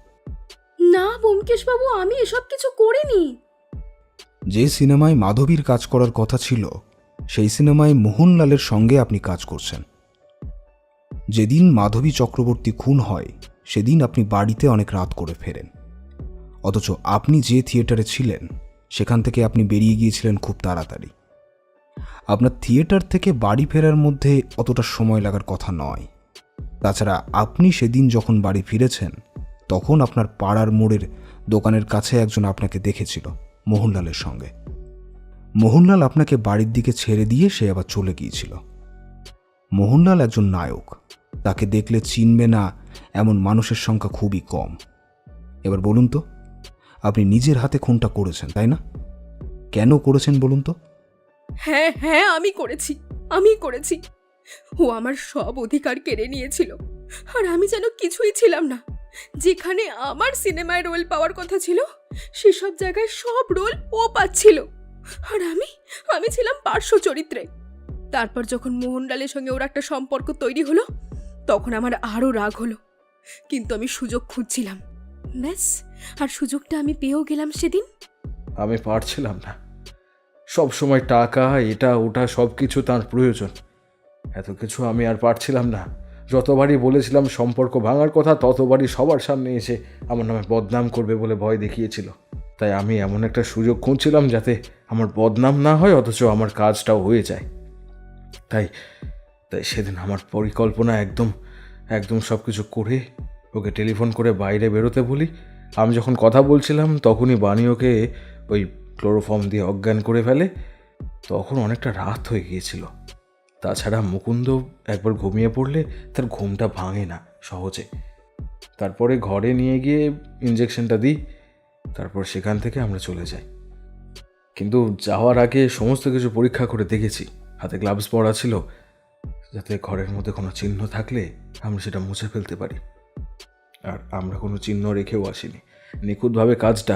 না ব্যোমকেশবাবু, আমি এসব কিছু করিনি। যে সিনেমায় মাধবীর কাজ করার কথা ছিল সেই সিনেমায় মোহনলালের সঙ্গে আপনি কাজ করছেন। যেদিন মাধবী চক্রবর্তী খুন হয় সেদিন আপনি বাড়িতে অনেক রাত করে ফেরেন, অথচ আপনি যে থিয়েটারে ছিলেন সেখান থেকে আপনি বেরিয়ে গিয়েছিলেন খুব তাড়াতাড়ি। আপনার থিয়েটার থেকে বাড়ি ফেরার মধ্যে অতটা সময় লাগার কথা নয়। তাছাড়া আপনি সেদিন যখন বাড়ি ফিরেছেন তখন আপনার পাড়ার মোড়ের দোকানের কাছে একজন আপনাকে দেখেছিল মোহনলালের সঙ্গে। মোহনলাল আপনাকে বাড়ির দিকে ছেড়ে দিয়ে সে আবার চলে গিয়েছিল। মোহনলাল একজন নায়ক, তাকে দেখলে চিনবে না এমন মানুষের সংখ্যা খুবই কম। এবার বলুন তো, আপনি নিজের হাতে খুনটা করেছেন তাই না? কেন করেছেন বলুন তো? হ্যাঁ হ্যাঁ, আমি করেছি। ও আমার সব অধিকার কেড়ে নিয়েছিল, আর আমি যেন কিছুই ছিলাম না। যেখানে আমার সিনেমায় রোল পাওয়ার কথা ছিল সেসব জায়গায় সব রোল ও পাচ্ছিল, আর আমি ছিলাম পার্শ্ব চরিত্রে। তারপর যখন মোহনলালের সঙ্গে ওর একটা সম্পর্ক তৈরি হলো তখন আমার আরও রাগ হলো, কিন্তু আমি সুযোগ খুঁজছিলাম, ব্যাস, আর সুযোগটা আমি পেয়েও গেলাম সেদিন। আমি পারছিলাম না। সব সময় টাকা, এটা ওটা সব কিছু তার প্রয়োজন। এত কিছু আমি আর পারছিলাম না। যতবারই বলেছিলাম সম্পর্ক ভাঙার কথা ততবারই সবার সামনে এসে আমার নামে বদনাম করবে বলে ভয় দেখিয়েছিল। তাই আমি এমন একটা সুযোগ খুঁজছিলাম যাতে আমার বদনাম না হয় অথচ আমার কাজটাও হয়ে যায়। তাই সেদিন আমার পরিকল্পনা একদম সব কিছু করে ওকে টেলিফোন করে বাইরে বেরোতে বলি। আমি যখন কথা বলছিলাম তখনই বাণী ওকে ওই ক্লোরোফর্ম দিয়ে অজ্ঞান করে ফেলে। তখন অনেকটা রাত হয়ে গিয়েছিল। তাছাড়া মুকুন্দ একবার ঘুমিয়ে পড়লে তার ঘুমটা ভাঙে না সহজে। তারপরে ঘরে নিয়ে গিয়ে ইঞ্জেকশনটা দিই, তারপর সেখান থেকে আমরা চলে যাই। কিন্তু যাওয়ার আগে সমস্ত কিছু পরীক্ষা করে দেখেছি। হাতে গ্লাভস পরা ছিল, যাতে ঘরের মধ্যে কোনো চিহ্ন থাকলে আমরা সেটা মুছে ফেলতে পারি। আর আমরা কোনো চিহ্ন রেখেও আসিনি, নিখুঁতভাবে কাজটা।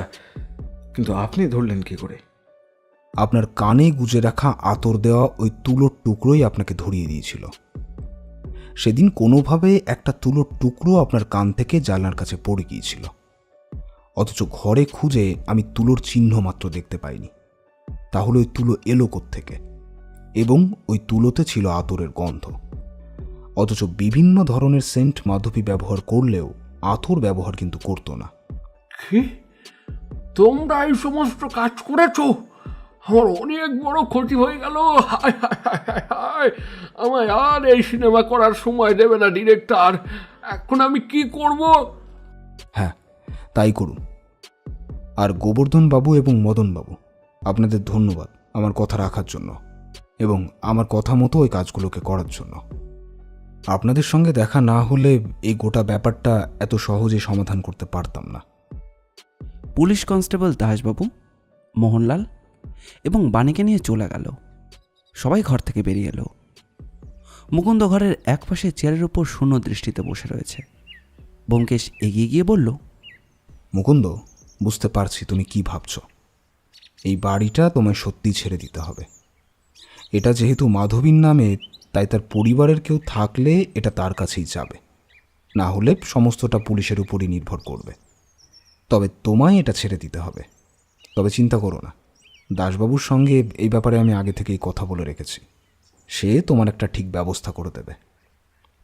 কিন্তু আপনি ধরলেন কি করে? আপনার কানে গুজে রাখা আতর দেওয়া ওই তুলোর টুকরোই আপনাকে ধরিয়ে দিয়েছিল। সেদিন কোনোভাবে একটা তুলোর টুকরো আপনার কান থেকে জানলার কাছে পড়ে গিয়েছিল, অথচ ঘরে খুঁজে আমি তুলোর চিহ্ন মাত্র দেখতে পাইনি। তাহলে ওই তুলো এলো কোত্থেকে? এবং ওই তুলোতে ছিল আতরের গন্ধ। অথচ বিভিন্ন ধরনের সেন্ট মাধবী ব্যবহার করলেও আতর ব্যবহার কিন্তু করতো না। কি, তোমরা এই সমস্ত কাজ করেছো? আমার অনেক বড় ক্ষতি হয়ে গেল। হায় হায় হায় হায় হায়, আমায় আর এই সিনেমা করার সময় দেবে না ডিরেক্টর। এখন আমি কি করব? হ্যাঁ, তাই করুন। আর গোবর্ধন বাবু এবং মদন বাবু, আপনাদের ধন্যবাদ আমার কথা রাখার জন্য এবং আমার কথা মতো ওই কাজগুলোকে করার জন্য। আপনাদের সঙ্গে দেখা না হলে এই গোটা ব্যাপারটা এত সহজে সমাধান করতে পারতাম না। পুলিশ কনস্টেবল দাসবাবু, মোহনলাল এবং বাণীকে নিয়ে চলে গেল। সবাই ঘর থেকে বেরিয়ে এলো। মুকুন্দ ঘরের একপাশে চেয়ারের উপর শূন্য দৃষ্টিতে বসে রয়েছে। ব্যোমকেশ এগিয়ে গিয়ে বলল, মুকুন্দ, বুঝতে পারছি তুমি কি ভাবছ। এই বাড়িটা তোমায় সত্যি ছেড়ে দিতে হবে। এটা যেহেতু মাধবীর নামে, তাই তার পরিবারের কেউ থাকলে এটা তার কাছেই যাবে, না হলে সমস্তটা পুলিশের উপরই নির্ভর করবে। তবে তোমায় এটা ছেড়ে দিতে হবে। তবে চিন্তা করো না, দাসবাবুর সঙ্গে এই ব্যাপারে আমি আগে থেকেই কথা বলে রেখেছি। সে তোমার একটা ঠিক ব্যবস্থা করে দেবে।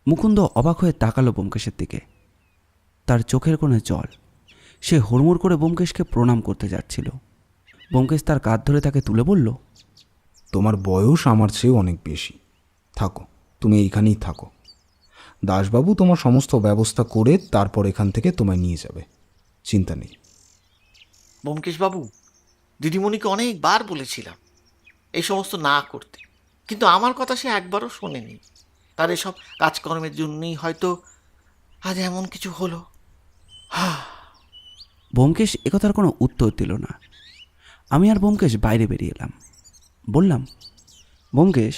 মুকুন্দ অবাক হয়ে তাকালো ব্যোমকেশের দিকে। তার চোখের কোণে জল। সে হুড়মুড় করে ব্যোমকেশকে প্রণাম করতে যাচ্ছিল। ব্যোমকেশ তার কাঁধ ধরে তাকে তুলে বলল, তোমার বয়স আমার চেয়েও অনেক বেশি। থাকো, তুমি এইখানেই থাকো। দাসবাবু তোমার সমস্ত ব্যবস্থা করে তারপর এখান থেকে তোমায় নিয়ে যাবে, চিন্তা নেই। ব্যোমকেশবাবু, দিদিমণিকে অনেকবার বলেছিলাম এই সমস্ত না করতে, কিন্তু আমার কথা সে একবারও শোনেনি। তার এসব কাজকর্মের জন্যই হয়তো আজ এমন কিছু হলো। ব্যোমকেশ একথার কোনো উত্তর দিল না। আমি আর ব্যোমকেশ বাইরে বেরিয়ে এলাম। বললাম, ব্যোমকেশ,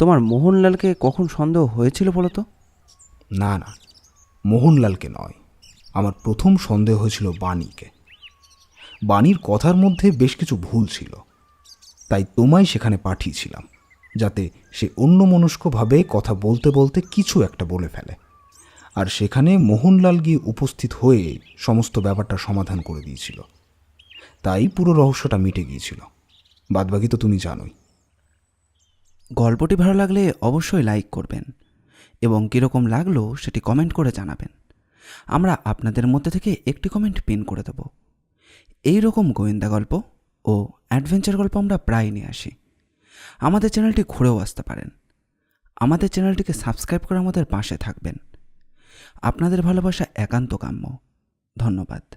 তোমার মোহনলালকে কখন সন্দেহ হয়েছিল বলো তো? না না, মোহনলালকে নয়, আমার প্রথম সন্দেহ হয়েছিল বাণীকে। বাণীর কথার মধ্যে বেশ কিছু ভুল ছিল, তাই তোমায় সেখানে পাঠিয়েছিলাম যাতে সে অন্যমনস্কভাবে কথা বলতে বলতে কিছু একটা বলে ফেলে আর সেখানে মোহনলাল গিয়ে উপস্থিত হয়ে সমস্ত ব্যাপারটা সমাধান করে দিয়েছিল। তাই পুরো রহস্যটা মিটে গিয়েছিল। বাদবাকি তো তুমি জানোই। গল্পটি ভালো লাগলে অবশ্যই লাইক করবেন এবং কীরকম লাগলো সেটি কমেন্ট করে জানাবেন। আমরা আপনাদের মধ্যে থেকে একটি কমেন্ট পিন করে দেব। এই রকম গোয়েন্দা গল্প ও অ্যাডভেঞ্চার গল্প আমরা প্রায় নিয়ে আসি। আমাদের চ্যানেলটি ঘুরেও আসতে পারেন। আমাদের চ্যানেলটিকে সাবস্ক্রাইব করে আমাদের পাশে থাকবেন। আপনাদের ভালোবাসা একান্ত কাম্য। ধন্যবাদ।